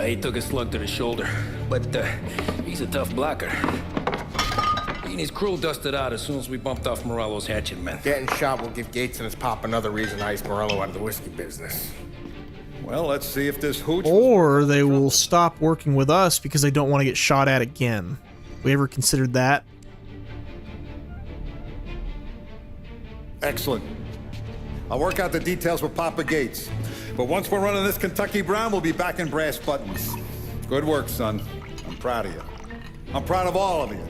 He took a slug to the shoulder, but he's a tough blocker. He and his crew dusted out as soon as we bumped off Morello's hatchet men. Getting shot will give Gates and his pop another reason to ice Morello out of the whiskey business. Well, let's see if this hooch... Or they will stop working with us because they don't want to get shot at again. We ever considered that? Excellent. I'll work out the details with Papa Gates. But once we're running this Kentucky Brown, we'll be back in brass buttons. Good work, son. I'm proud of you. I'm proud of all of you.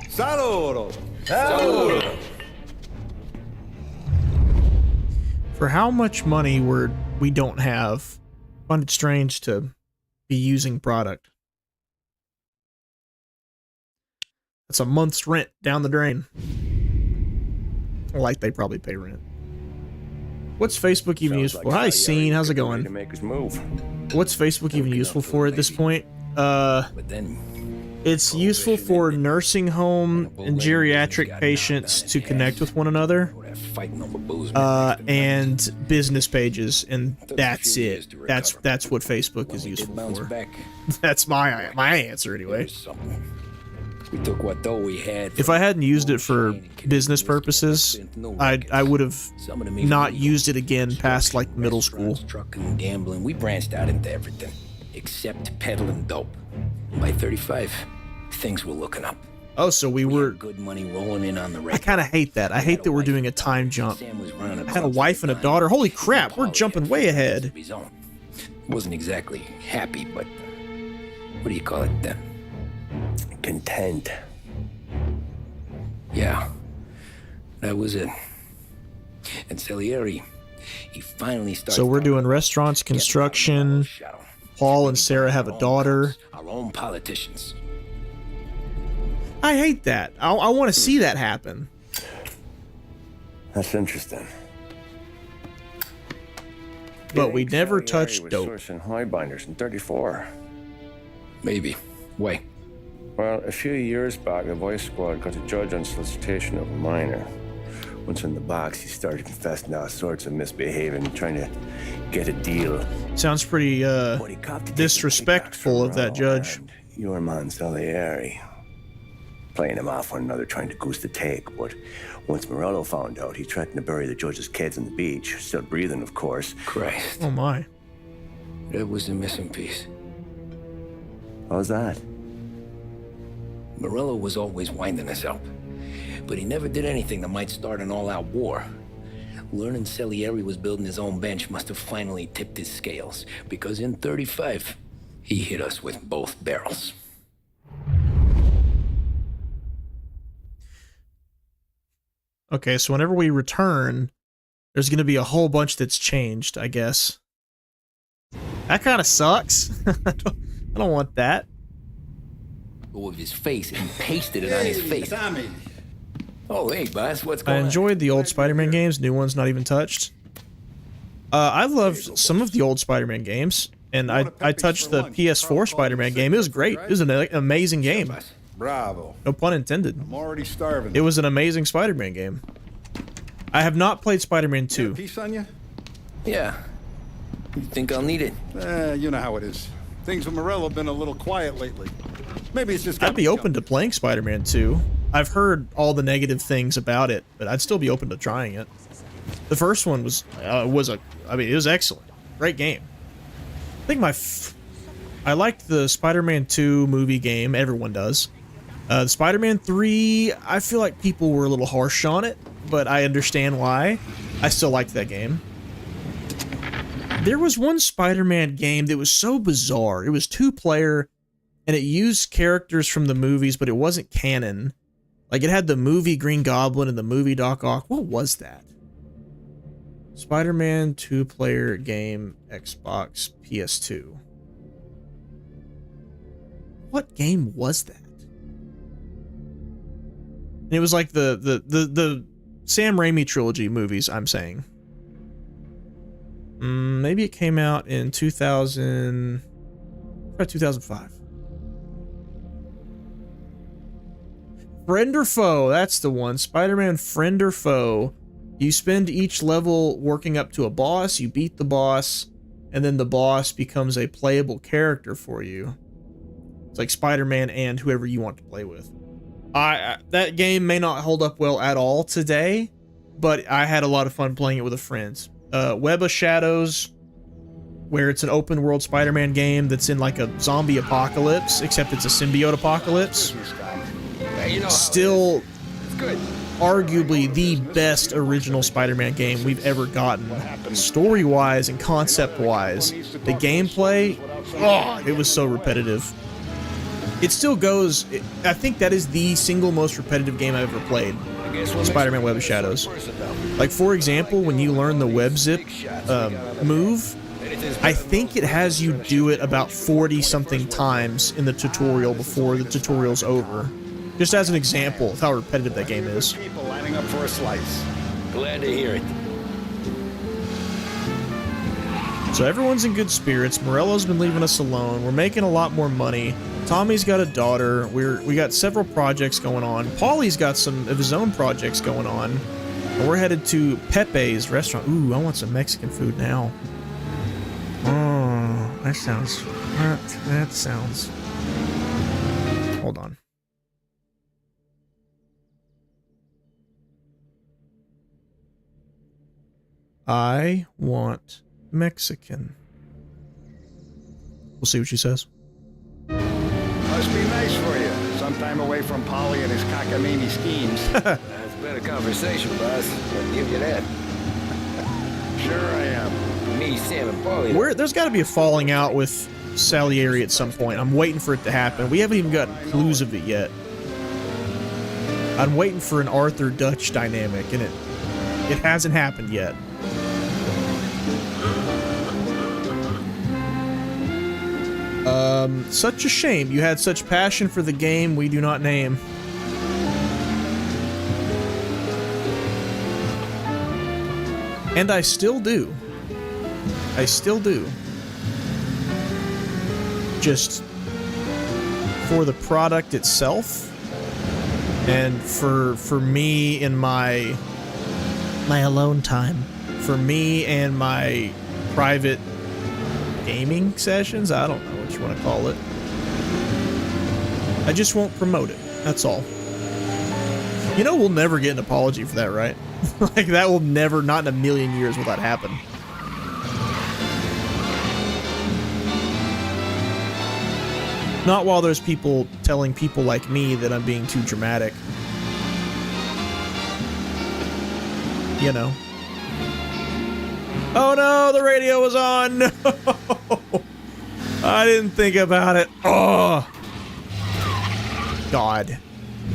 Saludo! Saludo! For how much money we don't have, I find it strange to be using product. That's a month's rent down the drain. Like they probably pay rent. What's Facebook even useful for? Hi, Scene. How's it going? To make us move. What's Facebook even useful for at this point? It's useful for nursing home and geriatric patients to connect with one another, and business pages, and that's it. That's what Facebook is useful for. That's my answer anyway. We took what dough we had. If I hadn't used it for business purposes, I would have not used it again past like middle school. Trucking, gambling, we branched out into everything except peddling dope. By 35, things were looking up. Oh, so we were good money rolling in on the regular. I kind of hate that. I hate that we're doing a time jump. I had a wife and a daughter. Holy crap, we're jumping way ahead. Wasn't exactly happy, but what do you call it then? Content. Yeah, that was it. And Salieri, he finally started. So we're doing restaurants, construction. Paul and Sarah have a daughter. Our own politicians. I hate that. I want to see that happen. That's interesting. But we never touched dope. Sourcing high binders in 34. Maybe. Why? Well, a few years back, the Vice Squad got a judge on solicitation of a minor. Once in the box, he started confessing all sorts of misbehaving, trying to get a deal. Sounds pretty disrespectful of that judge. Your man Salieri. playing him off one another, trying to goose the take. But once Morello found out, he threatened to bury the judge's kids on the beach, still breathing, of course. Christ. Oh my. That was the missing piece. How's that? Morello was always winding us up, but he never did anything that might start an all-out war. Learning Salieri was building his own bench must have finally tipped his scales, because in 35, he hit us with both barrels. Okay, so whenever we return, there's going to be a whole bunch that's changed, I guess. That kind of sucks. I don't want that. With his face and pasted it on his face. Tommy. Oh, hey, boss, what's I going on? enjoyed the old Spider-Man games. New ones not even touched. I loved some of the old Spider-Man games, and I touched the PS4 Spider-Man game. It was great. It was an amazing game. Bravo. No pun intended. I'm already starving. It was an amazing Spider-Man game. I have not played Spider-Man 2. Peace on you? Yeah. You think I'll need it? You know how it is. Things with Morello have been a little quiet lately. Maybe it's just... I'd be open to playing Spider-Man 2. I've heard all the negative things about it, but I'd still be open to trying it. The first one was it was excellent. Great game. I think I liked the Spider-Man 2 movie game. Everyone does. The Spider-Man 3, I feel like people were a little harsh on it, but I understand why. I still liked that game. There was one Spider-Man game that was so bizarre. It was 2-player, and it used characters from the movies, but it wasn't canon. Like, it had the movie Green Goblin and the movie Doc Ock. What was that? Spider-Man 2-player game, Xbox, PS2. What game was that? And it was like the Sam Raimi trilogy movies, I'm saying. Maybe it came out in 2005. Friend or Foe, that's the one. Spider-Man Friend or Foe. You spend each level working up to a boss, you beat the boss, and then the boss becomes a playable character for you. It's like Spider-Man and whoever you want to play with. That game may not hold up well at all today, but I had a lot of fun playing it with a friend. Web of Shadows, where it's an open world Spider-Man game that's in like a zombie apocalypse, except it's a symbiote apocalypse. Still arguably the best original Spider-Man game we've ever gotten. Story-wise and concept-wise. The gameplay, it was so repetitive. It still goes, I think that is the single most repetitive game I've ever played. Spider-Man Web of Shadows. Like, for example, when you learn the web zip move, I think it has you do it about 40-something times in the tutorial before the tutorial's over. Just as an example of how repetitive that game is. People lining up for a slice. Glad to hear it. So everyone's in good spirits. Morello's been leaving us alone. We're making a lot more money. Tommy's got a daughter. We got several projects going on. Paulie's got some of his own projects going on. And we're headed to Pepe's restaurant. Ooh, I want some Mexican food now. Oh, that sounds... Hold on. I want Mexican. We'll see what she says. Must be nice for you. Some time away from Polly and his cockamamie schemes. That's been a conversation, boss. I'll give you that. Sure I am. Me, Sam, and Paulie. There's got to be a falling out with Salieri at some point. I'm waiting for it to happen. We haven't even gotten clues of it yet. I'm waiting for an Arthur Dutch dynamic, and it hasn't happened yet. Such a shame. You had such passion for the game we do not name. And I still do. I still do. Just for the product itself and for me in my alone time. For me and my private gaming sessions, I don't know what you want to call it. I just won't promote it. That's all. You know, we'll never get an apology for that, right? Like, that will never, not in a million years will that happen. Not while there's people telling people like me that I'm being too dramatic. You know. Oh no, the radio was on! No! I didn't think about it. Oh! God.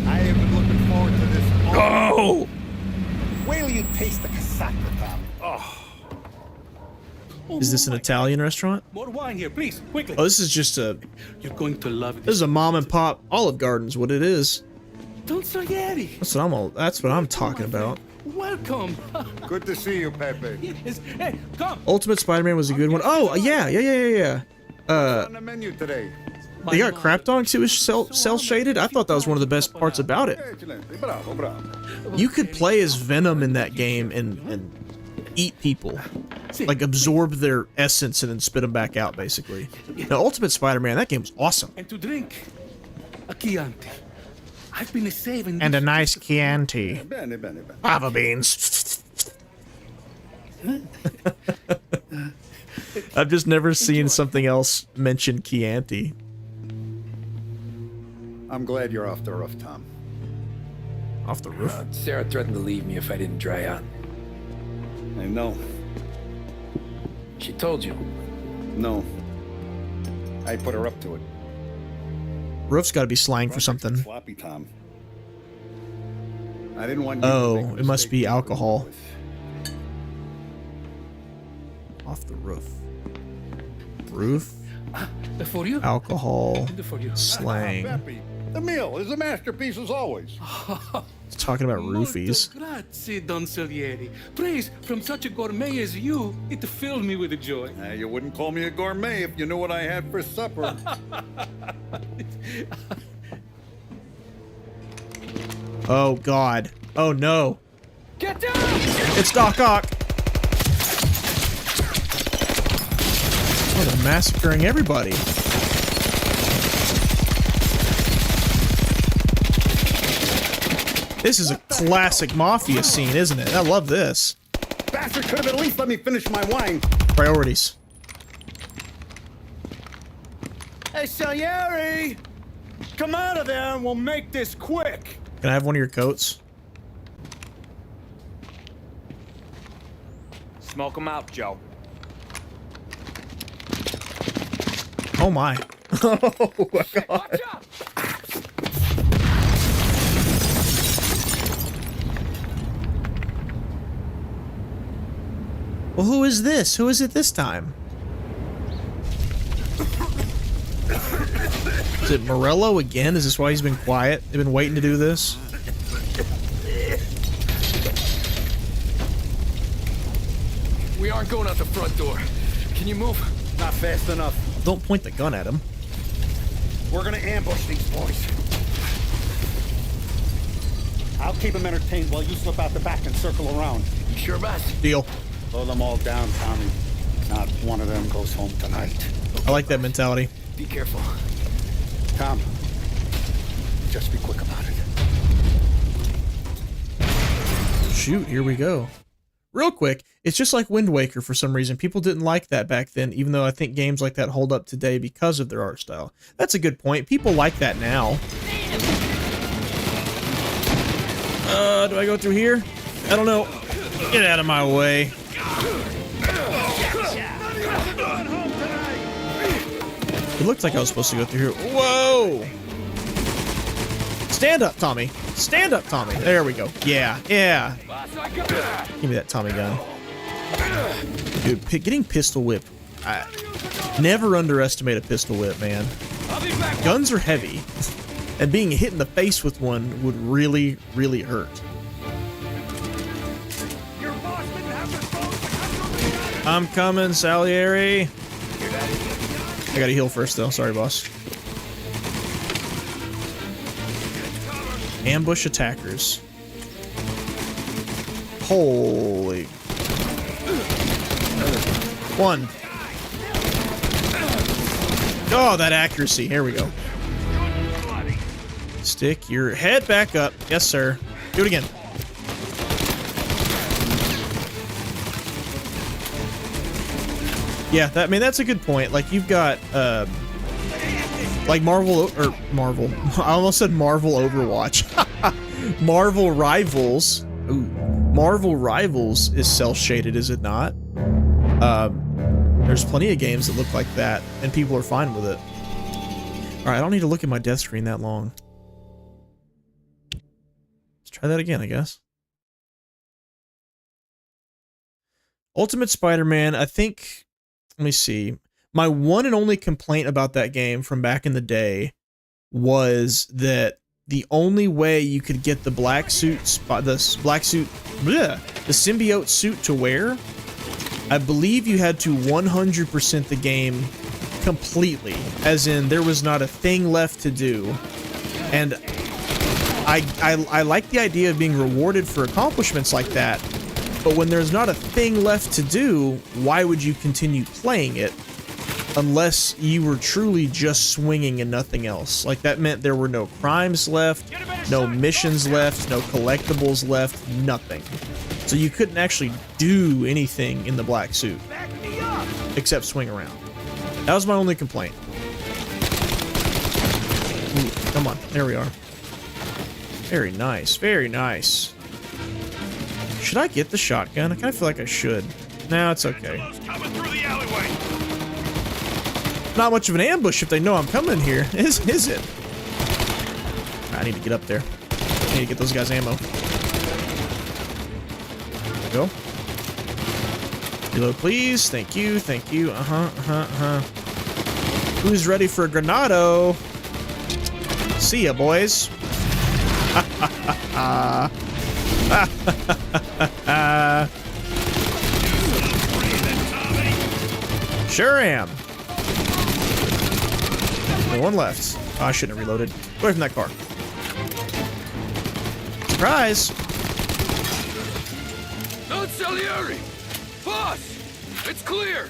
I have been looking forward to this. Oh! Wait till you taste the cassata, Tom. Oh. Is this an Italian restaurant? More wine here, please, quickly. Oh, this is just a... You're going to love it. This is a mom and pop Olive Garden's what it is. Don Salieri. That's what I'm talking about. Welcome. Good to see you, Pepe. Yes. Hey, come. Ultimate Spider-Man was a good one. Oh, yeah. On the menu today. They got crapped on because it was cel-shaded? I thought that was one of the best parts about it. Bravo, bravo. You could play as Venom in that game and eat people. Like, absorb their essence and then spit them back out, basically. Now, Ultimate Spider-Man, that game was awesome. And to drink, a Chianti. I've been saving... And a nice Chianti. Bene, bene, bene. Fava beans. I've just never seen something else mention Chianti. I'm glad you're off the roof, Tom. Off the roof? Sarah threatened to leave me if I didn't dry out. I know. She told you? No. I put her up to it. Roof's got to be slang for something. Sloppy, Tom. I didn't want you Oh, to make a it must be mistake. alcohol. Off the roof. Roof. For you. Alcohol. For you. Slang. Pepe, the meal is a masterpiece as always. It's talking about roofies. Grazie, Don Salieri. Praise from such a gourmet as you, it filled me with joy. You wouldn't call me a gourmet if you knew what I had for supper. Oh, God. Oh, no. Get down! It's Doc Ock. Oh, they're massacring everybody. This is a classic Mafia scene, isn't it? I love this. Bastard could have at least let me finish my wine. Priorities. Hey, Salieri! Come out of there and we'll make this quick. Can I have one of your coats? Smoke them out, Joe. Oh my. Oh my God. Well, who is this? Who is it this time? Is it Morello again? Is this why he's been quiet? They've been waiting to do this? We aren't going out the front door. Can you move? Not fast enough. Don't point the gun at him. We're gonna ambush these boys. I'll keep them entertained while you slip out the back and circle around. You sure, boss? Deal. Blow them all down, Tommy. Not one of them goes home tonight. I like that mentality. Be careful. Tom, just be quick about it. Shoot, here we go. Real quick, it's just like Wind Waker for some reason. People didn't like that back then, even though I think games like that hold up today because of their art style. That's a good point. People like that now. Do I go through here? I don't know. Get out of my way. It looked like I was supposed to go through here. Whoa! Stand up, Tommy. Stand up, Tommy. There we go. Yeah, yeah. Give me that Tommy gun. Dude, getting pistol whipped. Never underestimate a pistol whip, man. Guns are heavy. And being hit in the face with one would really, really hurt. I'm coming, Salieri. I gotta heal first, though. Sorry, boss. Ambush attackers. Holy. One. Oh, that accuracy. Here we go. Stick your head back up. Yes, sir. Do it again. Yeah, I mean, that's a good point. Like, you've got, like Marvel. I almost said Marvel Overwatch. Marvel Rivals. Ooh. Marvel Rivals is cel-shaded, is it not? There's plenty of games that look like that, and people are fine with it. Alright, I don't need to look at my death screen that long. Let's try that again, I guess. Ultimate Spider-Man, I think... Let me see. My one and only complaint about that game from back in the day was that the only way you could get the black suit, the symbiote suit to wear, I believe you had to 100% the game completely, as in there was not a thing left to do. And I like the idea of being rewarded for accomplishments like that, but when there's not a thing left to do, why would you continue playing it unless you were truly just swinging and nothing else? Like, that meant there were no crimes left, no missions left, no collectibles left, nothing. So you couldn't actually do anything in the black suit except swing around. That was my only complaint. Ooh, come on, there we are. Very nice, very nice. Should I get the shotgun? I kind of feel like I should. No, it's okay. Not much of an ambush if they know I'm coming here, is it? I need to get up there. I need to get those guys ammo. There we go. Reload, please. Thank you, thank you. Who's ready for a granado? See ya, boys. Sure am. Only one left. Oh, I shouldn't have reloaded. Get away from that car. Surprise! Not Salieri! Boss! It's clear!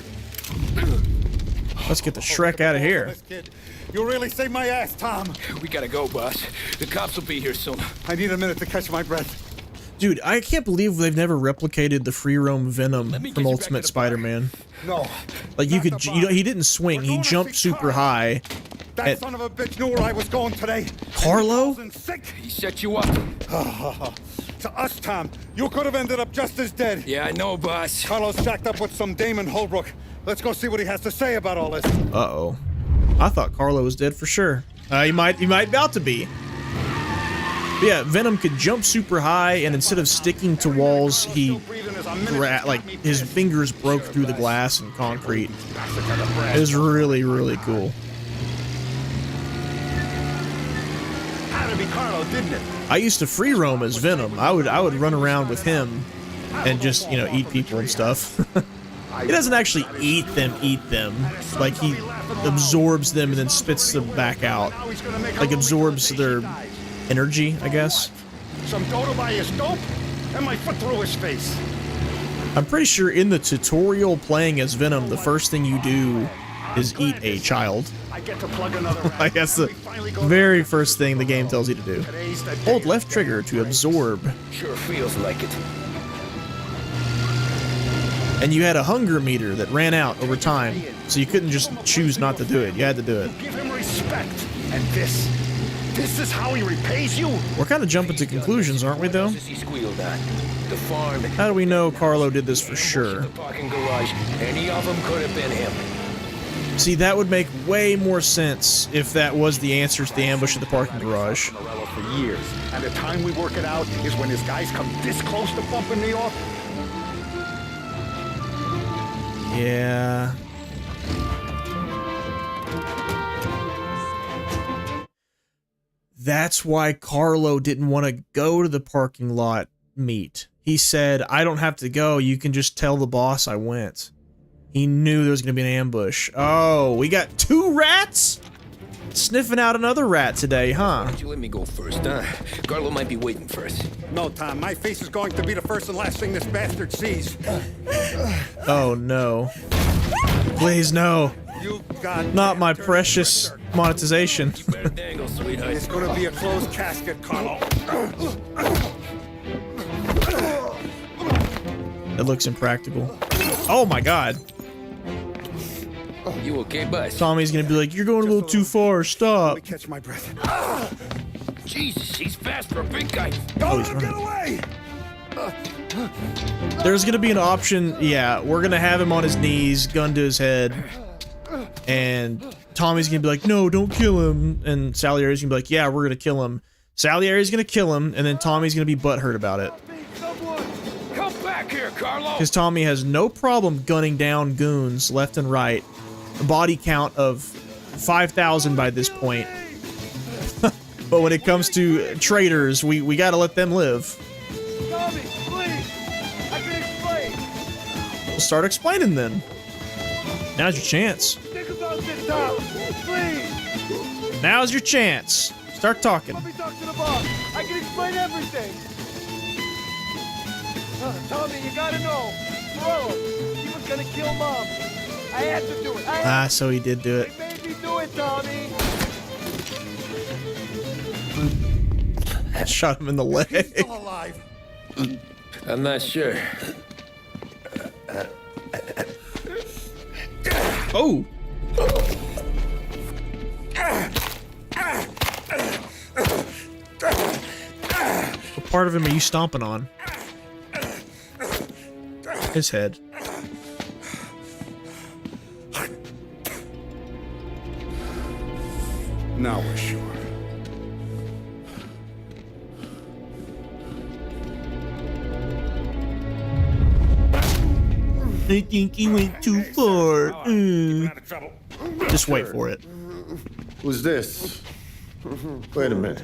Let's get the Shrek out of here. You really saved my ass, Tom. We gotta go, boss. The cops will be here soon. I need a minute to catch my breath. Dude, I can't believe they've never replicated the free roam Venom from Ultimate Spider-Man. No. Like, you could, he didn't swing, he jumped super high. That son of a bitch knew where I was going today. Carlo? He set you up. To us, Tom, you could have ended up just as dead. Yeah, I know, boss. Carlo's jacked up with some Damon Holbrook. Let's go see what he has to say about all this. Uh-oh. I thought Carlo was dead for sure. He might about to be. But yeah, Venom could jump super high, and instead of sticking to walls, he like his fingers broke through the glass and concrete. It was really, really cool. Had to be Carlo, didn't it? I used to free roam as Venom. I would run around with him and just, you know, eat people and stuff. He doesn't actually eat them. Like, he absorbs them and then spits them back out. Like, absorbs their energy, I guess. Some dodo by his dope, and my foot through his face. I'm pretty sure in the tutorial playing as Venom, the first thing you do is eat a child. I get to plug another Like, that's the very first thing the game tells you to do. Hold left trigger to absorb. Sure feels like it. And you had a hunger meter that ran out over time, so you couldn't just choose not to do it. You had to do it. Give him respect. And this is how he repays you? We're kind of jumping to conclusions, aren't we, though? The farm. How do we know Carlo did this for sure? Parking garage. Any of them could have been him. See, that would make way more sense if that was the answer to the ambush at the parking garage. Morello for years. And the time we work it out is when his guys come this close to bumping me off. Yeah. That's why Carlo didn't want to go to the parking lot meet. He said, I don't have to go. You can just tell the boss I went. He knew there was going to be an ambush. Oh, we got 2 rats? Sniffing out another rat today, huh? Why don't you let me go first, huh? Carlo might be waiting for us. No, Tom, my face is going to be the first and last thing this bastard sees. Oh, no. Please, no. Not my precious monetization. It's going to be a closed casket, Carlo. That looks impractical. Oh my god. You okay, bud? Tommy's gonna be like, you're going a little too far, stop. Let me catch my breath. Jesus, he's fast for a big guy. Oh, he's running. Get away! There's gonna be an option, yeah, we're gonna have him on his knees, gun to his head, and Tommy's gonna be like, no, don't kill him, and Salieri's gonna be like, yeah, we're gonna kill him. Salieri's gonna kill him, and then Tommy's gonna be butthurt about it. Come back here, Carlo. Because Tommy has no problem gunning down goons left and right. A body count of 5,000 by this point. But when it comes to traitors, we gotta let them live. Tommy, please! I can explain! We'll start explaining then. Now's your chance. Think about this, Tom! Please! Now's your chance. Start talking. Let me talk to the boss. I can explain everything! Tommy, you gotta know. Morello, he was gonna kill Mom. I had to do it. So he did do it. He made me do it, Tommy! Shot him in the leg. He's still alive. I'm not sure. Oh! What part of him are you stomping on? His head. Now we're sure. I think he went too far. Just wait for it. Who's this? Wait a minute.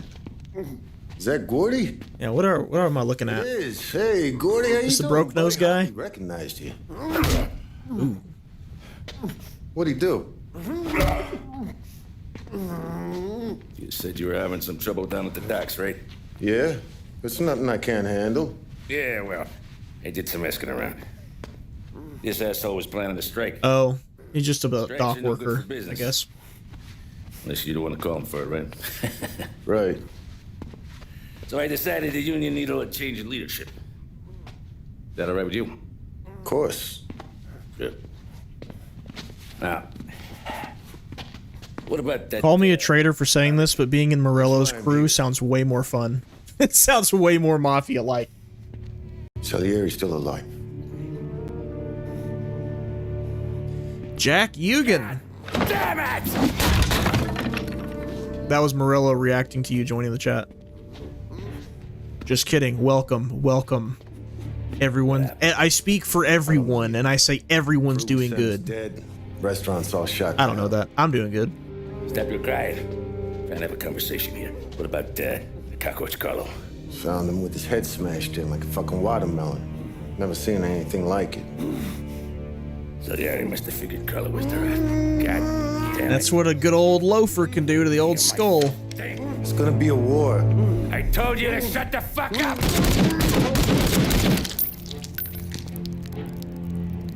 Is that Gordy? Yeah, what am I looking at? It is. Hey, Gordy, how you doing? This the broke nose guy? He recognized you. Ooh. What'd he do? You said you were having some trouble down at the docks, right? Yeah, it's nothing I can't handle. Yeah, well, I did some asking around. This asshole was planning a strike. Oh, he's just a Strikes dock are no good for worker, I business. guess. Unless you don't want to call him for it, right? Right. So I decided the union needed a change in leadership. Is that all right with you? Of course. Good. Now, what about that? Call me a traitor for saying this, but being in Morello's crew sounds way more fun. It sounds way more Mafia-like. Salieri's still alive. Jack Eugen. Damn it! That was Morello reacting to you joining the chat. Just kidding. Welcome. Welcome. Everyone. I speak for everyone, and I say everyone's doing good. Dead. Restaurant's all shut. I don't know that. I'm doing good. Stop your crying. Trying to have a conversation here. What about the cockroach Carlo? Found him with his head smashed in like a fucking watermelon. Never seen anything like it. Salieri must have figured Carlo was the rat. God damn it. That's what a good old loafer can do to the old skull. It's gonna be a war. I told you to shut the fuck up!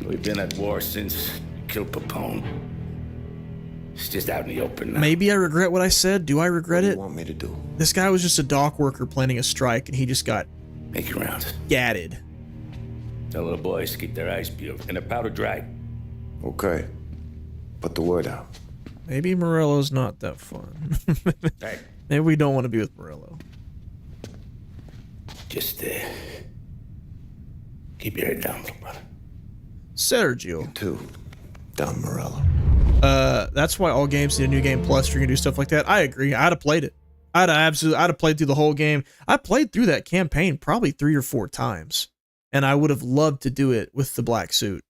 We've been at war since you killed Papone. It's just out in the open now. Maybe I regret what I said. Do I regret it? What do you want me to do? This guy was just a dock worker planning a strike, and he just got Make your rounds. gatted. Tell little boys to keep their eyes peeled and their powder dry. Okay. Put the word out. Maybe Morello's not that fun. Hey. Maybe we don't want to be with Morello. Just, keep your head down, little brother. Sergio. You too, Don Morello. That's why all games need a new game plus if you're gonna do stuff like that. I agree. I'd have played it. I'd have played through the whole game. I played through that campaign probably 3 or 4 times. And I would have loved to do it with the black suit.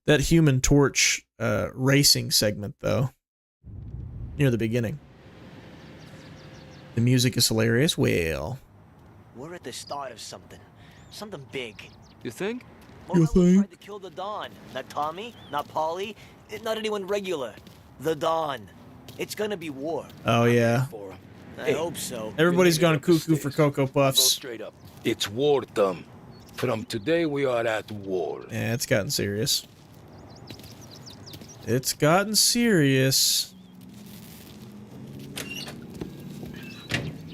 That Human Torch racing segment, though, near the beginning. The music is hilarious. Well, we're at the start of something. Something big. You think? You think? Tried to kill the Don. Not Tommy, not Polly, not anyone regular. The Don. It's gonna be war. Oh, yeah. I hope so. Everybody's gone cuckoo for Cocoa Puffs. Straight up. It's war, Tom. From today, we are at war. Yeah, it's gotten serious. It's gotten serious.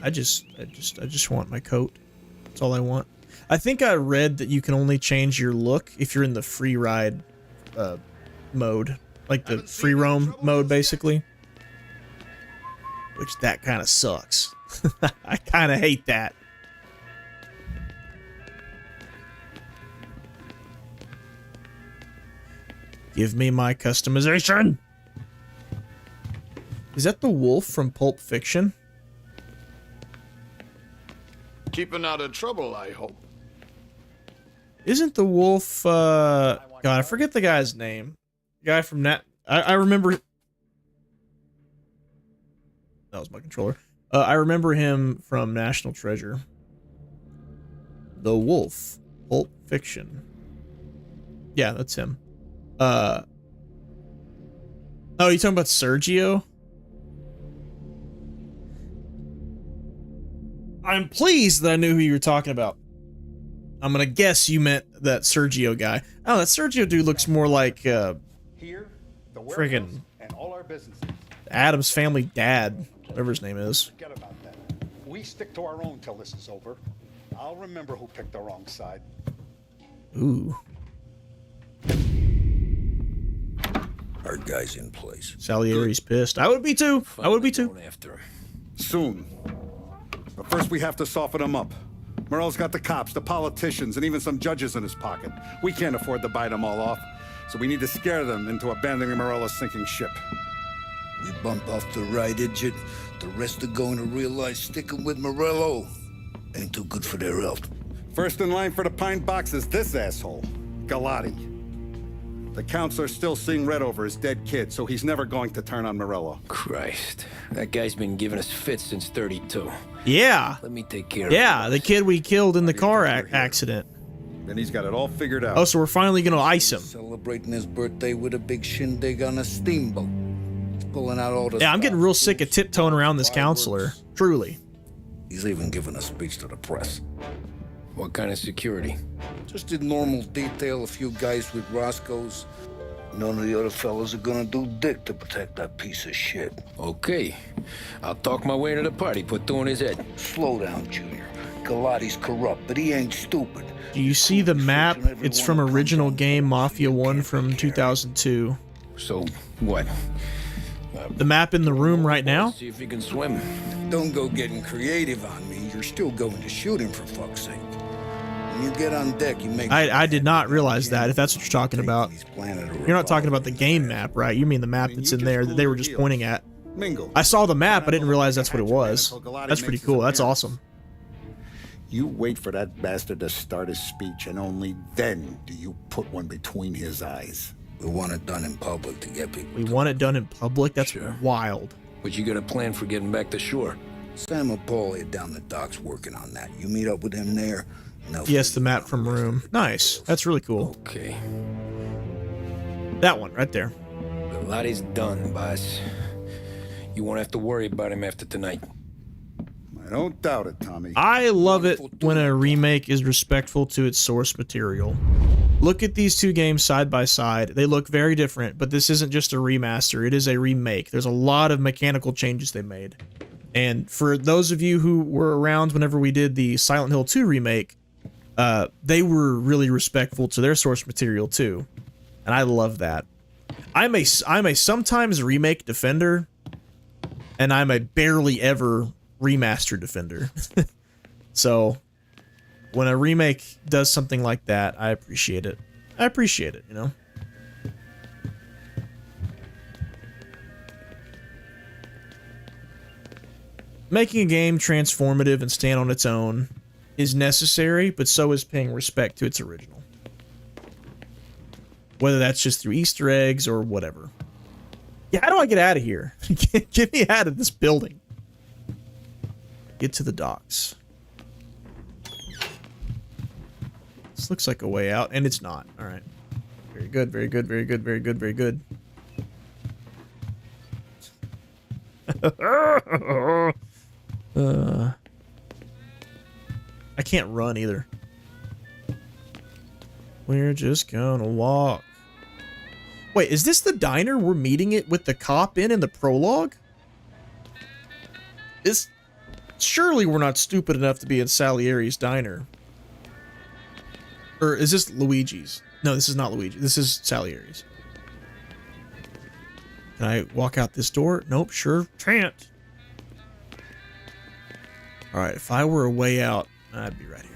I just want my coat. That's all I want. I think I read that you can only change your look if you're in the free ride mode, like the free roam mode, basically. Which that kind of sucks. I kind of hate that. Give me my customization. Is that the wolf from Pulp Fiction? Keeping out of trouble, I hope. Isn't the wolf, God, I forget the guy's name. The guy from I remember. That was my controller. I remember him from National Treasure. The wolf. Pulp Fiction. Yeah, that's him. Oh, you talking about Sergio? I'm pleased that I knew who you were talking about. I'm gonna guess you meant that Sergio guy. Oh, that Sergio dude looks more like friggin' Adam's Family dad, whatever his name is. Forget about that. We stick to our own till this is over. I'll remember who picked the wrong side. Ooh. Our guy's in place. Salieri's pissed. I would be too. I would be too. After him. Soon. But first we have to soften him up. Morello's got the cops, the politicians, and even some judges in his pocket. We can't afford to bite them all off, so we need to scare them into abandoning Morello's sinking ship. We bump off the right idiot, the rest are going to realize sticking with Morello ain't too good for their health. First in line for the pine box is this asshole, Galati. The counselor's still seeing red over his dead kid, so he's never going to turn on Morello. Christ, that guy's been giving us fits since 32. Yeah. Let me take care of Yeah, the kid we killed in the car accident. And he's got it all figured out. Oh, so we're finally gonna ice him. Celebrating his birthday with a big shindig on a steamboat. He's pulling out all the Yeah, I'm getting real sick of tiptoeing around this counselor. Truly. He's even giving a speech to the press. What kind of security? Just in normal detail, a few guys with Roscoe's. None of the other fellas are gonna do dick to protect that piece of shit. Okay. I'll talk my way into the party, put two in his head. Slow down, Junior. Galati's corrupt, but he ain't stupid. Do you see the map? It's from original game Mafia 1 from 2002. So, what? The map in the room right now? See if you can swim. Don't go getting creative on me. You're still going to shoot him, for fuck's sake. When you get on deck, you make... I did not realize that, if that's what you're talking about. You're not talking about the game map, right? You mean the map that's in there that they were just pointing at. I saw the map, I didn't realize that's what it was. That's pretty cool, that's awesome. You wait for that bastard to start his speech, and only then do you put one between his eyes. We want it done in public to get people... We want it done in public? That's wild. But you got a plan for getting back to shore? Sam Apolli down the docks working on that. You meet up with him there... Yes, the map from room. Nice. That's really cool. Okay. That one, right there. The lot is done, boss. You won't have to worry about him after tonight. I don't doubt it, Tommy. I love it when a remake is respectful to its source material. Look at these two games side by side. They look very different, but this isn't just a remaster. It is a remake. There's a lot of mechanical changes they made. And for those of you who were around whenever we did the Silent Hill 2 remake, they were really respectful to their source material too, and I love that. I'm a sometimes remake defender, and I'm a barely ever remaster defender. So when a remake does something like that, I appreciate it. I appreciate it, you know. Making a game transformative and stand on its own is necessary, but so is paying respect to its original. Whether that's just through Easter eggs or whatever. Yeah, how do I get out of here? Get me out of this building. Get to the docks. This looks like a way out, and it's not. Alright. Very good, very good, very good, very good, very good. I can't run either. We're just gonna walk. Wait, is this the diner we're meeting it with the cop in the prologue? Surely we're not stupid enough to be in Salieri's diner. Or is this Luigi's? No, this is not Luigi. This is Salieri's. Can I walk out this door? Nope, sure can't. Alright, if I were a way out, I'd be right here.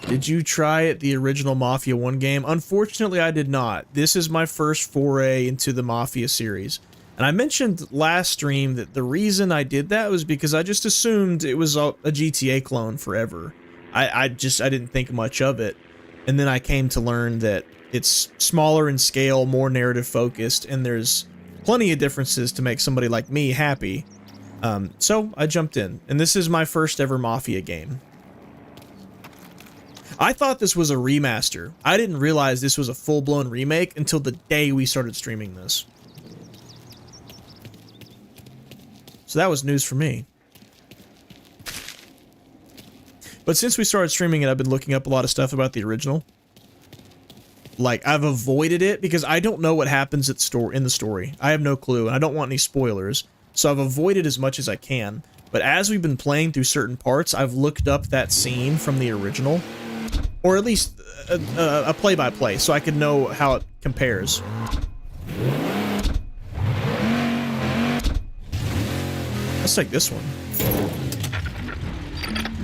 Did you try it, the original Mafia 1 game? Unfortunately, I did not. This is my first foray into the Mafia series. And I mentioned last stream that the reason I did that was because I just assumed it was a GTA clone forever. I didn't think much of it. And then I came to learn that it's smaller in scale, more narrative focused, and there's plenty of differences to make somebody like me happy. So I jumped in, and this is my first ever Mafia game. I thought this was a remaster. I didn't realize this was a full-blown remake until the day we started streaming this. So that was news for me. But since we started streaming it, I've been looking up a lot of stuff about the original. Like, I've avoided it because I don't know what happens in the story. I have no clue, and I don't want any spoilers. So I've avoided as much as I can. But as we've been playing through certain parts, I've looked up that scene from the original. Or at least a play-by-play, so I could know how it compares. Let's take this one.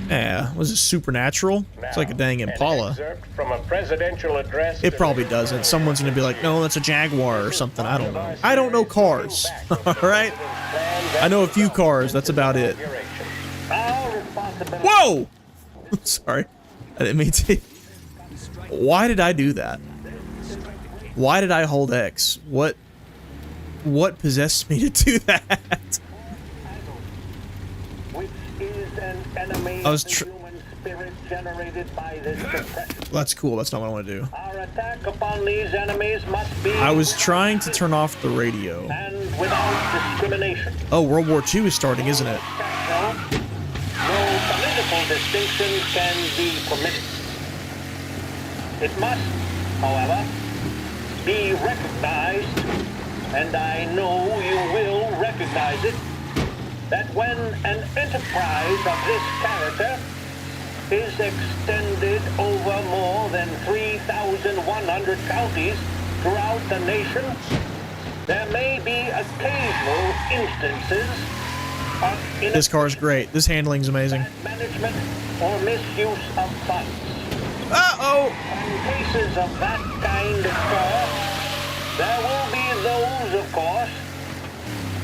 Yeah, was it supernatural? It's like a dang Impala. From a presidential address. It probably doesn't. Someone's gonna be like, no, that's a Jaguar or something. I don't know. I don't know cars. Alright? I know a few cars, that's about it. Whoa! Sorry. I didn't mean to. Why did I do that? Why did I hold X? What possessed me to do that? I was that's cool. That's not what I want to do. Our attack upon these enemies must be I was trying to turn off the radio. and without discrimination. Oh, World War II is starting, isn't it? No political distinction can be permitted. It must, however, be recognized, and I know you will recognize it, that when an enterprise of this character is extended over more than 3,100 counties throughout the nation, there may be occasional instances of This car's great. This handling's amazing. management or misuse of funds. Uh-oh! When cases of that kind occur, there will be those, of course,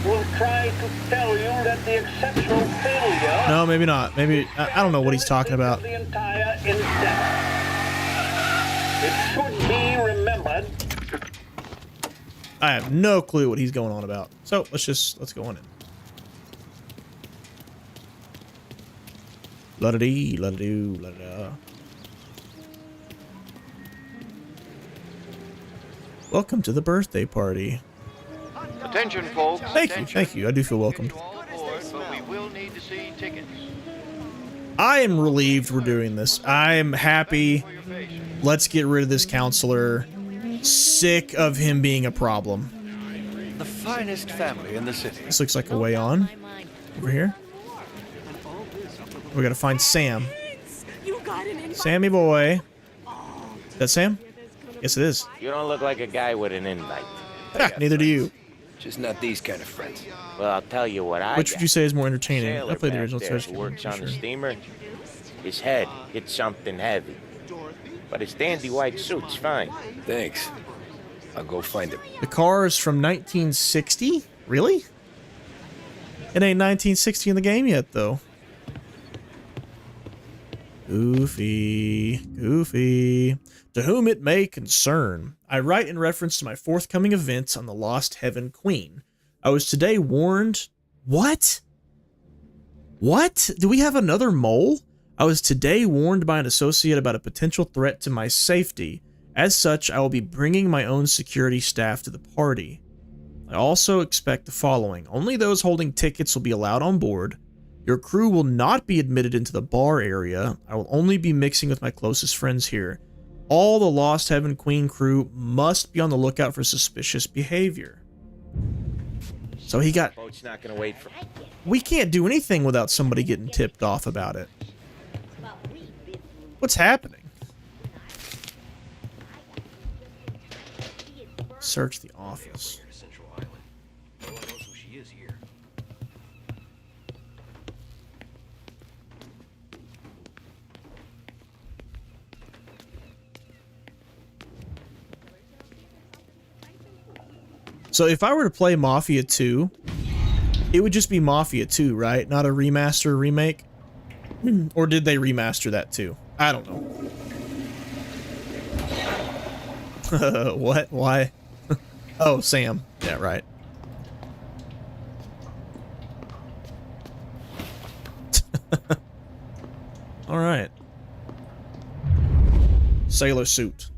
who will try to tell you that the exceptional failure... No, maybe not. Maybe... I don't know what he's talking about. ...the entire endeavor. It should be remembered... I have no clue what he's going on about. So, let's go on in. La-da-dee, la-da-doo, la-da-da. Welcome to the birthday party. Attention, folks. Thank you. I do feel welcomed. But we will need to see tickets. I am relieved we're doing this. I'm happy. Let's get rid of this counselor. Sick of him being a problem. The finest family in the city. This looks like a way on. Over here. We gotta find Sam. Sammy boy. Is that Sam? Yes, it is. You don't look like a guy with an invite. Neither do you. Just not these kind of friends. Well, I'll tell you what I Which would you say is more entertaining? Sailor I played the back original, so there I just who can't works remember on for the sure. steamer. His head hit something heavy. But his dandy white suit's fine. Thanks. I'll go find him. The car is from 1960? Really? It ain't 1960 in the game yet, though. Goofy. To whom it may concern, I write in reference to my forthcoming events on the Lost Heaven Queen. I was today warned... What? What? Do we have another mole? I was today warned by an associate about a potential threat to my safety. As such, I will be bringing my own security staff to the party. I also expect the following. Only those holding tickets will be allowed on board. Your crew will not be admitted into the bar area. I will only be mixing with my closest friends here. All the Lost Heaven Queen crew must be on the lookout for suspicious behavior. So he got... Boat's not gonna wait for... We can't do anything without somebody getting tipped off about it. What's happening? Search the office. So if I were to play Mafia 2, it would just be Mafia 2, right? Not a remaster or remake? Or did they remaster that too? I don't know. What? Why? Oh, Sam. Yeah, right. All right. Sailor suit.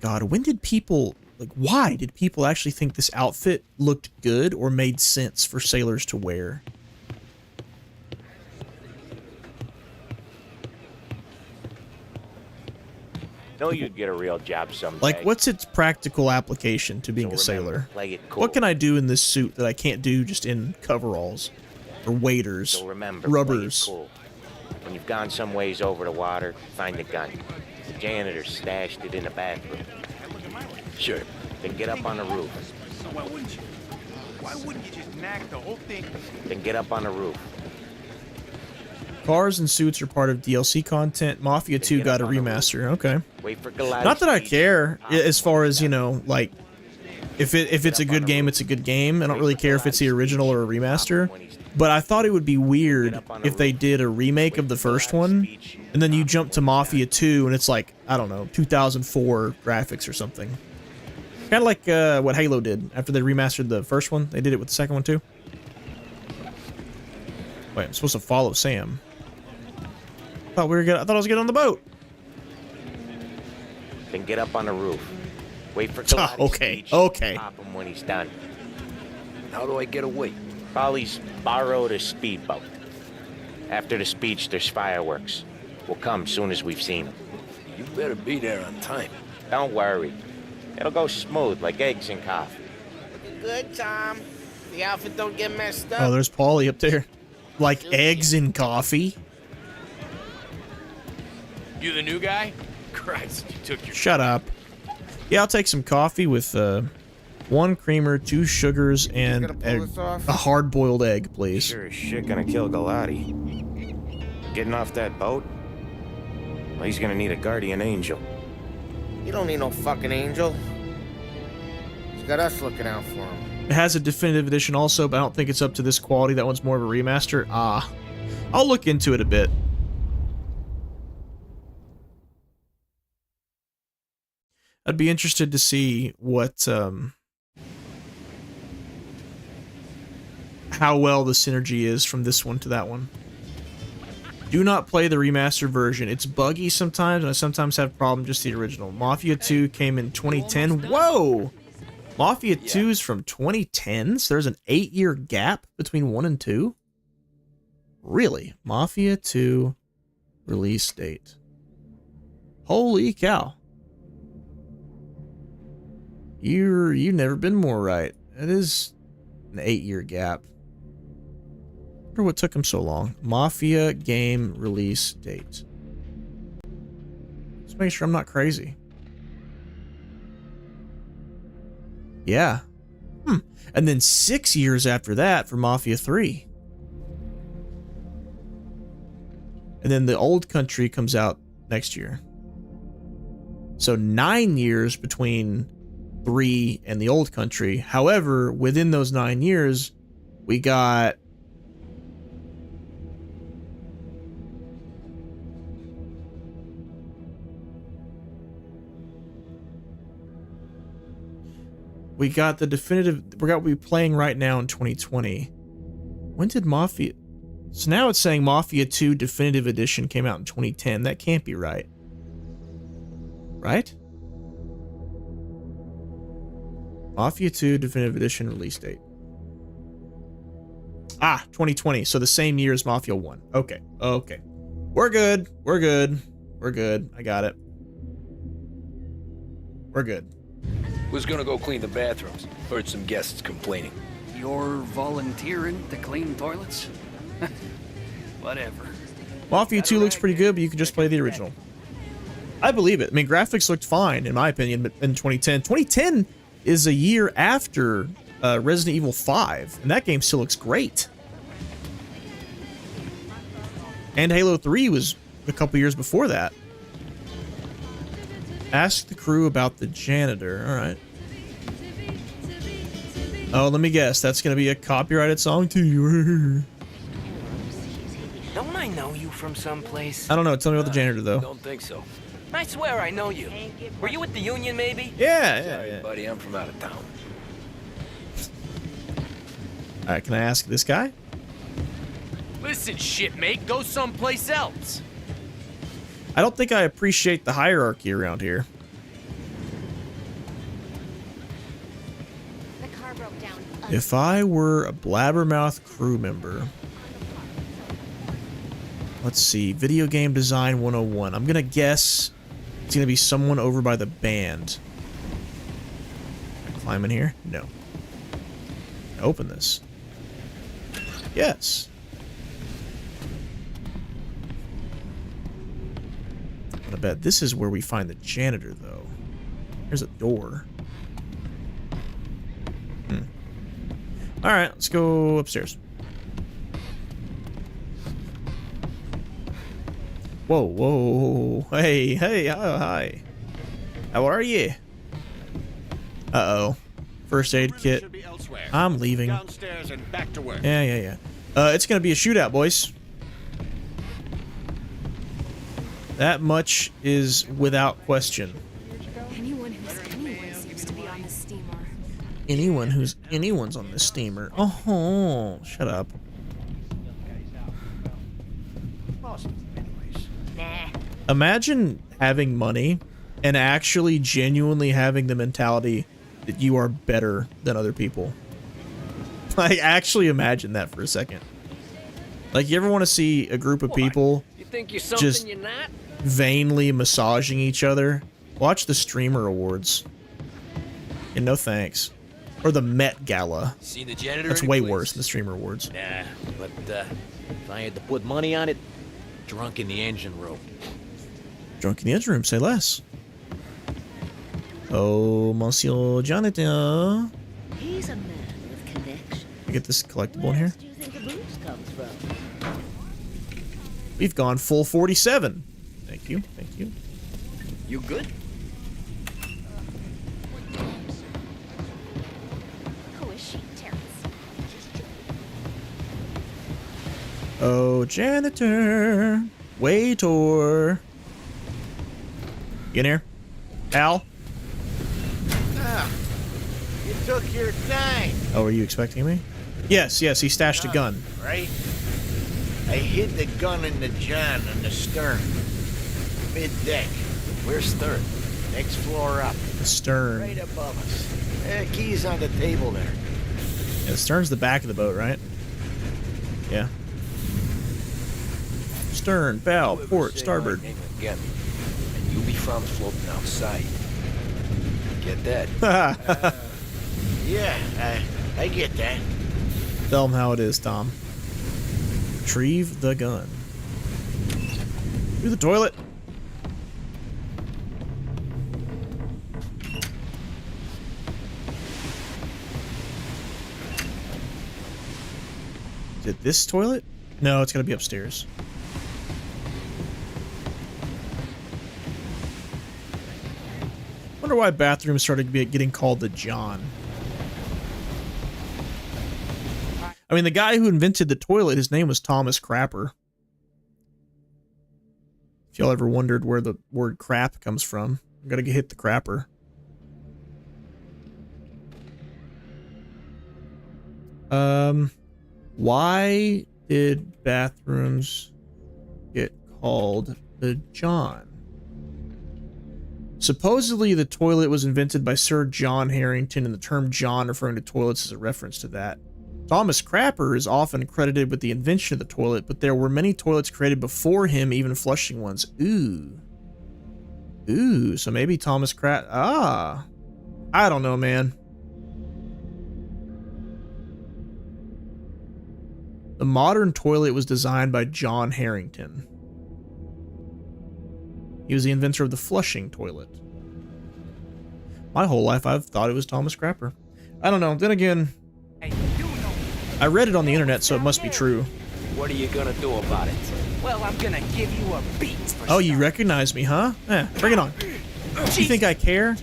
God, when did people... Like, why did people actually think this outfit looked good or made sense for sailors to wear? Know you'd get a real job someday. Like, what's its practical application to being a sailor? Play it cool. What can I do in this suit that I can't do just in coveralls or waders, So remember, rubbers? play it cool. When you've gone some ways over the water, find the gun. The janitor stashed it in the bathroom. Sure. Then get up on the roof. Why wouldn't you? Why wouldn't you just knack the whole thing? Then get up on the roof. Cars and suits are part of DLC content. Mafia 2 got a remaster. Okay. Wait for Goliath. Not that I care as far as, you know, like, if it's a good game, it's a good game. I don't really care if it's the original or a remaster. But I thought it would be weird if they did a remake of the first one, and then you jump to Mafia 2, and it's like, I don't know, 2004 graphics or something. Kind of like what Halo did after they remastered the first one. They did it with the second one too. Wait, I'm supposed to follow Sam. I thought I thought I was getting on the boat. Then get up on the roof. Wait for Goliath's okay, speech. okay. Pop him when he's done. How do I get away? Polly's borrowed a speedboat. After the speech, there's fireworks. We'll come soon as we've seen them. You better be there on time. Don't worry. It'll go smooth like eggs and coffee. Looking good, Tom. The outfit don't get messed up. Oh, there's Paulie up there. Like eggs and coffee? You the new guy? Christ, you took your... Shut up. Yeah, I'll take some coffee with 1 creamer, 2 sugars, and a hard-boiled egg, please. Sure as shit gonna kill Galati. Getting off that boat? Well, he's gonna need a guardian angel. You don't need no fucking angel. He's got us looking out for him. It has a definitive edition also, but I don't think it's up to this quality. That one's more of a remaster. Ah. I'll look into it a bit. I'd be interested to see what, how well the synergy is from this one to that one. Do not play the remastered version. It's buggy sometimes, and I sometimes have problems just the original. Mafia 2 came in 2010. Whoa! Mafia 2 is from 2010, so there's an 8-year gap between 1 and 2? Really? Mafia 2 release date. Holy cow. You've never been more right. It is an 8-year gap. I wonder what took him so long. Mafia game release date. Let's make sure I'm not crazy. Yeah. And then 6 years after that for Mafia 3. And then the Old Country comes out next year. So 9 years between 3 and the Old Country. However, within those 9 years, we got the definitive. We're going to be playing right now in 2020. When did Mafia? So now it's saying Mafia 2 Definitive Edition came out in 2010. That can't be right. Right? Mafia 2 Definitive Edition release date. Ah, 2020. So the same year as Mafia 1. Okay. Okay. We're good. We're good. We're good. I got it. We're good. Was gonna go clean the bathrooms. Heard some guests complaining. You're volunteering to clean toilets? Whatever. Mafia 2 looks pretty good, but you can just play the original. I believe it. I mean, graphics looked fine, in my opinion, but in 2010. 2010 is a year after Resident Evil 5, and that game still looks great. And Halo 3 was a couple years before that. Ask the crew about the janitor. All right. Oh, let me guess. That's going to be a copyrighted song too. Don't I know you from someplace? I don't know. Tell me about the janitor, though. Don't think so. I swear I know you. Were you at the Union, maybe? Yeah. Buddy, I'm from out of town. All right, can I ask this guy? Listen, shipmate, go someplace else. I don't think I appreciate the hierarchy around here. The car broke down. If I were a blabbermouth crew member... Let's see, video game design 101. I'm gonna guess it's gonna be someone over by the band. Can I climb in here? No. Open this. Yes. I bet this is where we find the janitor, though. There's a door. Alright, let's go upstairs. Whoa, whoa, hey, hi. How are you? Uh-oh. First aid kit. I'm leaving. Downstairs and back to work. Yeah. It's gonna be a shootout, boys. That much is without question. Anyone who's anyone seems to be on the steamer. Anyone who's anyone's on this steamer. Oh, shut up. Nah. Imagine having money and actually genuinely having the mentality that you are better than other people. Like, actually imagine that for a second. Like, you ever want to see a group of people You think you're something just you're not? vainly massaging each other? Watch the Streamer Awards. And no thanks. Or the Met Gala. Seen the janitor? That's any way place? worse than the Streamer Awards. Nah, but if I had to put money on it, drunk in the engine room. Drunk in the engine room, say less. Oh, Monsieur Janitor. He's a man with connection. I get this collectible in here. Do you think the booze comes from? We've gone full 47. Thank you. You good? Who is she, Terrence? Oh, janitor. Waiter. Get in here. Al. You took your time, Oh, are you expecting me? Yes, he stashed a gun. right? I hid the gun in the john on the stern. Mid-deck. Where's stern? Next floor up. The stern. Right above us. Keys on the table there. Yeah, the stern's the back of the boat, right? Yeah. Stern, bow, port, Say starboard. my name again, and you'll be found floating outside. Get that? Yeah, I get that. Tell them how it is, Tom. Retrieve the gun. Through the toilet. Is it this toilet? No, it's gotta be upstairs. Wonder why bathrooms started getting called the John. I mean, the guy who invented the toilet, his name was Thomas Crapper. If y'all ever wondered where the word crap comes from, I'm gonna hit the crapper. Why did bathrooms get called the John? Supposedly, the toilet was invented by Sir John Harrington, and the term John referring to toilets is a reference to that. Thomas Crapper is often credited with the invention of the toilet, but there were many toilets created before him, even flushing ones. Ooh, so maybe Thomas I don't know, man. The modern toilet was designed by John Harrington. He was the inventor of the flushing toilet. My whole life I've thought it was Thomas Crapper. I don't know. Then again, I read it on the internet, so it must be true. What are you gonna do about it? Well, I'm gonna give you a beat. Oh, you recognize me, huh? Eh, bring it on. You think I care?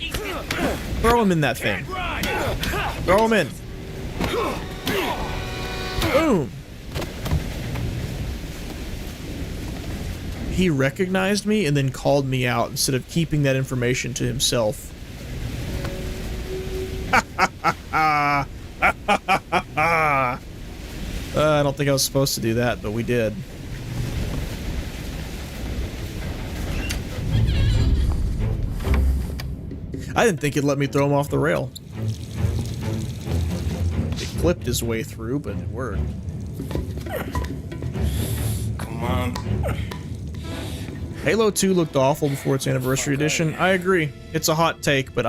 Throw him in that thing. Throw him in. Boom. He recognized me and then called me out instead of keeping that information to himself. I don't think I was supposed to do that, but we did. I didn't think it'd let me throw him off the rail. It clipped his way through, but it worked. Come on. Halo 2 looked awful before its anniversary edition. I agree. It's a hot take, but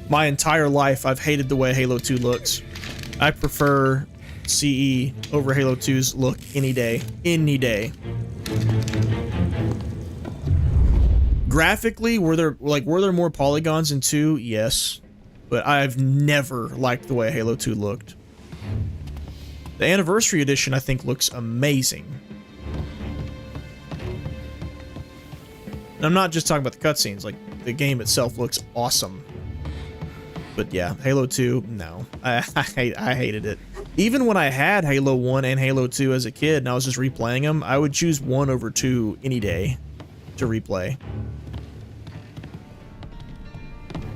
my entire life I've hated the way Halo 2 looks. I prefer CE over Halo 2's look any day. Any day. Graphically, were there more polygons in 2? Yes. But I've never liked the way Halo 2 looked. The anniversary edition I think looks amazing. And I'm not just talking about the cutscenes, like the game itself looks awesome. But yeah, Halo 2, no. I hated it. Even when I had Halo 1 and Halo 2 as a kid and I was just replaying them, I would choose 1 over 2 any day to replay.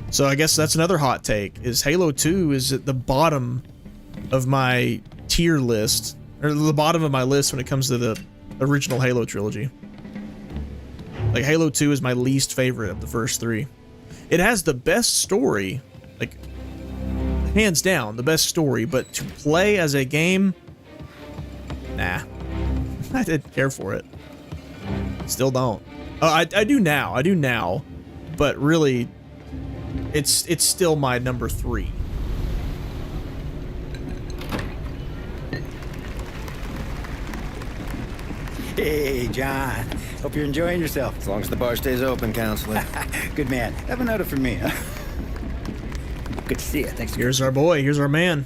So I guess that's another hot take, is Halo 2 is at the bottom of my tier list, or the bottom of my list when it comes to the original Halo trilogy. Like, Halo 2 is my least favorite of the first 3. It has the best story, like, hands down, the best story, but to play as a game, nah. I didn't care for it. Still don't. I do now, but really, it's still my number 3. Hey, John. Hope you're enjoying yourself. As long as the bar stays open, counselor. Good man. Have another for me, huh? Good to see you. Thanks. Here's our boy. Here's our man.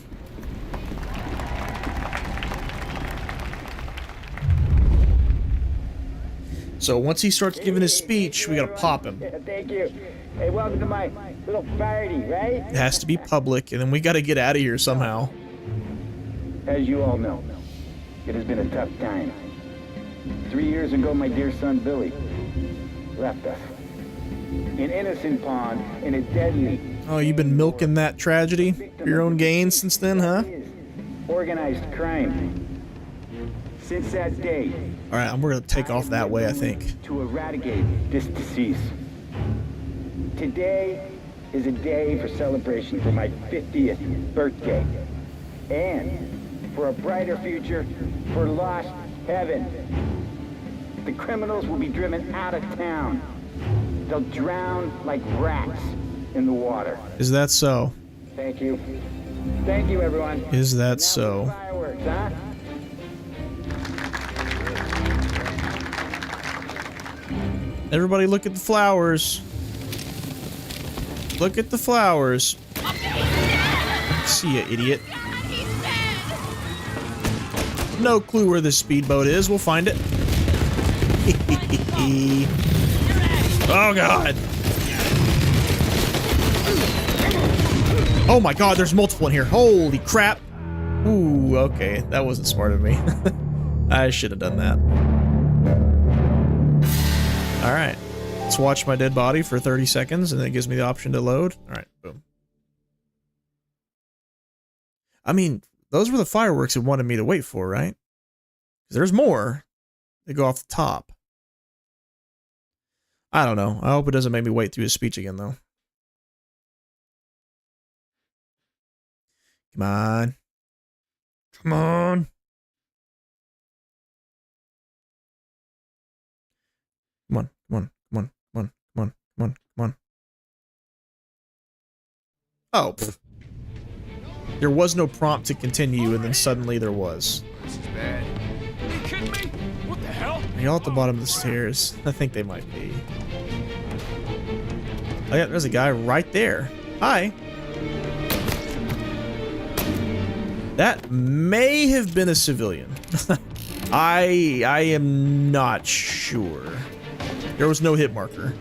So once he starts giving his speech, we gotta pop him. Thank you. Hey, welcome to my little party, right? It has to be public, and then we gotta get out of here somehow. As you all know, it has been a tough time. 3 years ago, my dear son Billy left us. An innocent pawn in a deadly... Oh, you've been milking that tragedy for your own gain since then, huh? Organized crime. Since that day... Alright, we're gonna take off that way, I think. ...to eradicate this disease. Today is a day for celebration for my 50th birthday. And for a brighter future for lost heaven. The criminals will be driven out of town. They'll drown like rats in the water. Is that so? Thank you. Thank you, everyone. Is that so? Fireworks, huh? Everybody look at the flowers. Look at the flowers. See ya, idiot. No clue where this speedboat is. We'll find it. Oh, God. Oh, my God. There's multiple in here. Holy crap. Ooh, okay. That wasn't smart of me. I should have done that. All right. Let's watch my dead body for 30 seconds, and then it gives me the option to load. All right. Boom. I mean, those were the fireworks it wanted me to wait for, right? There's more. They go off the top. I don't know. I hope it doesn't make me wait through his speech again, though. Come on. Come on. Come on. Come on. Come on. Come on. Come on. Come on. Come on. Oh. Pfft. There was no prompt to continue, and then suddenly there was. This is bad. Are you kidding me? What the hell? Are y'all at the bottom of the stairs? I think they might be. Oh yeah, there's a guy right there. Hi. That may have been a civilian. I am not sure. There was no hit marker.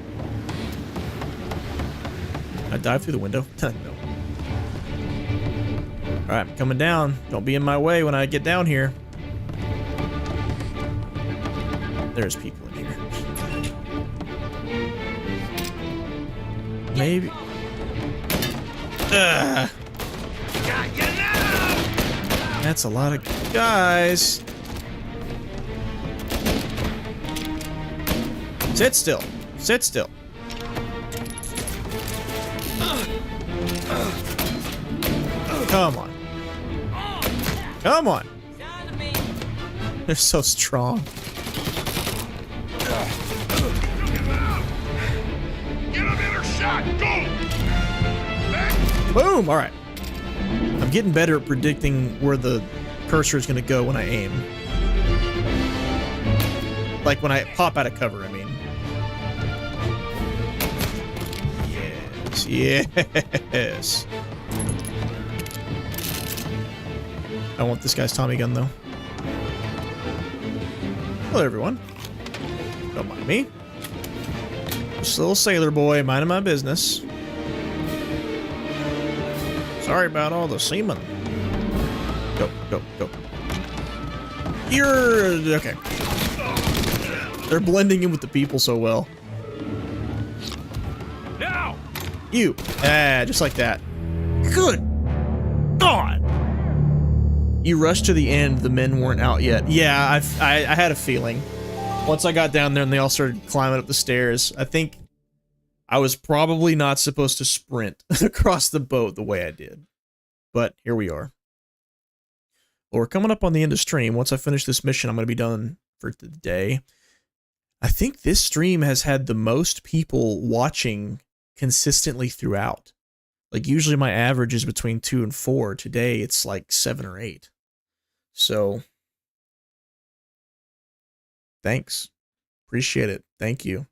I dive through the window? No. Alright, I'm coming down. Don't be in my way when I get down here. There's people in here. Maybe. Ugh. That's a lot of guys. Sit still. Sit still. Come on. Come on. They're so strong. Get another shot. Go. Boom. All right. I'm getting better at predicting where the cursor is going to go when I aim. Like when I pop out of cover, I mean. Yes. I want this guy's Tommy gun, though. Hello, everyone. Don't mind me. Just a little sailor boy, minding my business. Sorry about all the semen. Go. You're... okay. They're blending in with the people so well. Now! You. Just like that. Good God! You rushed to the end, the men weren't out yet. Yeah, I had a feeling. Once I got down there and they all started climbing up the stairs, I think I was probably not supposed to sprint across the boat the way I did. But here we are. Well, we're coming up on the end of stream. Once I finish this mission, I'm going to be done for the day. I think this stream has had the most people watching consistently throughout. Like, usually my average is between 2 and 4. Today, it's like 7 or 8. So, thanks. Appreciate it. Thank you.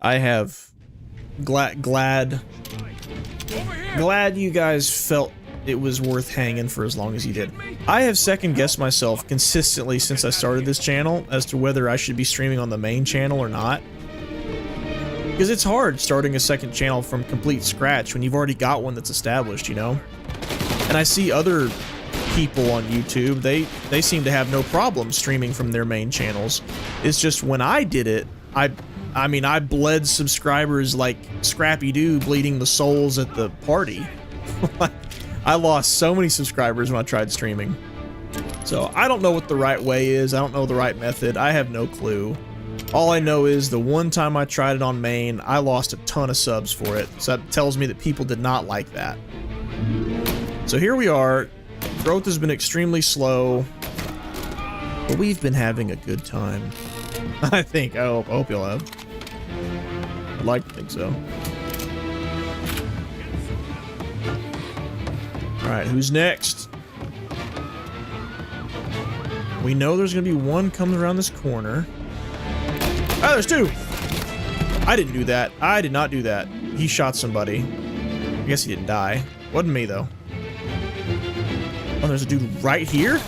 I have glad you guys felt it was worth hanging for as long as you did. I have second-guessed myself consistently since I started this channel as to whether I should be streaming on the main channel or not. Because it's hard starting a second channel from complete scratch when you've already got one that's established, you know? And I see other people on YouTube, they seem to have no problem streaming from their main channels. It's just when I did it, I mean, I bled subscribers like Scrappy-Doo bleeding the souls at the party. I lost so many subscribers when I tried streaming. So I don't know what the right way is. I don't know the right method. I have no clue. All I know is the one time I tried it on main, I lost a ton of subs for it. So that tells me that people did not like that. So here we are. Growth has been extremely slow, but we've been having a good time. I think. I hope you'll have. I'd like to think so. Alright, who's next? We know there's going to be one coming around this corner. Oh, there's two! I didn't do that. I did not do that. He shot somebody. I guess he didn't die. Wasn't me, though. Oh, there's a dude right here?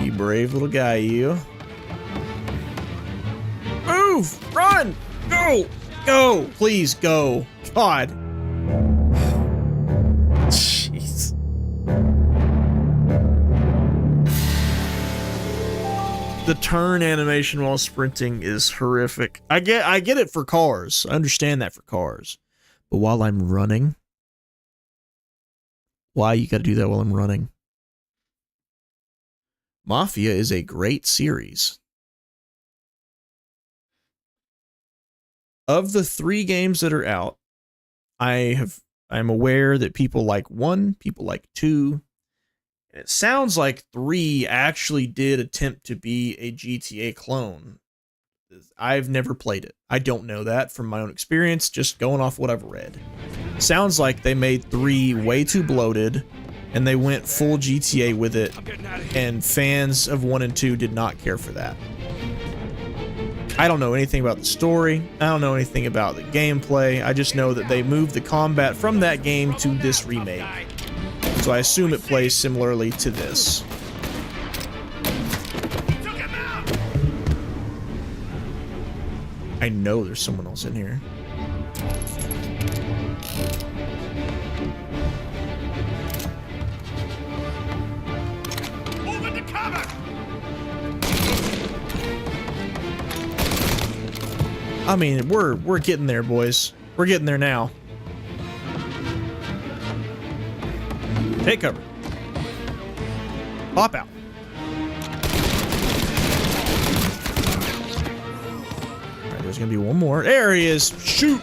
You brave little guy, you. Move! Run! Go! Go! Please, go. God. Jeez. The turn animation while sprinting is horrific. I get it for cars. I understand that for cars. But while I'm running, why you gotta do that while I'm running? Mafia is a great series. Of the 3 games that are out, I'm aware that people like 1, people like 2. And it sounds like 3 actually did attempt to be a GTA clone. I've never played it. I don't know that from my own experience, just going off what I've read. Sounds like they made 3 way too bloated, and they went full GTA with it, and fans of 1 and 2 did not care for that. I don't know anything about the story. I don't know anything about the gameplay. I just know that they moved the combat from that game to this remake. So I assume it plays similarly to this. I know there's someone else in here. Move into cover! I mean, we're getting there, boys. We're getting there now. Take cover. Pop out. Alright, there's gonna be one more. There he is. Shoot!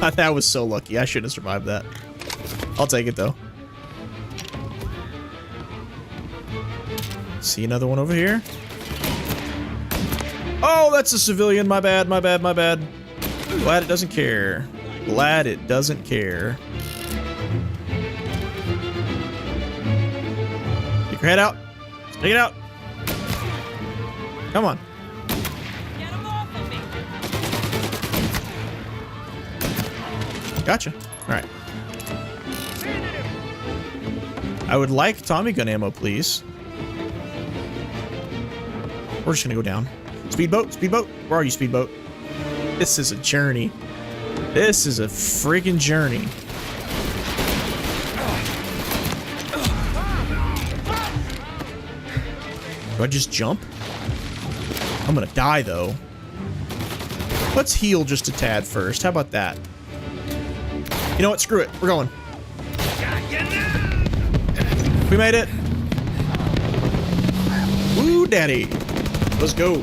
That was so lucky. I shouldn't have survived that. I'll take it though. See another one over here. Oh, that's a civilian. My bad, my bad, my bad. Glad it doesn't care. Glad it doesn't care. Stick your head out. Stick it out. Come on. Get him off of me. Gotcha. Alright. I would like Tommy gun ammo, please. We're just gonna go down. Speedboat, speedboat. Where are you, speedboat? This is a journey. This is a freaking journey. Do I just jump? I'm gonna die though. Let's heal just a tad first. How about that? You know what? Screw it. We're going. We made it. Ooh, daddy. Let's go.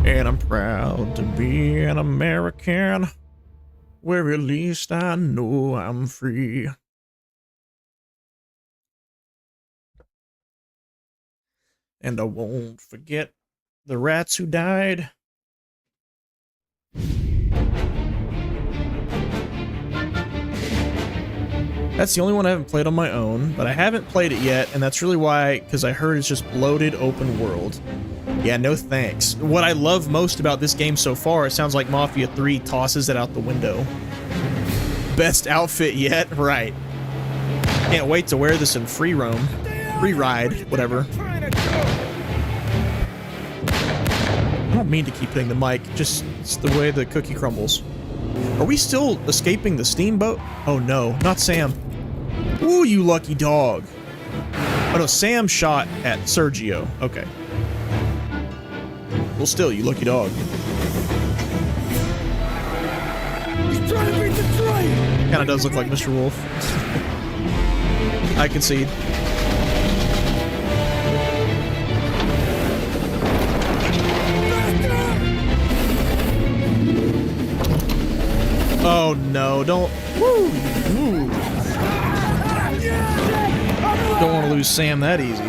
And I'm proud to be an American, where at least I know I'm free. And I won't forget the rats who died. That's the only one I haven't played on my own, but I haven't played it yet, and that's really why, because I heard it's just bloated open world. Yeah, no thanks. What I love most about this game so far, it sounds like Mafia 3 tosses it out the window. Best outfit yet? Right. Can't wait to wear this in free roam. Free ride, whatever. I don't mean to keep hitting the mic, just it's the way the cookie crumbles. Are we still escaping the steamboat? Oh no, not Sam. Ooh, you lucky dog. Oh no, Sam shot at Sergio. Okay. Well, still, you lucky dog. He's trying to beat the train! Kinda does look like Mr. Wolf. I concede. Oh no, don't. Woo, woo. Don't want to lose Sam that easy.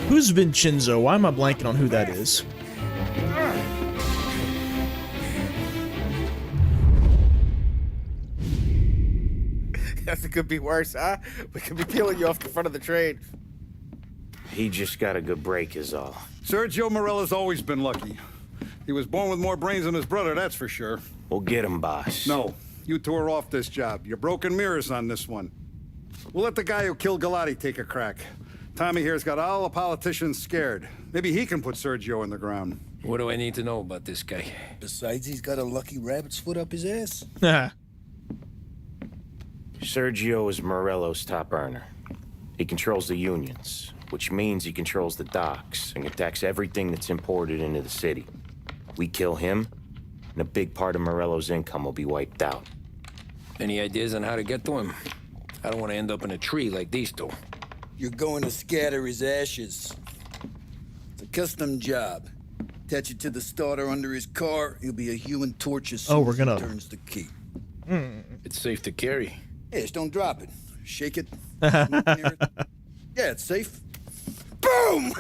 Who's Vincenzo? Why am I blanking on who that is? It could be worse, huh? We could be peeling you off the front of the train. He just got a good break is all. Sergio Morello's always been lucky. He was born with more brains than his brother, that's for sure. We'll get him, boss. No, you two are off this job. You're broken mirrors on this one. We'll let the guy who killed Galati take a crack. Tommy here's got all the politicians scared. Maybe he can put Sergio in the ground. What do I need to know about this guy? Besides, he's got a lucky rabbit's foot up his ass. Sergio is Morello's top earner. He controls the unions, which means he controls the docks and attacks everything that's imported into the city. We kill him, and a big part of Morello's income will be wiped out. Any ideas on how to get to him? I don't want to end up in a tree like these two. You're going to scatter his ashes. It's a custom job. Attach it to the starter under his car. He'll be a human torch as soon as he turns the key. It's safe to carry. Hey, just don't drop it. Shake it. Smoke near it. Yeah, it's safe. Boom!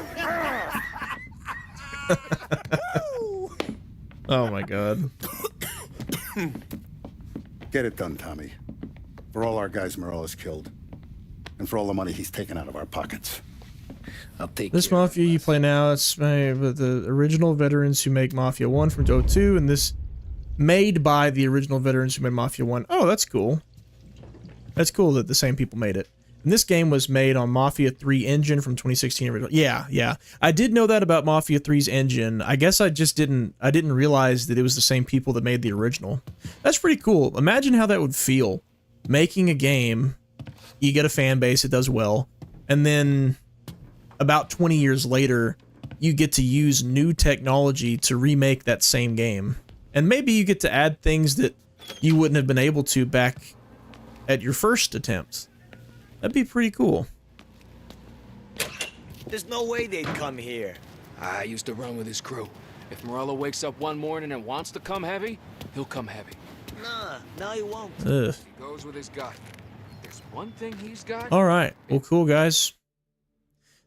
Oh my god. Get it done, Tommy. For all our guys Morello's killed. And for all the money he's taken out of our pockets. I'll take This Mafia you play now, it's made with the original veterans who make Mafia 1 from 2002, and this made by the original veterans who made Mafia 1. Oh, that's cool. That's cool that the same people made it. And this game was made on Mafia 3 engine from 2016 original. Yeah. I did know that about Mafia 3's engine. I guess I just didn't realize that it was the same people that made the original. That's pretty cool. Imagine how that would feel. Making a game, you get a fan base, it does well, and then about 20 years later, you get to use new technology to remake that same game. And maybe you get to add things that you wouldn't have been able to back at your first attempt. That'd be pretty cool. There's no way they'd come here. I used to run with his crew. If Morello wakes up one morning and wants to come heavy, he'll come heavy. Nah, he won't. Ugh. He goes with his gut. There's one thing he's got. All right. Well, cool, guys.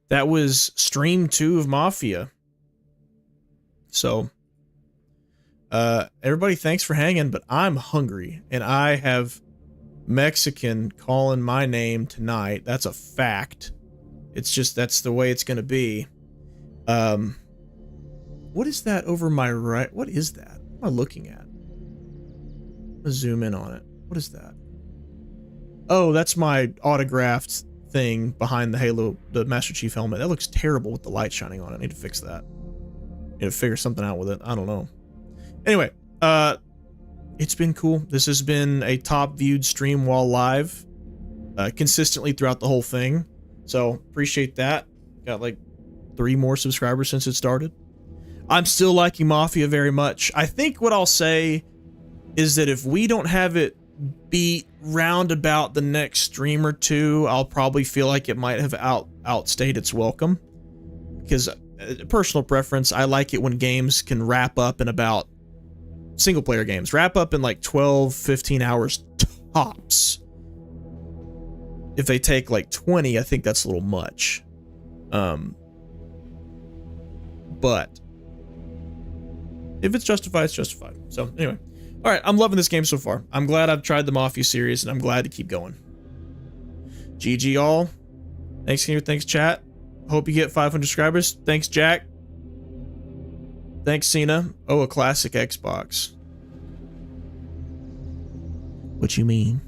That was stream 2 of Mafia. So, everybody, thanks for hanging, but I'm hungry, and I have Mexican calling my name tonight. That's a fact. It's just, that's the way it's going to be. What is that over my right? What is that? What am I looking at? I'm gonna zoom in on it. What is that? Oh, that's my autographed thing behind the Halo, the Master Chief helmet. That looks terrible with the light shining on it. I need to fix that. Need to figure something out with it. I don't know. Anyway, it's been cool. This has been a top viewed stream while live, consistently throughout the whole thing. So appreciate that. Got like 3 more subscribers since it started. I'm still liking Mafia very much. I think what I'll say is that if we don't have it beat round about the next stream or 2, I'll probably feel like it might have outstayed its welcome. Because personal preference, I like it when games can wrap up in about, single player games, wrap up in like 12, 15 hours tops. If they take like 20, I think that's a little much. But if it's justified, it's justified. So anyway, all right, I'm loving this game so far. I'm glad I've tried the Mafia series, and I'm glad to keep going. GG all. Thanks, Kingerd. Thanks, chat. Hope you get 500 subscribers. Thanks, Jack. Thanks, Cena. Oh, a classic Xbox. What you mean?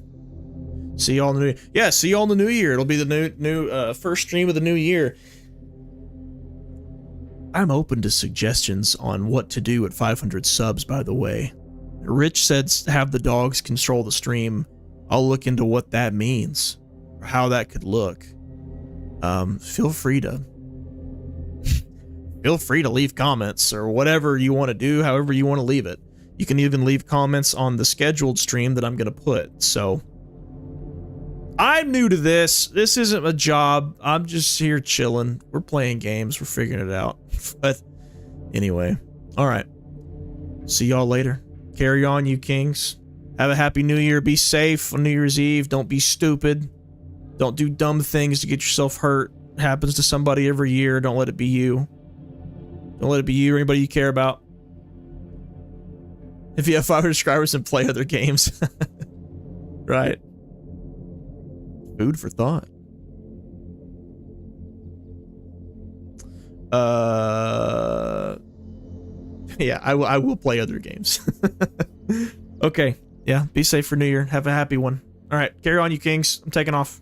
See y'all in the new year. Yeah, see y'all in the new year. It'll be the new first stream of the new year. I'm open to suggestions on what to do at 500 subs, by the way. Rich said have the dogs control the stream. I'll look into what that means, or how that could look. Feel free to leave comments or whatever you want to do, however you want to leave it. You can even leave comments on the scheduled stream that I'm going to put. So I'm new to this. This isn't a job. I'm just here chilling. We're playing games. We're figuring it out. But anyway, all right. See y'all later. Carry on, you kings. Have a happy new year. Be safe on New Year's Eve. Don't be stupid. Don't do dumb things to get yourself hurt. It happens to somebody every year. Don't let it be you. Don't let it be you or anybody you care about. If you have 500 subscribers, and play other games. Right. Food for thought. Yeah, I will play other games. Okay. Yeah, be safe for New Year. Have a happy one. All right, carry on, you kings. I'm taking off.